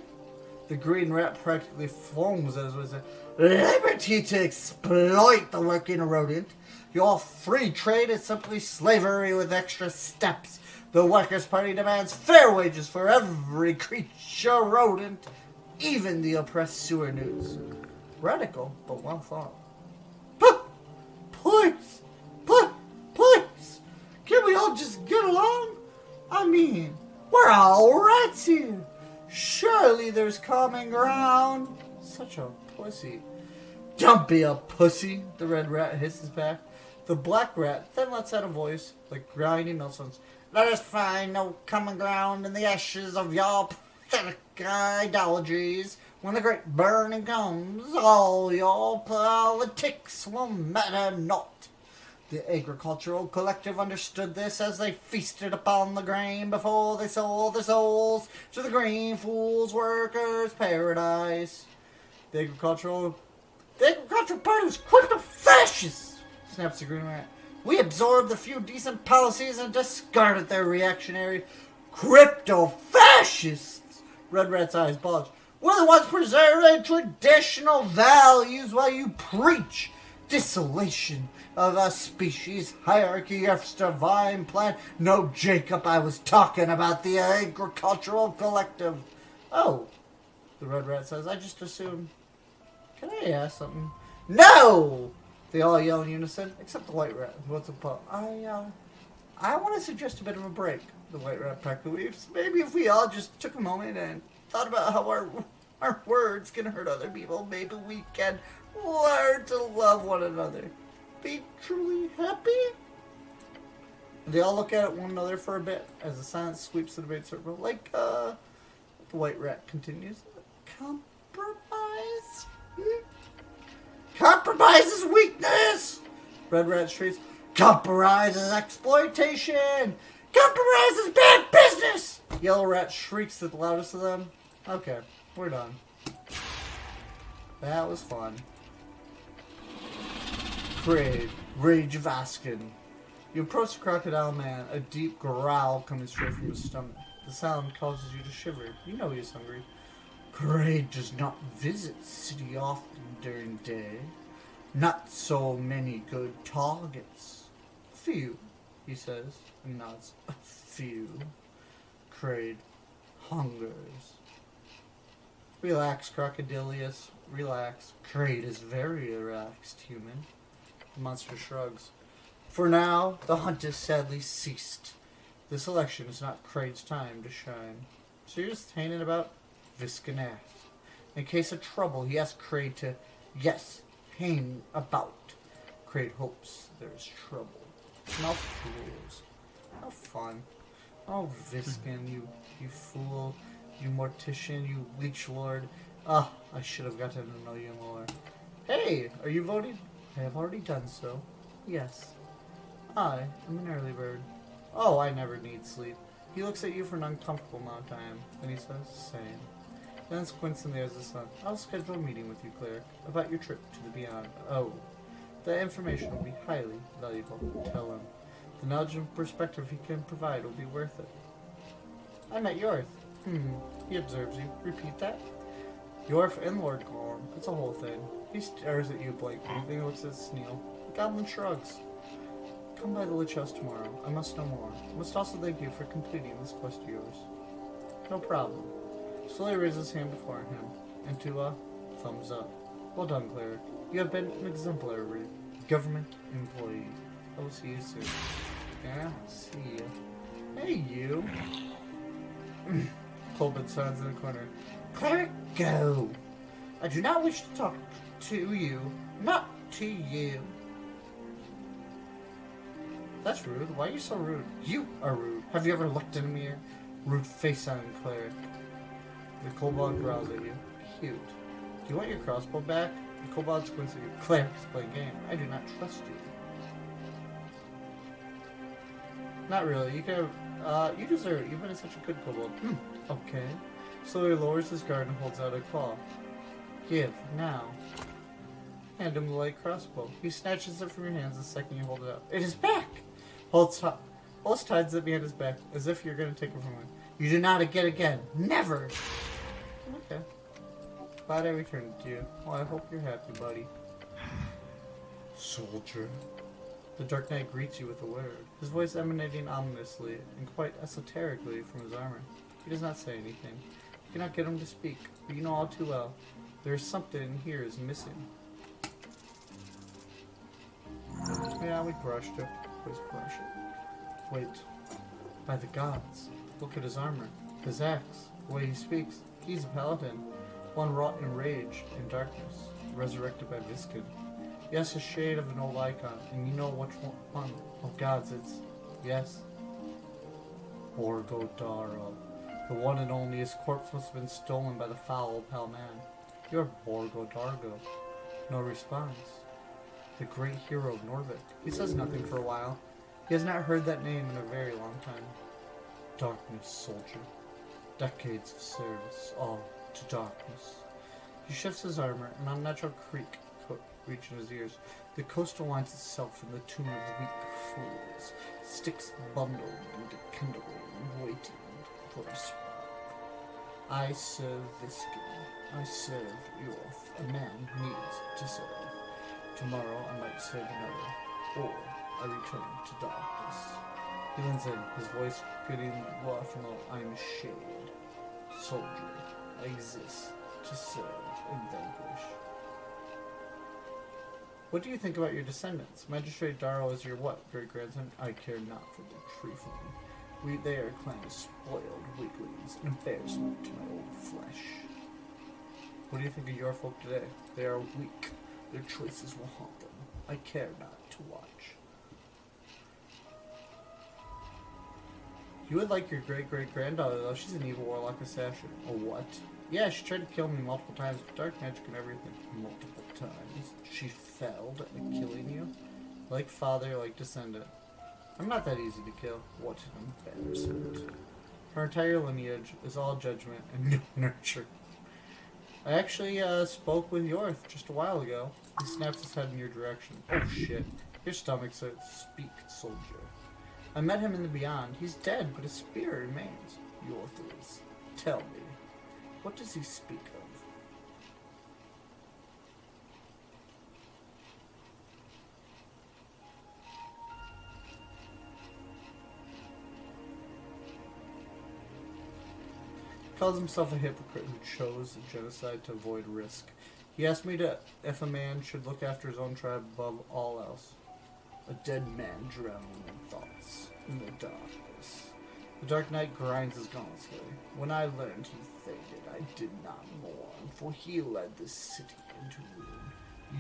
The green rat practically foams as was a liberty to exploit the working rodent. Your free trade is simply slavery with extra steps. The Workers' Party demands fair wages for every creature rodent, even the oppressed sewer newts. Radical, but well thought. Please! Please! Can we all just get along? I mean, we're all rats here. Surely there's common ground. Such a pussy. Don't be a pussy, the red rat hisses back. The black rat then lets out a voice like grinding millstones. Let us find no common ground in the ashes of your pathetic ideologies. When the great burning comes, all your politics will matter not. The agricultural collective understood this as they feasted upon the grain before they sold their souls to the green fool's workers' paradise. The agricultural party was crypto fascists, snaps the green rat. We absorbed the few decent policies and discarded their reactionary crypto fascists. Red rat's eyes bulge. We're the ones preserving traditional values while you preach desolation of a species hierarchy of divine plan. No, Jacob, I was talking about the agricultural collective. Oh, the red rat says, I just assumed. Can I ask something? No! They all yell in unison, except the white rat. What's up? I want to suggest a bit of a break. The white rat practically weeps. Maybe if we all just took a moment and thought about how our Our words can hurt other people. Maybe we can learn to love one another. Be truly happy. They all look at one another for a bit as the silence sweeps the debate circle. Like, the white rat continues. Compromise? Compromise is weakness! Red rat shrieks. Compromise is exploitation! Compromise is bad business! Yellow rat shrieks the loudest of them. Okay, we're done. That was fun. Crave, Rage of Askin. You approach the crocodile man, a deep growl coming straight from his stomach. The sound causes you to shiver. You know he is hungry. Crave does not visit city often during day. Not so many good targets. Few, he says, and nods. A few. Crade hungers. Relax, Crocodilius. Relax. Crade is very relaxed, human. The monster shrugs. For now, the hunt has sadly ceased. This election is not Crade's time to shine. So you're just hanging about? Viskin asked. In case of trouble, he asked Crade to, yes, hang about. Crade hopes there is trouble. No fools. How fun. Oh, Viskin, you fool. You mortician, you leech lord. Ah, I should have gotten to know you more. Hey, are you voting? I have already done so. Yes. I am an early bird. Oh, I never need sleep. He looks at you for an uncomfortable amount of time. Then he says, same. Then squints in the eyes of the sun. I'll schedule a meeting with you, cleric, about your trip to the beyond. Oh, that information will be highly valuable. Tell him. The knowledge and perspective he can provide will be worth it. I met Yorth. He observes you. Repeat that. Yorth and Lord Gorm. It's a whole thing. He stares at you blankly. Then he looks at Sneal. The goblin shrugs. Come by the Lich House tomorrow. I must know more. I must also thank you for completing this quest of yours. No problem. Slowly raises his hand before him. And to a thumbs up. Well done, cleric. You have been an exemplary government employee. I will see you soon. Yeah, see ya. Hey, you. Colbert signs in the corner. Cleric, go! I do not wish to talk to you. Not to you. That's rude. Why are you so rude? You are rude. Have you ever looked in a mirror? Rude face on cleric. The kobold growls at you. Cute. Do you want your crossbow back? The kobold squints at you. Cleric's playing game. I do not trust you. Not really. You can. You deserve it. You've been such a good kobold. Okay. Slowly lowers his guard and holds out a claw. Give now. Hand him the light crossbow. He snatches it from your hands the second you hold it out. It is back. Holds tides it behind his back, as if you're going to take it from him. You do not get again. Never. Okay. Glad I returned it to you. Well, I hope you're happy, buddy. Soldier. The Dark Knight greets you with a word, his voice emanating ominously and quite esoterically from his armor. He does not say anything. You cannot get him to speak, but you know all too well. There is something here is missing. Yeah, we brushed it. Please brush it. Wait. By the gods. Look at his armor. His axe. The way he speaks. He's a paladin. One wrought in rage and darkness. Resurrected by Viskin. Yes, a shade of an old icon. And you know which one of gods it's... Yes. Borgodaro. The one and only. His corpse must have been stolen by the foul pale man. You're Borgodargo. No response. The great hero of Norvik. He says nothing for a while. He has not heard that name in a very long time. Darkness, soldier. Decades of service, all to darkness. He shifts his armor, an unnatural creak reaching his ears. The coast aligns itself in the tune of weak fools. Sticks bundled and kindling, waiting for a spark. I serve Viskin. I serve Yorth. A man needs to serve. Tomorrow I might serve another, or I return to darkness. He leans in, his voice getting low from the iron shade. Soldier, I exist to serve and vanquish. What do you think about your descendants? Magistrate Darrow is your what, great-grandson? I care not for their truthing. They are a clan of spoiled weaklings, an embarrassment to my old flesh. What do you think of your folk today? They are weak. Their choices will haunt them. I care not to watch. You would like your great-great-granddaughter, though. She's an evil warlock assassin. A what? Yeah, she tried to kill me multiple times with dark magic and everything. Multiple times. She failed at killing you? Like father, like descendant. I'm not that easy to kill. What an embarrassment. Her entire lineage is all judgment and no nurture. I actually spoke with Yorth just a while ago. He snaps his head in your direction. Oh shit. Your stomach says, speak, soldier. I met him in the beyond. He's dead, but his spirit remains. Yorth is. Tell me, what does he speak of? Calls himself a hypocrite who chose genocide to avoid risk. He asked me if a man should look after his own tribe above all else. A dead man drowning in thoughts in the darkness. The dark night grinds his gonsley. When I learned he faded, I did not mourn, for he led this city into ruin.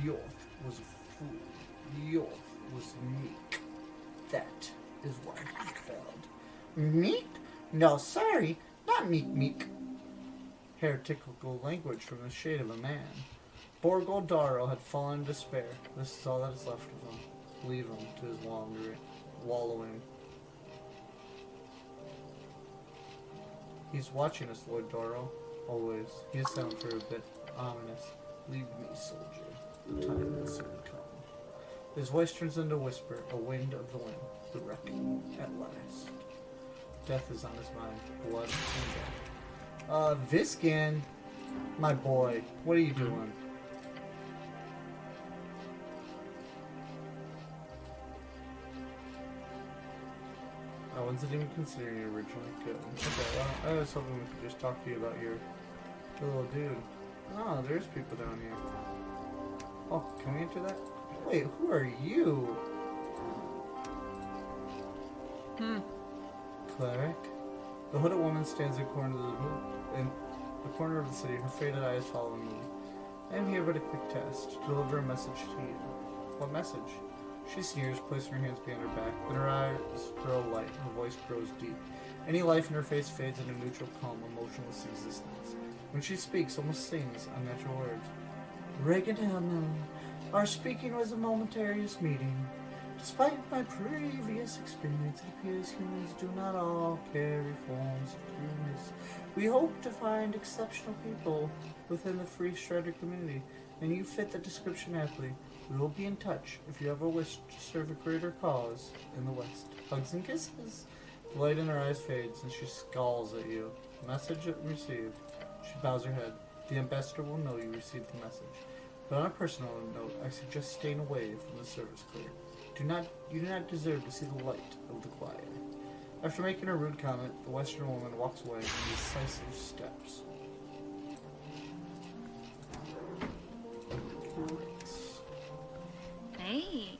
Yorth was a fool. Yorth was meek. That is why he failed. Meek? No, sorry. Not meek. Heretical language from the shade of a man. Bodegård had fallen in despair. This is all that is left of him. Leave him to his wallowing. He's watching us, Lord Doro. Always. He is silent for a bit. Ominous. Leave me, soldier. The time will soon come. His voice turns into a whisper, a wind of the wind. The reckoning at last. Death is on his mind. Blood and death. Viscan, my boy, what are you doing? I wasn't even considering you originally. Good. Okay, well, I was hoping we could just talk to you about your little dude. Oh, there's people down here. Oh, can we enter that? Wait, who are you? Cleric? The hooded woman stands in the corner of the city, her faded eyes following me. I am here but a quick test, to deliver a message to you. What message? She sneers, placing her hands behind her back. Then her eyes grow light, her voice grows deep. Any life in her face fades into neutral, calm, emotionless existence. When she speaks, almost sings unnatural words. Regan Hellman, our speaking was a momentary meeting. Despite my previous experience, it appears humans do not all carry forms of trueness. We hope to find exceptional people within the Free Strider community, and you fit the description aptly. We will be in touch if you ever wish to serve a greater cause in the West. Hugs and kisses. The light in her eyes fades, and she scowls at you. Message received. She bows her head. The ambassador will know you received the message. But on a personal note, I suggest staying away from the service clear. You do not deserve to see the light of the choir. After making a rude comment, the Western woman walks away in decisive steps. Hey.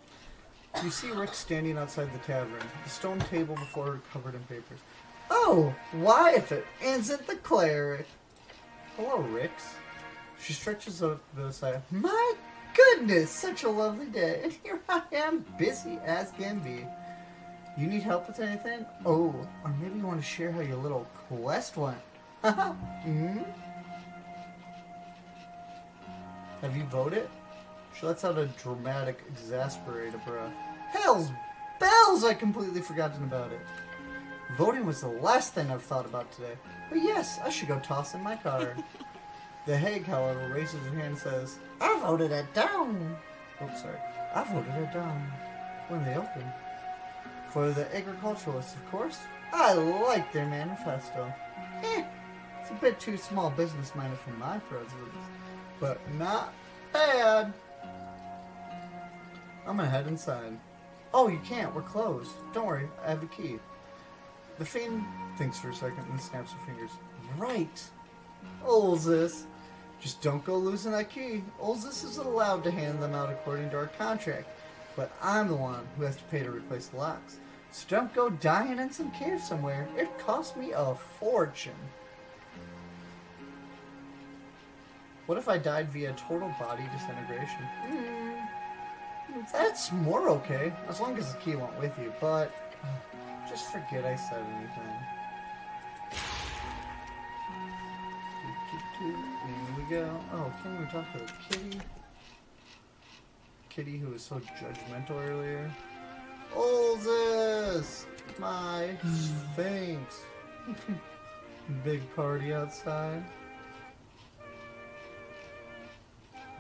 You see Rick standing outside the tavern, the stone table before her covered in papers. Oh, why if it isn't the cleric? Hello, Rix. She stretches up the side. My goodness, such a lovely day, and here I am, busy as can be. You need help with anything? Oh, or maybe you want to share how your little quest went. Hmm? Have you voted? She lets out a dramatic, exasperated breath. Hell's bells! I completely forgotten about it. Voting was the last thing I've thought about today. But yes, I should go toss in my card. The hag, however, raises her hand and says, I voted it down. Oops, sorry. I voted it down. When they open. For the agriculturalists, of course. I like their manifesto. It's a bit too small business-minded for my presidents. But not bad. I'm gonna head inside. Oh, you can't. We're closed. Don't worry. I have a key. The fiend thinks for a second and snaps her fingers. Right. Olzus. Just don't go losing that key. Olzus isn't allowed to hand them out according to our contract. But I'm the one who has to pay to replace the locks. So don't go dying in some cave somewhere. It cost me a fortune. What if I died via total body disintegration? That's more okay, as long as the key went with you, but just forget I said anything. Here we go. Oh, can't even talk to the kitty. Kitty who was so judgmental earlier. Olzus! My Sphinx! Big party outside.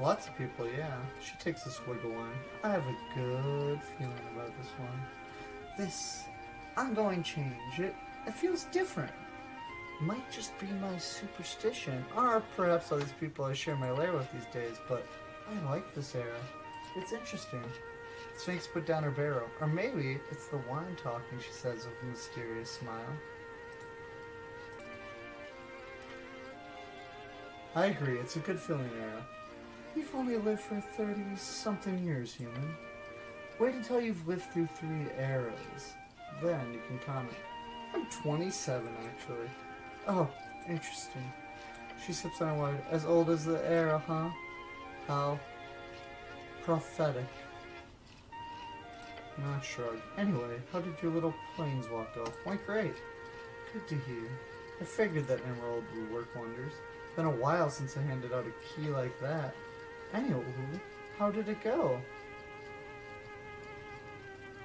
Lots of people, yeah. She takes this wiggle one. I have a good feeling about this one. This ongoing change, it feels different. Might just be my superstition, or perhaps all these people I share my lair with these days, but I like this era. It's interesting. Sphinx put down her barrel, or maybe it's the wine talking, she says with a mysterious smile. I agree, it's a good feeling era. You've only lived for 30-something years, human. Wait until you've lived through 3 eras. Then you can comment. I'm 27, actually. Oh, interesting. She sips on wine. As old as the era, huh? How prophetic. Not shrug. Anyway, how did your little planeswalk go? Went great. Good to hear. I figured that emerald would work wonders. Been a while since I handed out a key like that. Anywho, how did it go?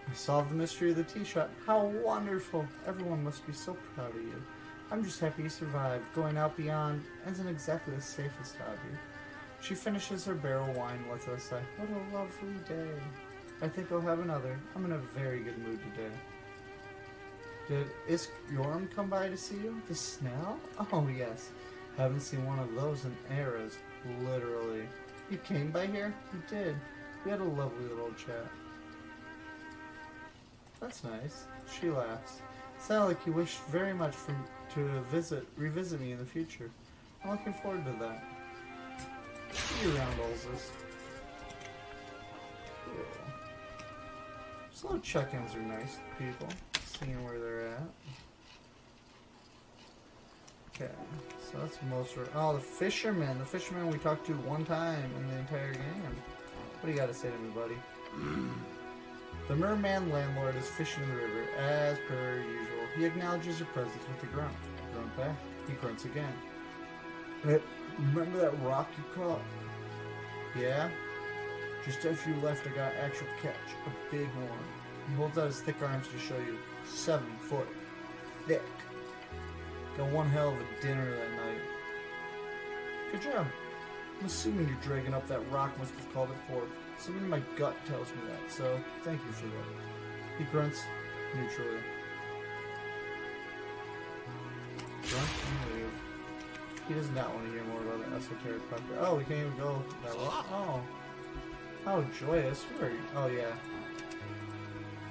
I solved the mystery of the tea shop. How wonderful! Everyone must be so proud of you. I'm just happy you survived. Going out beyond isn't exactly the safest hobby. She finishes her barrel wine and lets us say, what a lovely day. I think I'll have another. I'm in a very good mood today. Did Iskjorm come by to see you? The snail? Oh, yes. Haven't seen one of those in eras. Literally. You came by here? You did. We had a lovely little chat. That's nice. She laughs. Sound like you wished very much to revisit me in the future. I'm looking forward to that. See you around, Olzus. Cool. Just little check-ins are nice, people. Seeing where they're at. Okay, so that's most of... Oh, the fisherman. The fisherman we talked to one time in the entire game. What do you got to say to me, buddy? The merman landlord is fishing in the river, as per usual. He acknowledges your presence with a grunt. Grunt back. He grunts again. Hey, remember that rock you caught? Yeah? Just after you left, I got an actual catch. A big one. He holds out his thick arms to show you. 7 foot. Thick. Got one hell of a dinner that night. Good job. I'm assuming you're dragging up that rock must have called it forth. Something in my gut tells me that, so thank you for that. He grunts neutrally. Grunt and leave. He does not want to hear more about the esoteric pucker. Oh, we can't even go that way. Oh. How joyous. Where are you? Oh, yeah.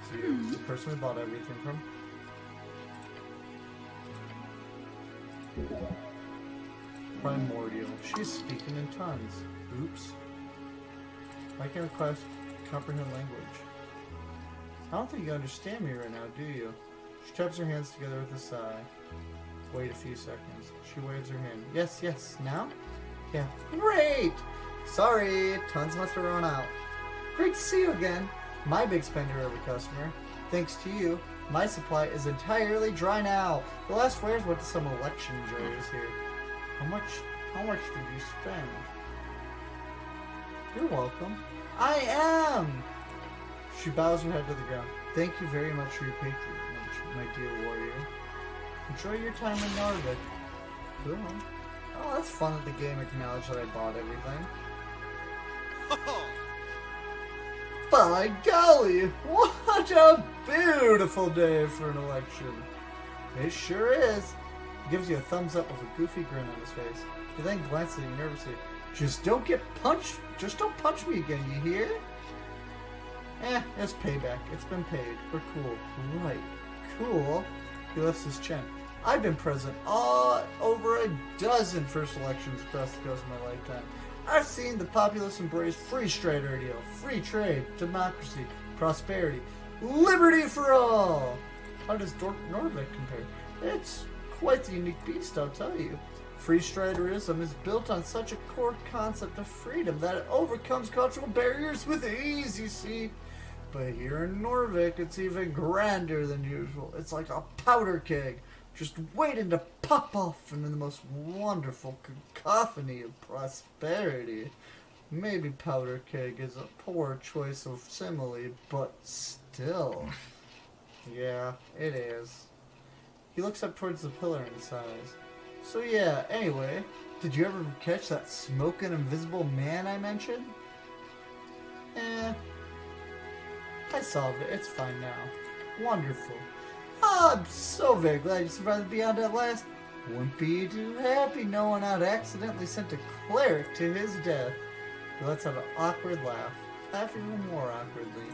So you're the person we bought everything from? Primordial. She's speaking in tongues. Oops. Why can't I comprehend language? I don't think you understand me right now, do you? She taps her hands together with a sigh. Wait a few seconds. She waves her hand. Yes, yes. Now? Yeah. Great! Sorry, tons must have run out. Great to see you again. My big spender of a customer. Thanks to you, my supply is entirely dry now. The last wares went to some election joyers here. How much did you spend? You're welcome. I am! She bows her head to the ground. Thank you very much for your patronage, my dear warrior. Enjoy your time in Narvik. Cool. Oh, that's fun that the game acknowledged that I bought everything. By golly, what a beautiful day for an election. It sure is. He gives you a thumbs up with a goofy grin on his face. He then glances at you nervously. Just don't get punched. Just don't punch me again, you hear? It's payback. It's been paid. We're cool. Right. Cool. He lifts his chin. I've been president over a dozen first elections across the coast of my lifetime. I've seen the populace embrace free trade ideal, free trade, democracy, prosperity, liberty for all. How does Norvik compare? It's quite the unique beast, I'll tell you. Freestriderism is built on such a core concept of freedom that it overcomes cultural barriers with ease, you see. But here in Norvik, it's even grander than usual. It's like a powder keg, just waiting to pop off into the most wonderful cacophony of prosperity. Maybe powder keg is a poor choice of simile, but still. Yeah, it is. He looks up towards the pillar in his eyes. So yeah, anyway, did you ever catch that smoking invisible man I mentioned? I solved it. It's fine now. Wonderful. Oh, I'm so very glad you survived beyond at last. Wouldn't be too happy knowing I'd accidentally sent a cleric to his death. He lets out an awkward laugh. Laugh even more awkwardly.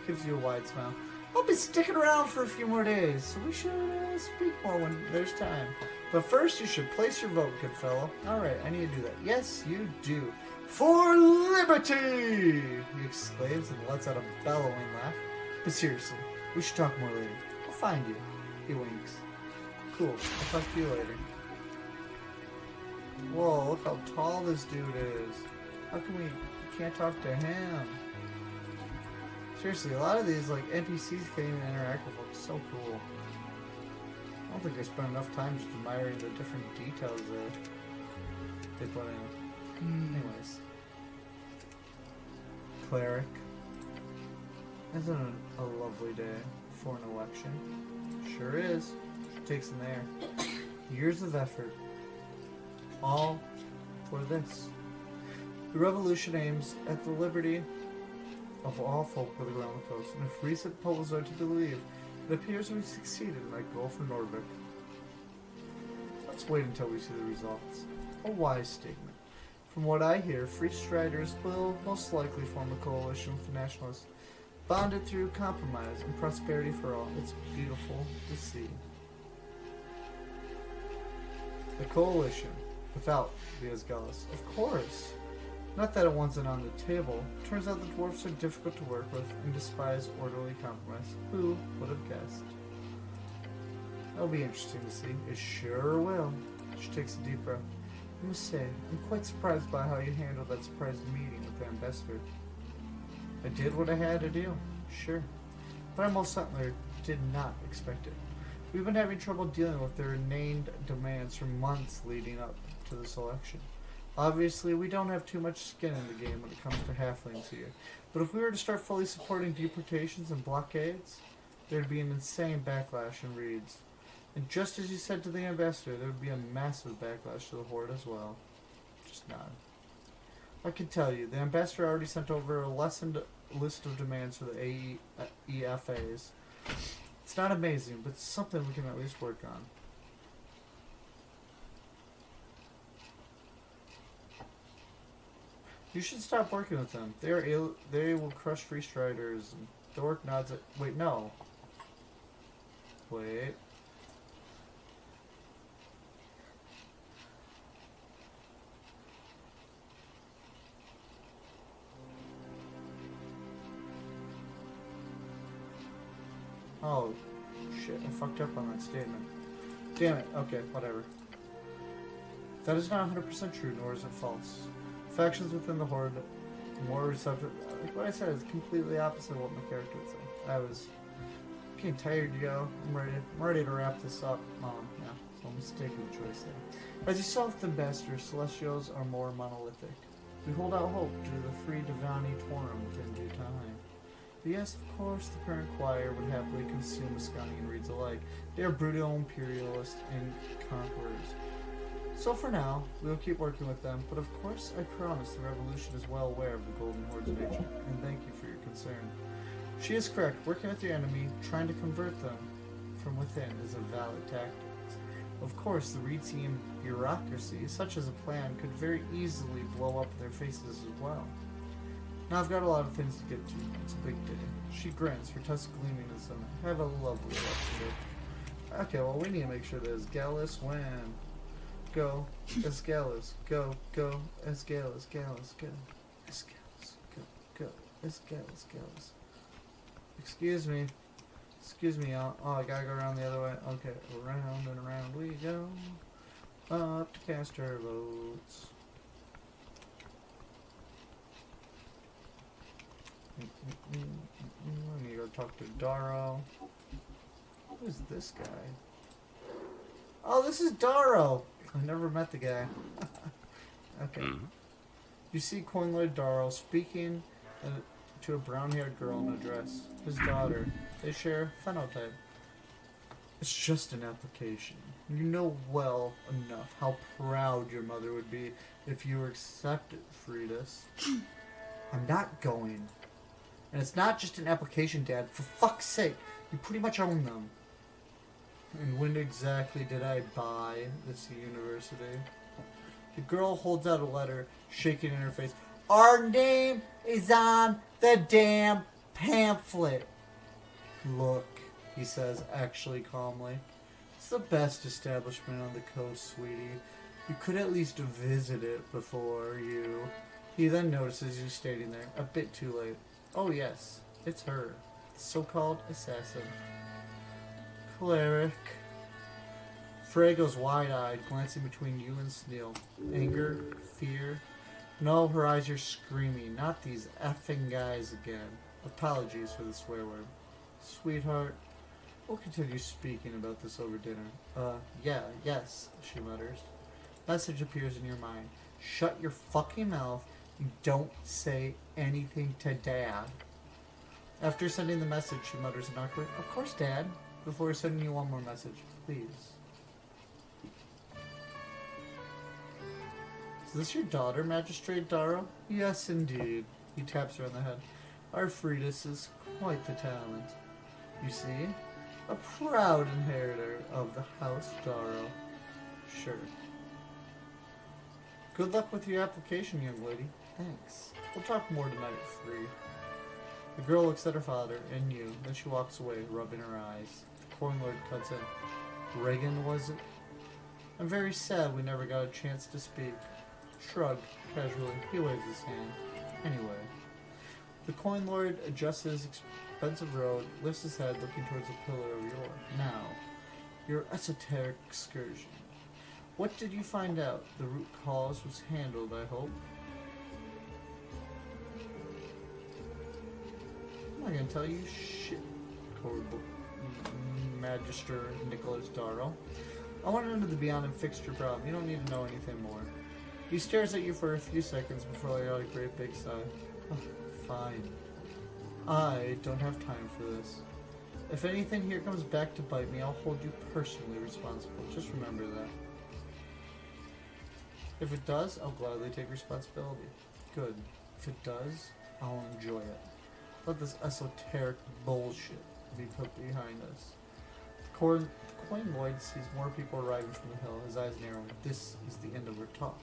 Gives you a wide smile. I'll be sticking around for a few more days, so we should speak more when there's time. But first, you should place your vote, good fellow. Alright, I need to do that. Yes, you do. For liberty! He exclaims and lets out a bellowing laugh. But seriously, we should talk more later. I'll find you. He winks. Cool. I'll talk to you later. Whoa, look how tall this dude is. How come we can't talk to him? Seriously, a lot of these like NPCs can't even interact with folks. So cool. I don't think they spent enough time just admiring the different details that they put in. Anyways. Cleric. Isn't it a lovely day for an election? Sure is. Takes in there. Years of effort. All for this. The revolution aims at the liberty of all folk living around the coast, and if recent polls are to be believed, it appears we succeeded in that goal for Norvik. Let's wait until we see the results. A wise statement. From what I hear, Free Striders will most likely form a coalition with the Nationalists, bonded through compromise and prosperity for all. It's beautiful to see. The coalition, without the Asgelis, of course. Not that it wasn't on the table. Turns out the dwarfs are difficult to work with and despise orderly compromise. Who would have guessed? That'll be interesting to see. It sure will. She takes a deep breath. I must say, I'm quite surprised by how you handled that surprise meeting with the ambassador. I did what I had to do, sure. But I most certainly did not expect it. We've been having trouble dealing with their named demands for months leading up to this election. Obviously, we don't have too much skin in the game when it comes to halflings here. But if we were to start fully supporting deportations and blockades, there'd be an insane backlash in Reeds. And just as you said to the ambassador, there would be a massive backlash to the Horde as well. Just nod. I can tell you, the ambassador already sent over a lessened list of demands for the EFAs. It's not amazing, but it's something we can at least work on. You should stop working with them. They will crush Free Striders. And the orc nods at... Wait, no. Wait. Oh, shit. I fucked up on that statement. Damn it. Okay, whatever. That is not 100% true, nor is it false. Factions within the Horde more receptive. Like what I said is completely opposite of what my character would say. I was getting tired to go. I'm ready to wrap this up. Yeah, so I'm mistaken the choice there. As you saw with the Ambassador, Celestials are more monolithic. We hold out hope due to the free Divani Torum within due time. But yes, of course, the current choir would happily consume Ascani and Reeds alike. They are brutal, imperialist, and conquerors. So for now, we will keep working with them, but of course I promise the Revolution is well aware of the Golden Horde's nature, and thank you for your concern. She is correct, working with the enemy, trying to convert them from within is a valid tactic. Of course, the Reed team bureaucracy, such as a plan, could very easily blow up their faces as well. Now I've got a lot of things to get to. It's a big day. She grins, her tusks gleaming in the sun. Have a lovely rest of it. Okay, well we need to make sure that Asgelis win. Go, Asgelis, go, Asgelis, Gallus, go, Asgelis, go, Asgelis, Gallus. Excuse me, I gotta go around the other way. Okay, around and around we go. Up to cast our votes. I need to go talk to Darrow. Who is this guy? Oh, this is Darrow. I've never met the guy. Okay. You see Coinlord Darrow speaking to a brown-haired girl in a dress. His daughter. They share phenotype. It's just an application. You know well enough how proud your mother would be if you were accepted, Fridas. I'm not going. And it's not just an application, Dad. For fuck's sake, you pretty much own them. And when exactly did I buy this university? The girl holds out a letter, shaking in her face. Our name is on the damn pamphlet. Look, he says, actually calmly. It's the best establishment on the coast, sweetie. You could at least visit it before you... He then notices you standing there, a bit too late. Oh yes, it's her, the so-called assassin. Cleric. Frey goes wide-eyed, glancing between you and Sneal. Anger, fear. No, her eyes are screaming. Not these effing guys again. Apologies for the swear word. Sweetheart, we'll continue speaking about this over dinner. Yes, she mutters. Message appears in your mind. Shut your fucking mouth and don't say anything to Dad. After sending the message, she mutters an awkward, of course, Dad, before sending you one more message. Please. Is this your daughter, Magistrate Darrow? Yes, indeed. He taps her on the head. Our Fridas is quite the talent. You see? A proud inheritor of the House Darrow. Sure. Good luck with your application, young lady. Thanks. We'll talk more tonight at 3. The girl looks at her father and you, then she walks away, rubbing her eyes. The Corn Lord cuts in. Reagan, was it? I'm very sad we never got a chance to speak. Shrugged, casually, he waves his hand. Anyway. The Coin Lord adjusts his expensive robe, lifts his head, looking towards the pillar of your esoteric excursion. What did you find out? The root cause was handled, I hope. I'm not gonna tell you shit, Magister Nicholas Darrow. I went into the Beyond and fixed your problem. You don't need to know anything more. He stares at you for a few seconds before letting out a great big sigh. Oh, fine. I don't have time for this. If anything here comes back to bite me, I'll hold you personally responsible. Just remember that. If it does, I'll gladly take responsibility. Good. If it does, I'll enjoy it. Let this esoteric bullshit be put behind us. The Coin Lord sees more people arriving from the hill, his eyes narrowing. This is the end of our talk.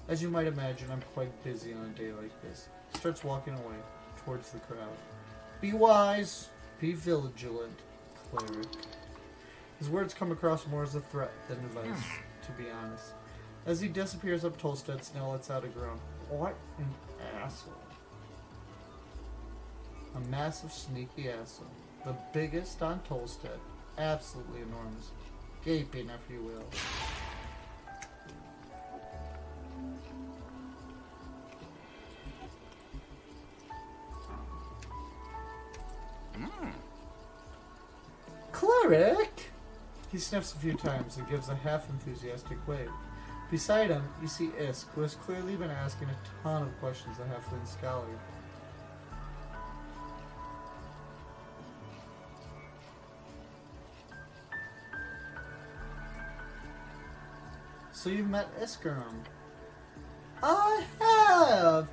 As you might imagine, I'm quite busy on a day like this. He starts walking away towards the crowd. Be wise, be vigilant, cleric. His words come across more as a threat than advice, to be honest. As he disappears up Tolstead, Snell lets out a groan. What an asshole. A massive, sneaky asshole. The biggest on Tolstead. Absolutely enormous. Gaping, if you will. Cleric! He sniffs a few times and gives a half-enthusiastic wave. Beside him, you see Isk, who has clearly been asking a ton of questions of Halfling Scholar. So you've met Iskarum? I have!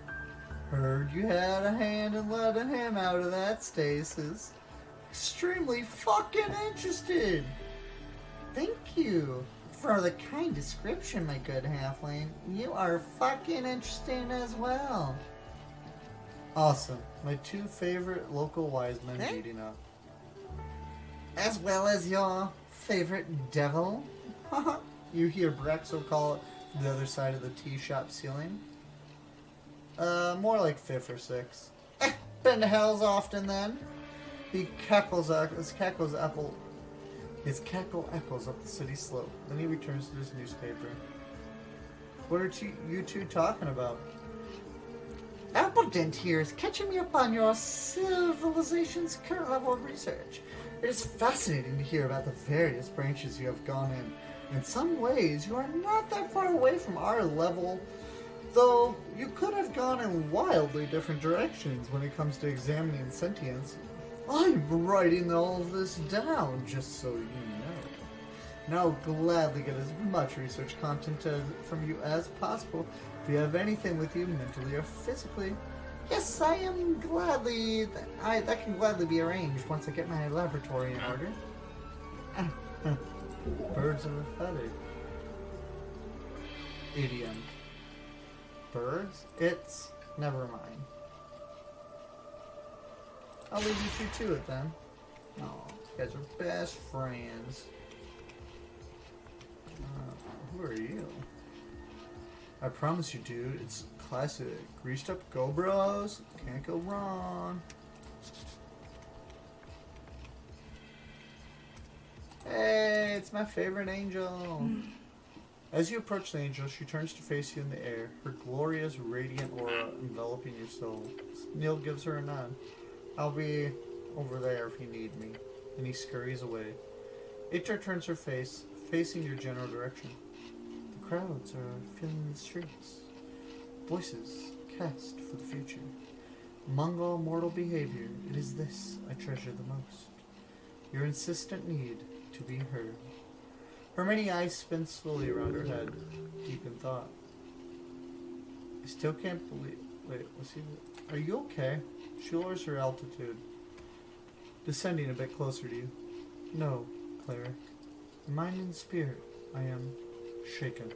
Heard you had a hand in letting him out of that stasis. Extremely fucking interested! Thank you for the kind description, my good halfling. You are fucking interesting as well. Awesome. My 2 favorite local wise men meeting up. As well as your favorite devil? You hear Brexo call it from the other side of the tea shop ceiling. More like 5th or 6th. Been to hells often then. He cackles apple. His cackle echoes up the city slope. Then he returns to his newspaper. What are you two talking about? Appledent here is catching me up on your civilization's current level of research. It is fascinating to hear about the various branches you have gone in. In some ways, you are not that far away from our level, though you could have gone in wildly different directions when it comes to examining sentience. I'm writing all of this down, just so you know. And I'll gladly get as much research content from you as possible if you have anything with you mentally or physically. Yes, I am gladly... that can gladly be arranged once I get my laboratory in order. Birds of a feather. Idiom. Birds? It's... never mind. I'll leave you two to it then. Oh, you guys are best friends. Who are you? I promise you, dude, it's classic. Greased up go bros. Can't go wrong. Hey, it's my favorite angel. As you approach the angel, she turns to face you in the air, her glorious, radiant aura enveloping your soul. Neil gives her a nod. I'll be over there if you need me. And he scurries away. Ichter turns her face, facing your general direction. The crowds are filling the streets. Voices cast for the future. Among all mortal behavior, it is this I treasure the most. Your insistent need to be heard. Her many eyes spin slowly around her head, deep in thought. I still can't believe... Wait, let's see. Are you okay? She lowers her altitude, descending a bit closer to you. No, cleric. In mind and spirit, I am shaken.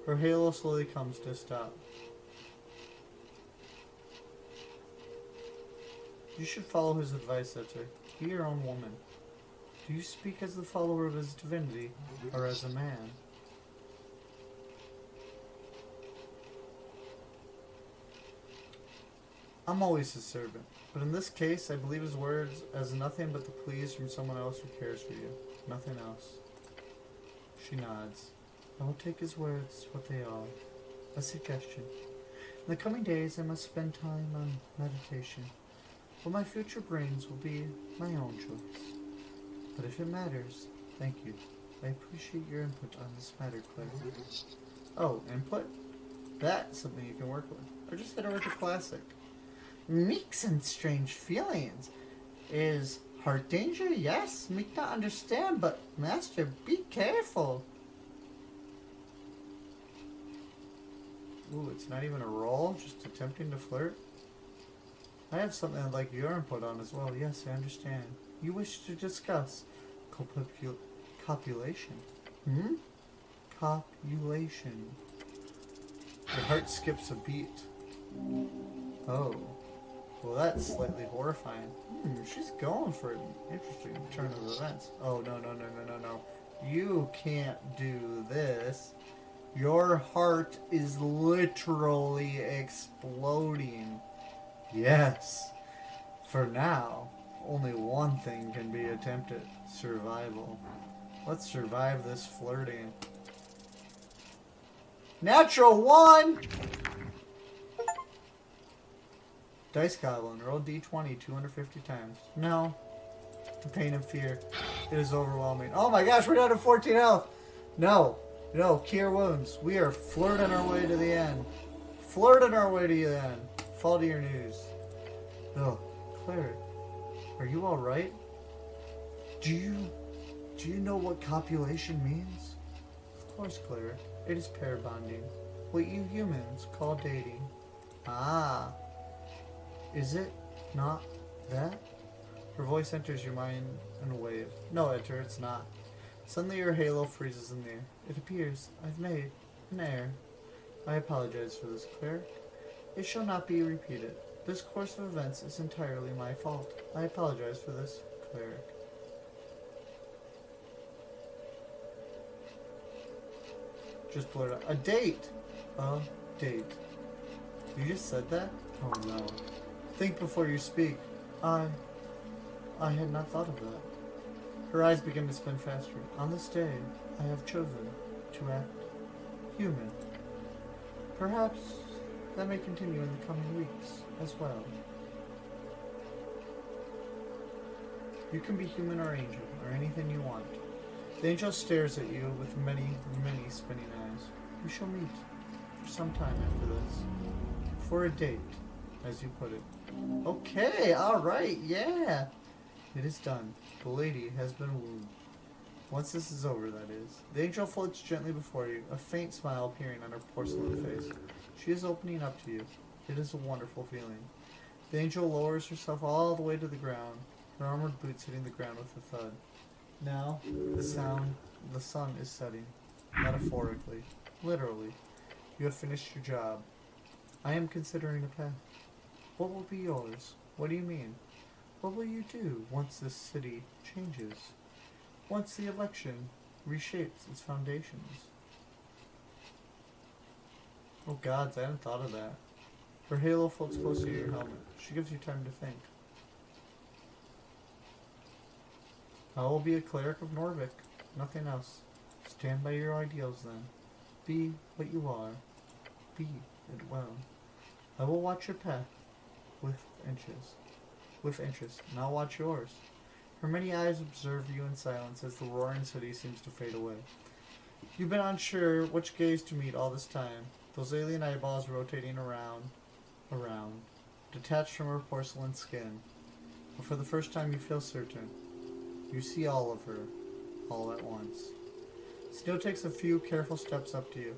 Her halo slowly comes to a stop. You should follow his advice, Etzer. Be your own woman. Do you speak as the follower of his divinity, or as a man? I'm always his servant, but in this case, I believe his words as nothing but the pleas from someone else who cares for you. Nothing else. She nods. I will take his words as what they are. A suggestion. In the coming days, I must spend time on meditation. What my future brings will be my own choice. But if it matters, thank you. I appreciate your input on this matter, Claire. Oh, input? That's something you can work with. Or just head over to Classic. Meeks and strange feelings. Is heart danger? Yes. Meek not understand, but Master, be careful. Ooh, it's not even a roll, just attempting to flirt. I have something I'd like your input on as well. Yes, I understand. You wish to discuss copulation. Copulation. Your heart skips a beat. Oh. Well, that's slightly horrifying. She's going for an interesting turn of events. Oh, no. You can't do this. Your heart is literally exploding. Yes. For now, only one thing can be attempted. Survival. Let's survive this flirting. Natural 1! Dice Goblin, roll D20 250 times. No. The pain and fear. It is overwhelming. Oh my gosh, we're down to 14 health! No. Cure wounds. We are flirting our way to the end. Flirting our way to the end. Fall to your knees. Oh, Claire. Are you alright? Do you know what copulation means? Of course, Claire. It is pair bonding. What you humans call dating. Ah. Is it not that? Her voice enters your mind in a wave. No, Enter, it's not. Suddenly your halo freezes in the air. It appears I've made an error. I apologize for this, Claire. It shall not be repeated. This course of events is entirely my fault. I apologize for this, Claire. Just blurt out. A date! A date. You just said that? Oh no. Think before you speak. I had not thought of that. Her eyes begin to spin faster. On this day, I have chosen to act human. Perhaps that may continue in the coming weeks as well. You can be human or angel, or anything you want. The angel stares at you with many, many spinning eyes. We shall meet for some time after this. For a date, as you put it. Okay, alright, yeah! It is done. The lady has been wooed. Once this is over, that is. The angel floats gently before you, a faint smile appearing on her porcelain face. She is opening up to you. It is a wonderful feeling. The angel lowers herself all the way to the ground, her armored boots hitting the ground with a thud. Now, the sun is setting. Metaphorically. Literally. You have finished your job. I am considering a path. What will be yours? What do you mean? What will you do once this city changes? Once the election reshapes its foundations? Oh gods, I hadn't thought of that. Her halo floats close to your helmet. She gives you time to think. I will be a cleric of Norvik. Nothing else. Stand by your ideals then. Be what you are. Be it well. I will watch your path with interest, and I'll watch yours. Her many eyes observe you in silence as the roaring city seems to fade away. You've been unsure which gaze to meet all this time, those alien eyeballs rotating around, detached from her porcelain skin. But for the first time you feel certain. You see all of her, all at once. Snow takes a few careful steps up to you.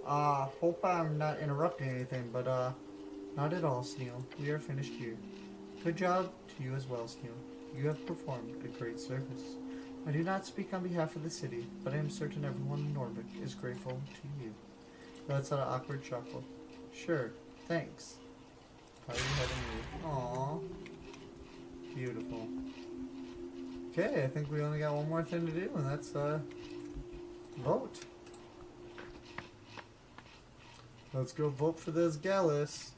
Hope I'm not interrupting anything, but not at all, Sneal. We are finished here. Good job to you as well, Sneal. You have performed a great service. I do not speak on behalf of the city, but I am certain everyone in Norvik is grateful to you. That's an awkward chuckle. Sure, thanks. Bow your head and move. Aww. Beautiful. Okay, I think we only got one more thing to do, and that's vote. Let's go vote for this Gallus.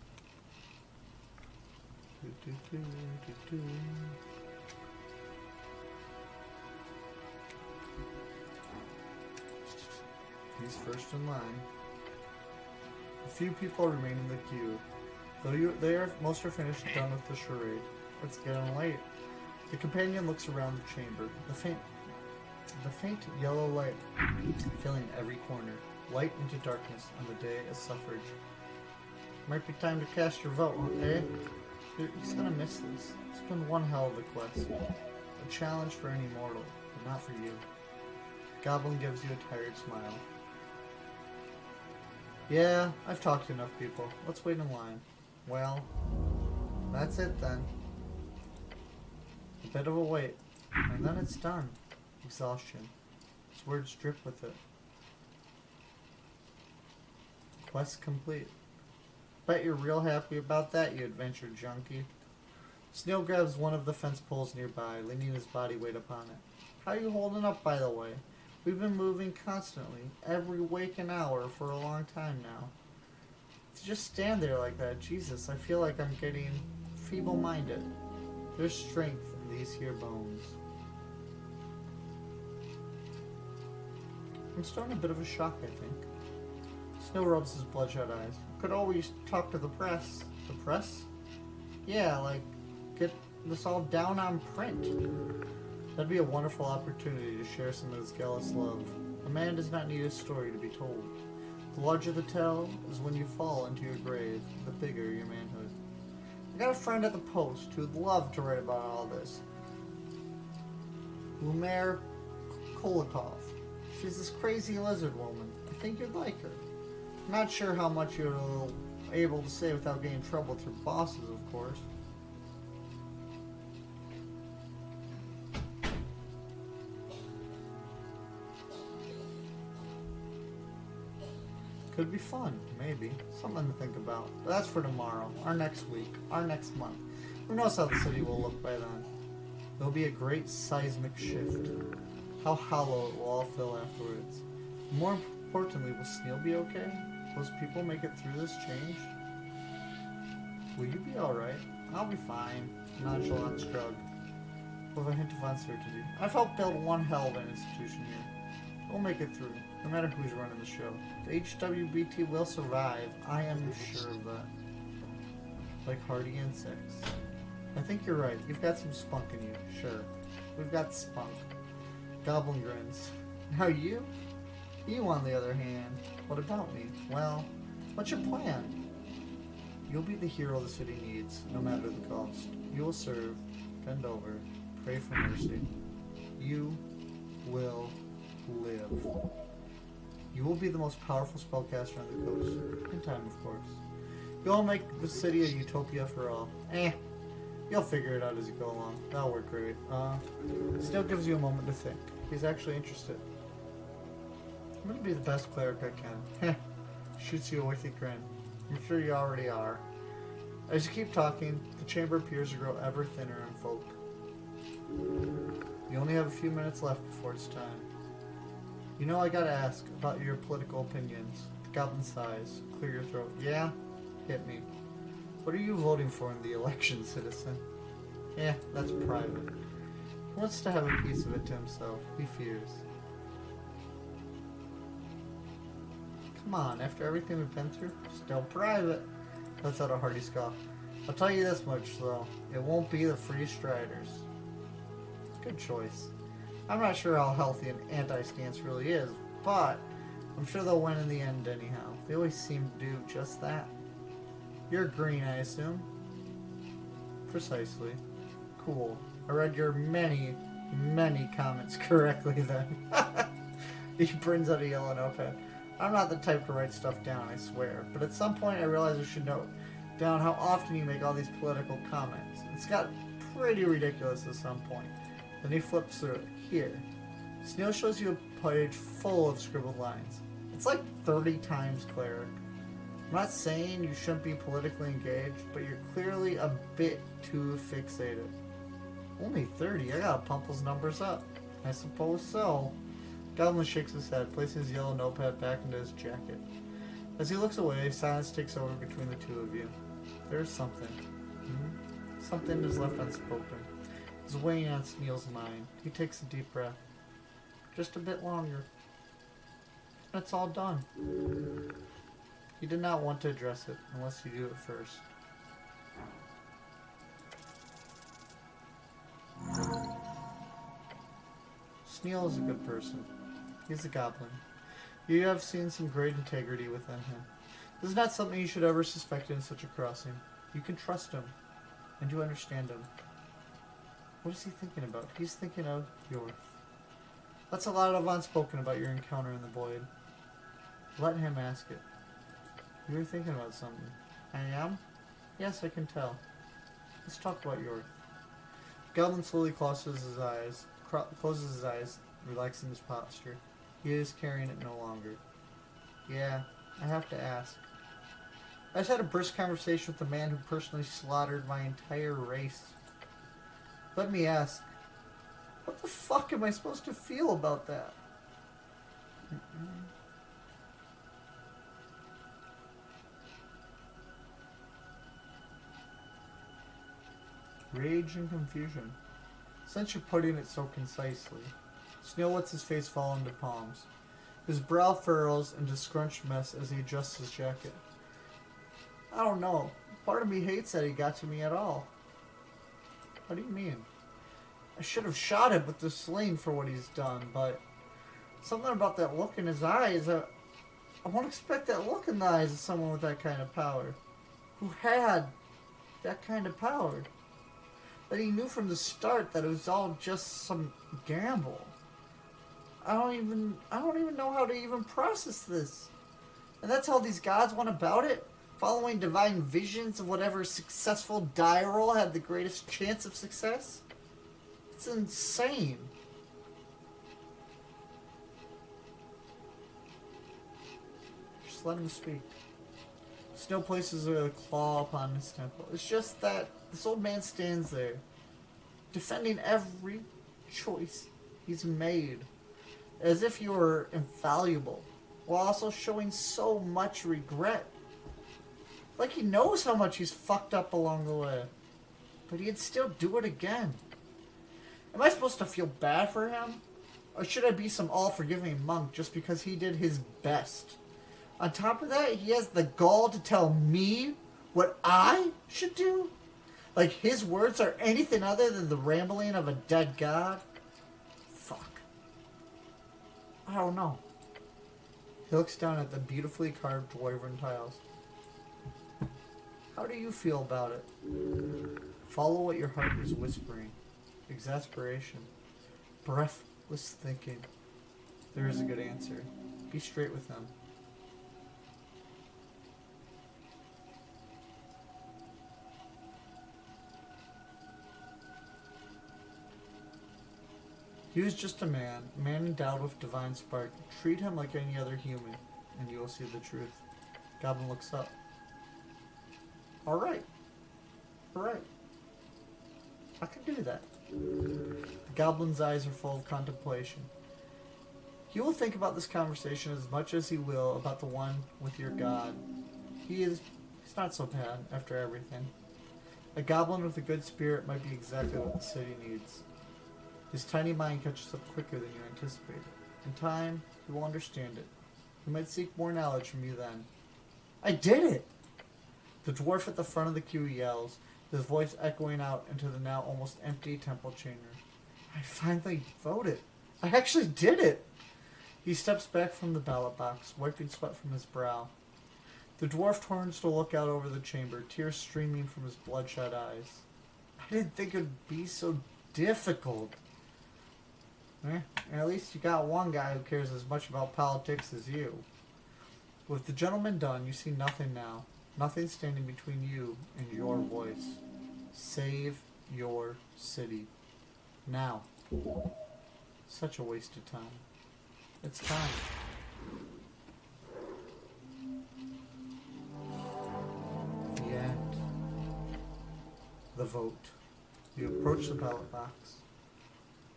He's first in line. A few people remain in the queue. Though most are finished done with the charade. It's getting late. The companion looks around the chamber. The faint yellow light filling every corner. Light into darkness on the day of suffrage. Might be time to cast your vote, eh? He's gonna miss this. It's been one hell of a quest. A challenge for any mortal, but not for you. The goblin gives you a tired smile. Yeah, I've talked to enough people. Let's wait in line. Well, that's it then. A bit of a wait, and then it's done. Exhaustion. His words drip with it. Quest complete. Bet you're real happy about that, you adventure junkie. Snail grabs one of the fence poles nearby, leaning his body weight upon it. How are you holding up, by the way? We've been moving constantly, every waking hour for a long time now. To just stand there like that, Jesus, I feel like I'm getting feeble-minded. There's strength in these here bones. I'm still in a bit of a shock, I think. Snow rubs his bloodshot eyes. Could always talk to the press. The press? Yeah, like, get this all down on print. That'd be a wonderful opportunity to share some of his Gallus love. A man does not need a story to be told. The larger the tale is when you fall into your grave, the bigger your manhood. I got a friend at the post who'd love to write about all this. Lumer Kolokov. She's this crazy lizard woman. I think you'd like her. Not sure how much you're able to say without getting in trouble with your bosses, of course. Could be fun, maybe. Something to think about. But that's for tomorrow, our next week, our next month. Who knows how the city will look by then. There'll be a great seismic shift. How hollow it will all feel afterwards. More importantly, will Sneal be okay? Will those people make it through this change? Will you be alright? I'll be fine. Nonchalant shrug. with a hint of uncertainty. I've helped build one hell of an institution here. We'll make it through, no matter who's running the show. The HWBT will survive. I am sure of that. Like hardy insects. I think you're right. You've got some spunk in you. Sure. We've got spunk. Goblin grins. Now you? You, on the other hand. What about me? Well, what's your plan? You'll be the hero the city needs, no matter the cost. You will serve, bend over, pray for mercy. You will live. You will be the most powerful spellcaster on the coast. In time, of course. You'll make the city a utopia for all. You'll figure it out as you go along. That'll work great. Still gives you a moment to think. He's actually interested. I'm gonna be the best cleric I can. Shoots you a wicked grin. I'm sure you already are. As you keep talking, the chamber appears to grow ever thinner in folk. You only have a few minutes left before it's time. You know I gotta ask about your political opinions. The goblin sighs. Clear your throat. Yeah? Hit me. What are you voting for in the election, citizen? That's private. He wants to have a piece of it to himself. He fears. Come on, after everything we've been through, still private. Let's out a hearty scoff. I'll tell you this much, though. It won't be the Free Striders. Good choice. I'm not sure how healthy an anti-stance really is, but I'm sure they'll win in the end anyhow. They always seem to do just that. You're green, I assume? Precisely. Cool. I read your many comments correctly then. He brings out a yellow notepad. I'm not the type to write stuff down, I swear, but at some point I realized I should note down how often you make all these political comments. It's got pretty ridiculous at some point. Then he flips through it. Here. Snail shows you a page full of scribbled lines. It's like 30 times cleric. I'm not saying you shouldn't be politically engaged, but you're clearly a bit too fixated. Only 30? I gotta pump those numbers up. I suppose so. Goblin shakes his head, placing his yellow notepad back into his jacket. As he looks away, silence takes over between the two of you. There's something. Something is left unspoken. It's weighing on Sneal's mind. He takes a deep breath. Just a bit longer. And it's all done. You did not want to address it unless you do it first. Sneal is a good person. He's a goblin. You have seen some great integrity within him. This is not something you should ever suspect in such a crossing. You can trust him, and you understand him. What is he thinking about? He's thinking of Yorth. That's a lot of unspoken about your encounter in the void. Let him ask it. You were thinking about something. I am? Yes, I can tell. Let's talk about Yorth. Goblin slowly closes his eyes, relaxing his posture. He is carrying it no longer. Yeah, I have to ask. I just had a brisk conversation with the man who personally slaughtered my entire race. Let me ask, what the fuck am I supposed to feel about that? Rage and confusion. Since you're putting it so concisely, Snail lets his face fall into palms. His brow furrows into scrunched mess as he adjusts his jacket. I don't know. Part of me hates that he got to me at all. What do you mean? I should have shot him with the sling for what he's done, but something about that look in his eyes, I won't expect that look in the eyes of someone with that kind of power. Who had that kind of power. That he knew from the start that it was all just some gamble. I don't even know how to even process this. And that's how these gods went about it? Following divine visions of whatever successful die roll had the greatest chance of success? It's insane. Just let him speak. Snow places a claw upon his temple. It's just that this old man stands there, defending every choice he's made, as if you were infallible, while also showing so much regret. Like he knows how much he's fucked up along the way, but he'd still do it again. Am I supposed to feel bad for him? Or should I be some all-forgiving monk just because he did his best? On top of that, he has the gall to tell me what I should do? Like his words are anything other than the rambling of a dead god? Fuck. I don't know. He looks down at the beautifully carved dwarven tiles. How do you feel about it? Follow what your heart is whispering. Exasperation. Breathless thinking. There is a good answer. Be straight with him. He was just a man endowed with divine spark. Treat him like any other human, and you will see the truth. Goblin looks up. Alright. Alright. I can do that. The goblin's eyes are full of contemplation. He will think about this conversation as much as he will about the one with your god. He's not so bad, after everything. A goblin with a good spirit might be exactly what the city needs. His tiny mind catches up quicker than you anticipated. In time, you will understand it. He might seek more knowledge from you then. I did it! The dwarf at the front of the queue yells, his voice echoing out into the now almost empty temple chamber. I finally voted. I actually did it! He steps back from the ballot box, wiping sweat from his brow. The dwarf turns to look out over the chamber, tears streaming from his bloodshot eyes. I didn't think it would be so difficult. At least you got one guy who cares as much about politics as you. With the gentleman done, you see nothing now. Nothing standing between you and your voice. Save your city. Now. Such a waste of time. It's time. The end. The vote. You approach the ballot box.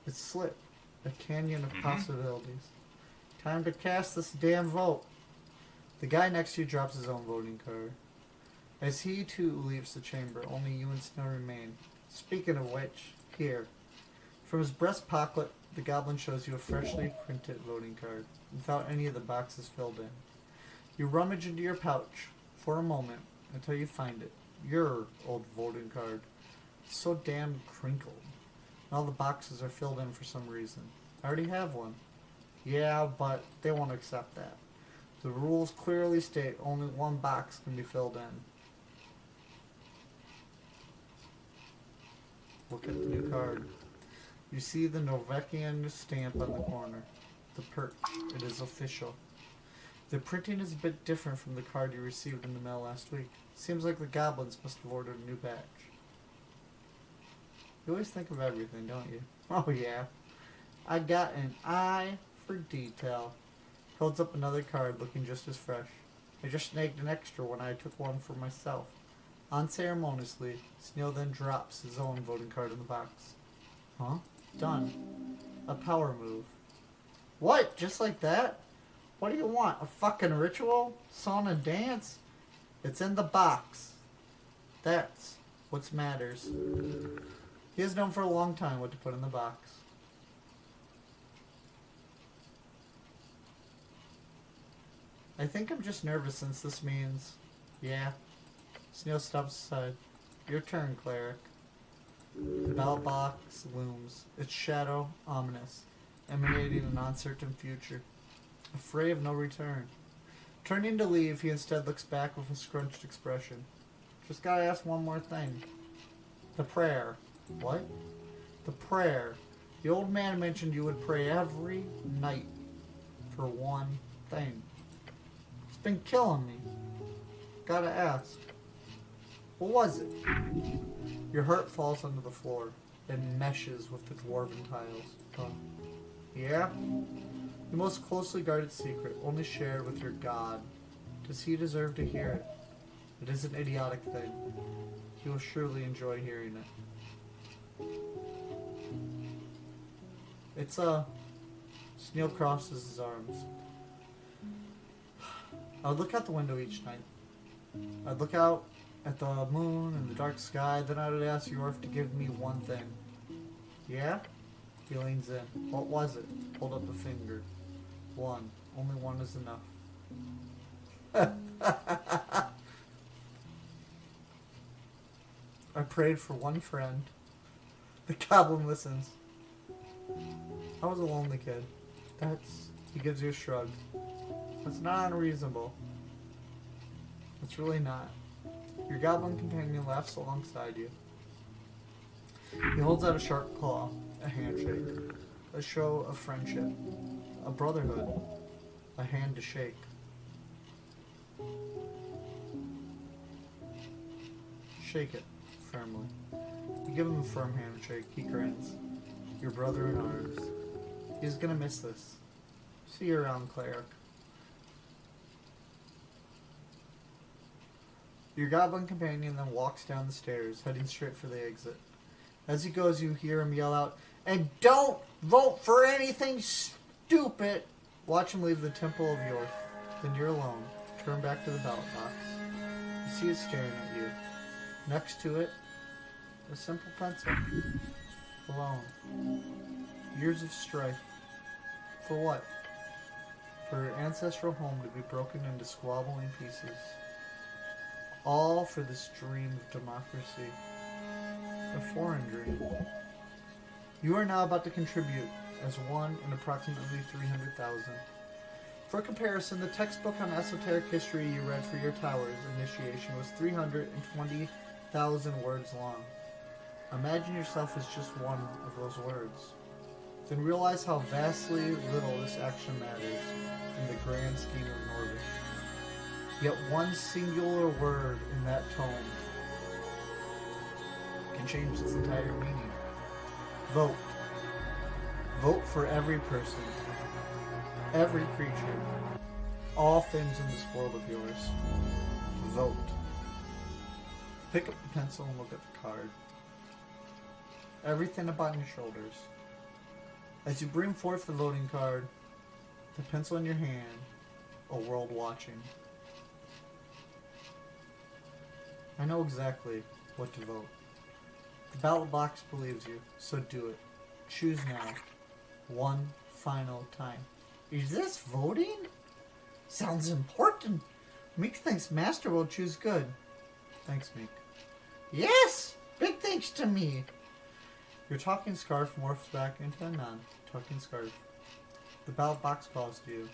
It's slit. A canyon of possibilities. Time to cast this damn vote. The guy next to you drops his own voting card. As he too leaves the chamber, only you and Snow remain. Speaking of which, here. From his breast pocket, the goblin shows you a freshly printed voting card, without any of the boxes filled in. You rummage into your pouch for a moment until you find it. Your old voting card. So damn crinkled. All the boxes are filled in for some reason. I already have one. Yeah, but they won't accept that. The rules clearly state only one box can be filled in. Look at the new card. You see the Novekian stamp on the corner. The perch. It is official. The printing is a bit different from the card you received in the mail last week. Seems like the goblins must have ordered a new batch. You always think of everything, don't you? Oh yeah. I got an eye for detail. Holds up another card looking just as fresh. I just snagged an extra when I took one for myself. Unceremoniously, Snail then drops his own voting card in the box. Huh? Done. A power move. What? Just like that? What do you want? A fucking ritual? Song and dance? It's in the box. That's what matters. He has known for a long time what to put in the box. I think I'm just nervous since this means... Yeah. Snail steps aside. Your turn, cleric. The ballot box looms, its shadow ominous, emanating an uncertain future. A fray of no return. Turning to leave, he instead looks back with a scrunched expression. Just gotta ask one more thing. The prayer. What? The prayer. The old man mentioned you would pray every night for one thing. It's been killing me. Gotta ask. What was it? Your heart falls onto the floor and meshes with the dwarven tiles. Huh. Yeah? The most closely guarded secret, only shared with your god. Does he deserve to hear it? It is an idiotic thing. He will surely enjoy hearing it. It's Snail crosses his arms. I would look out the window each night. I'd look out at the moon and the dark sky, then I would ask Yorf to give me one thing. Yeah? He leans in. What was it? Hold up a finger. One. Only one is enough. I prayed for one friend. The goblin listens. I was a lonely kid. He gives you a shrug. That's not unreasonable. It's really not. Your goblin companion laughs alongside you. He holds out a sharp claw, a handshake, a show of friendship, a brotherhood, a hand to shake. Shake it, firmly. You give him a firm handshake. He grins. Your brother in arms. He's gonna miss this. See you around, cleric. Your goblin companion then walks down the stairs, heading straight for the exit. As he goes, you hear him yell out, "And don't vote for anything stupid!" Watch him leave the Temple of Yorth. Then you're alone. Turn back to the ballot box. You see it staring at you. Next to it, a simple pencil. Alone. Years of strife. For what? For your ancestral home to be broken into squabbling pieces. All for this dream of democracy. A foreign dream. You are now about to contribute as one in approximately 300,000. For comparison, the textbook on esoteric history you read for your tower's initiation was 320,000 words long. Imagine yourself as just one of those words. Then realize how vastly little this action matters in the grand scheme of Northern. Yet one singular word in that tome can change its entire meaning. Vote. Vote for every person, every creature, all things in this world of yours. Vote. Pick up the pencil and look at the card. Everything upon your shoulders. As you bring forth the voting card, the pencil in your hand, a world watching. I know exactly what to vote. The ballot box believes you, so do it. Choose now. One final time. Is this voting? Sounds important. Meek thinks Master will choose good. Thanks, Meek. Yes! Big thanks to me. Your talking scarf morphs back into a non-talking scarf. The ballot box calls to you.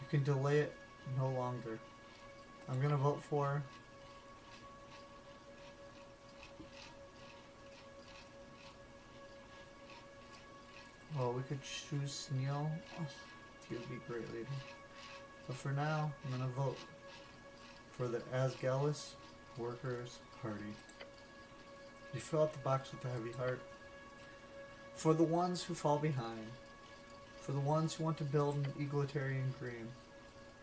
You can delay it no longer. I'm gonna vote for... Well, we could choose Neil. Oh, he would be a great leader. But for now, I'm gonna vote for the Asgalis Workers' Party. You fill out the box with a heavy heart. For the ones who fall behind. For the ones who want to build an egalitarian dream.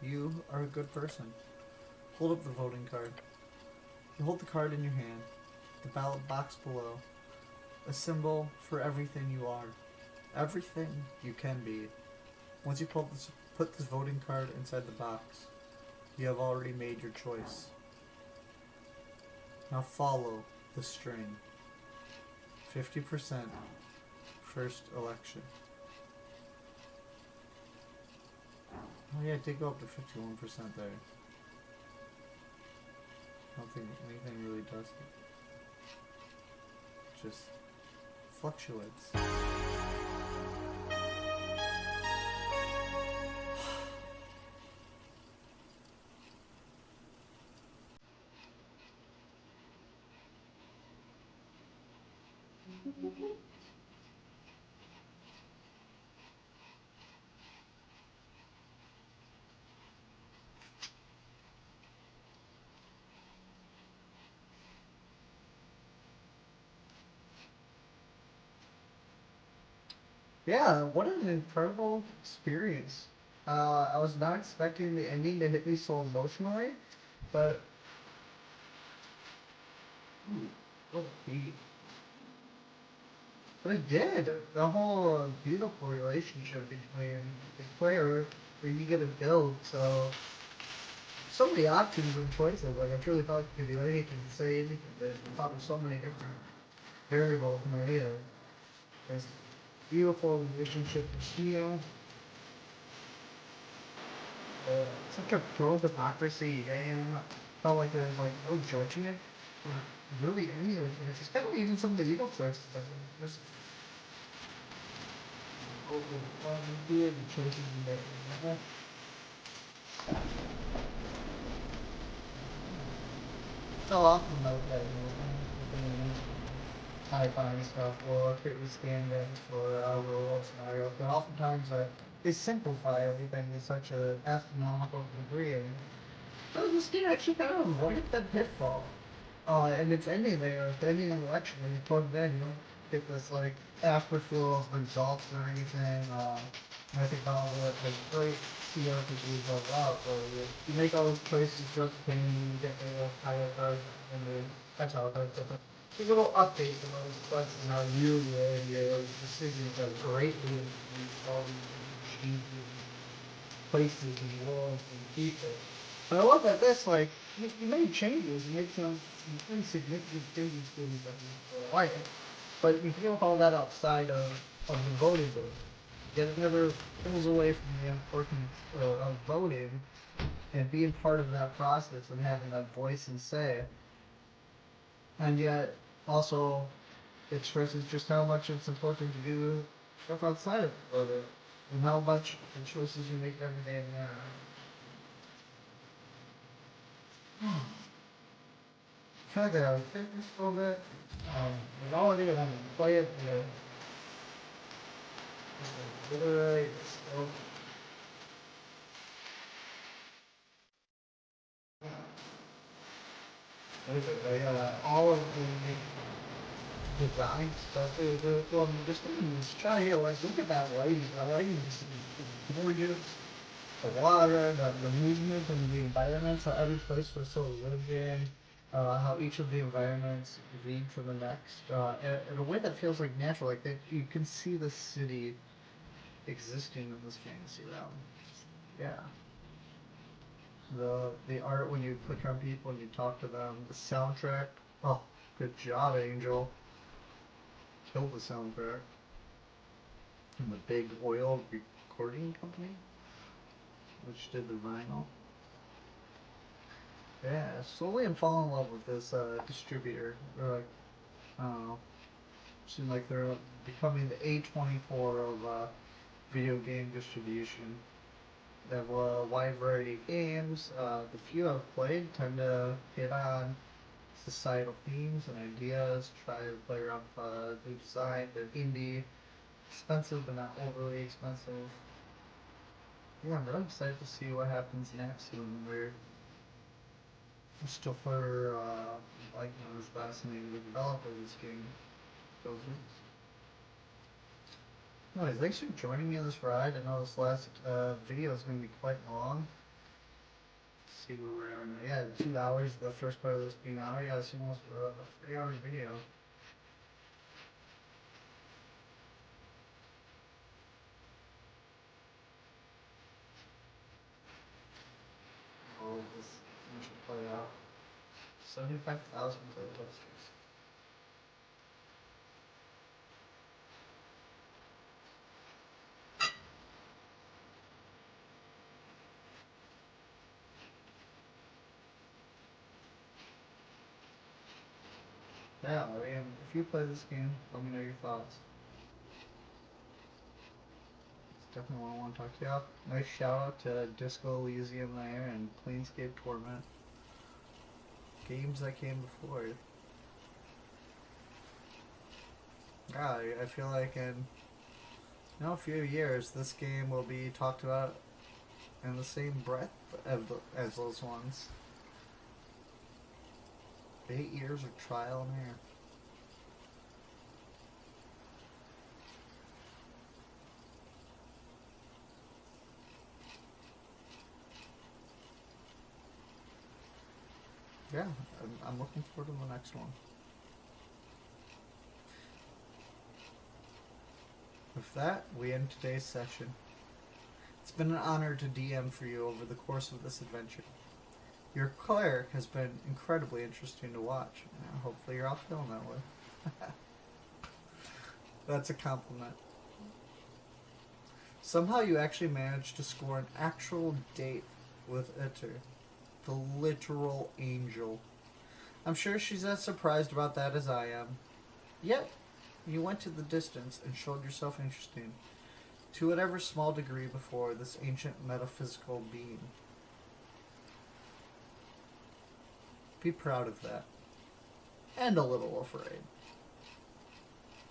You are a good person. Hold up the voting card. You hold the card in your hand. The ballot box below. A symbol for everything you are. Everything you can be. Once you put this voting card inside the box, you have already made your choice. Now follow the string. 50% first election. Oh yeah, it did go up to 51% there. I don't think anything really does it. Just fluctuates. Yeah, what an incredible experience. I was not expecting the ending to hit me so emotionally, but... Ooh, what a beat. But it did. The whole beautiful relationship between the player where you get a build, so many options and choices. Like, I truly thought you could do anything, say anything, but on top of so many different variables in my head. beautiful relationship with Theo. Such a pro democracy game. Felt like there's like no judging it. Really, any of it. It's kind of even some of the legal choices. Just open the choices you make. So often note that high-fine stuff or quickly scan them for real-world scenarios, but oftentimes they simplify everything to such an astronomical degree. And so this game actually kind of avoided that pitfall. And it's ending there, it's ending an election, and you plug it in, you don't get this like afterflow of results or anything. And I think all of it is great CRPGs overall, so you make all those choices just when you get the title card, and then that's how it goes. A little update to those questions are really your decisions are greatly influenced all these changes, places and worlds and people. But I love that this, like, you made changes, you made some pretty significant changes to the life, but you feel all that outside of the voting booth. Yet it never pulls away from the importance of voting and being part of that process and having a voice and say. And yet, also, it stresses just how much it's important to do stuff outside of voting and how much the choices you make every day matter. Try that out. Take this a little bit. With all I do is play it, literally, still. All of the design stuff, just try to like, look at that lighting. The lighting is gorgeous. The water, the movement and the environments, how every place was so lived in, how each of the environments lead to the next, in a way that feels like natural, like that you can see the city existing in this fantasy realm. Yeah. The art when you click on people and you talk to them, the soundtrack. Oh, good job, Angel. Killed the soundtrack. And the big oil recording company, which did the vinyl. Yeah, slowly I'm falling in love with this distributor. They're like, I don't know, seem like they're becoming the A24 of video game distribution. They have a wide variety of games. The few I've played tend to hit on societal themes and ideas, try to play around with new design. They're indie, expensive but not overly expensive. Yeah, I'm really excited to see what happens next when we're Christoffer Bodegård is fascinating, the developer of this game goes in. Anyways, thanks for joining me on this ride. I know this last video is going to be quite long. Let's see where we're at right now. Yeah, 2 hours, the first part of this being an hour. Yeah, it's almost a 3 hour video. Oh, this should play out. 75,000 playbusters. Yeah, I mean, if you play this game, let me know your thoughts. It's definitely one I want to talk to you about. Nice shout out to Disco Elysium there and Planescape Torment. Games that came before. Yeah, I feel like in a few years this game will be talked about in the same breath as those ones. 8 years of trial and error. Yeah, I'm looking forward to the next one. With that, we end today's session. It's been an honor to DM for you over the course of this adventure. Your cleric has been incredibly interesting to watch. Hopefully you're all feeling that way. That's a compliment. Somehow you actually managed to score an actual date with Etter, the literal angel. I'm sure she's as surprised about that as I am. Yet, you went to the distance and showed yourself interesting, to whatever small degree before this ancient metaphysical being. Be proud of that. And a little afraid.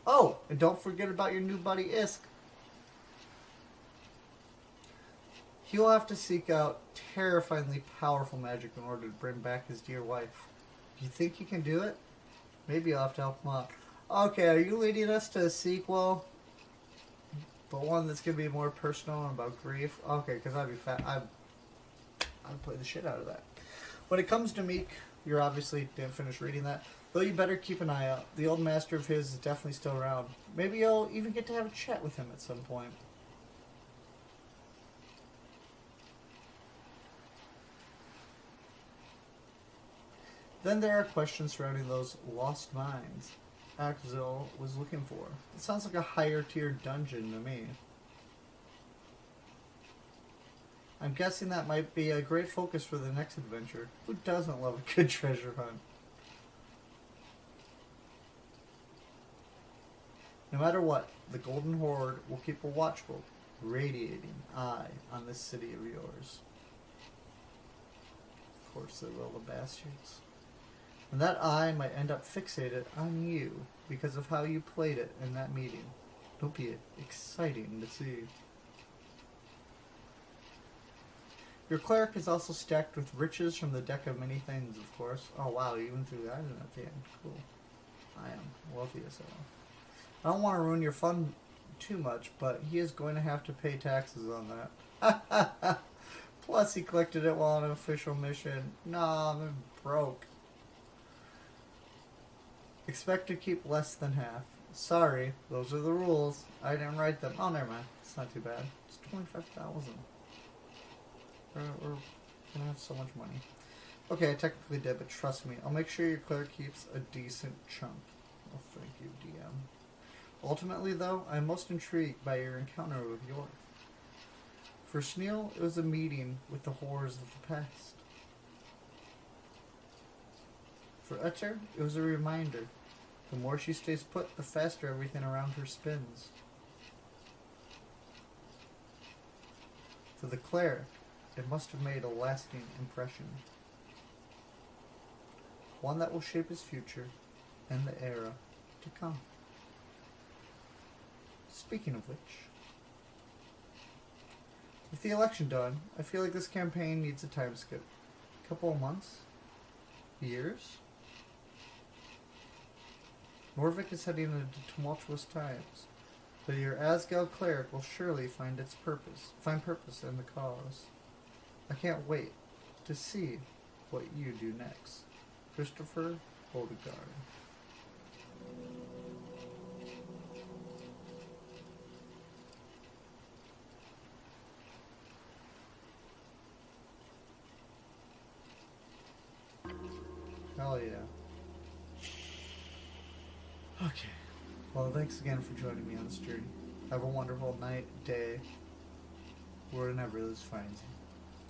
Oh, and don't forget about your new buddy Isk. He'll have to seek out terrifyingly powerful magic in order to bring back his dear wife. Do you think you can do it? Maybe I'll have to help him out. Okay, are you leading us to a sequel? But one that's going to be more personal and about grief? Okay, because I'd be I'd play the shit out of that. When it comes to Meek, you're obviously didn't finish reading that. Though you better keep an eye out. The old master of his is definitely still around. Maybe you'll even get to have a chat with him at some point. Then there are questions surrounding those lost mines Axel was looking for. It sounds like a higher tier dungeon to me. I'm guessing that might be a great focus for the next adventure. Who doesn't love a good treasure hunt? No matter what, the Golden Horde will keep a watchful, radiating eye on this city of yours. Of course they will, the bastards. And that eye might end up fixated on you because of how you played it in that meeting. It'll be exciting to see. Your cleric is also stacked with riches from the deck of many things, of course. Oh wow, you even threw that in at the end. Cool. I am wealthy as hell. I don't want to ruin your fun too much, but he is going to have to pay taxes on that. Plus he collected it while on an official mission. Nah, I'm broke. Expect to keep less than half. Sorry, those are the rules. I didn't write them. Oh, never mind. It's not too bad. It's 25,000. We're gonna have so much money. Okay, I technically did, but trust me, I'll make sure your cleric keeps a decent chunk. Oh, thank you, DM. Ultimately, though, I'm most intrigued by your encounter with York. For Sneal, it was a meeting with the horrors of the past. For Etter, it was a reminder. The more she stays put, the faster everything around her spins. For the cleric, it must have made a lasting impression. One that will shape his future and the era to come. Speaking of which, with the election done, I feel like this campaign needs a time skip. A couple of months? Years? Norvik is heading into tumultuous times, but your Asgell cleric will surely find purpose in the cause. I can't wait to see what you do next. Christoffer Bodegård. Hell yeah. Okay. Well, thanks again for joining me on this journey. Have a wonderful night, day, wherever this finds you.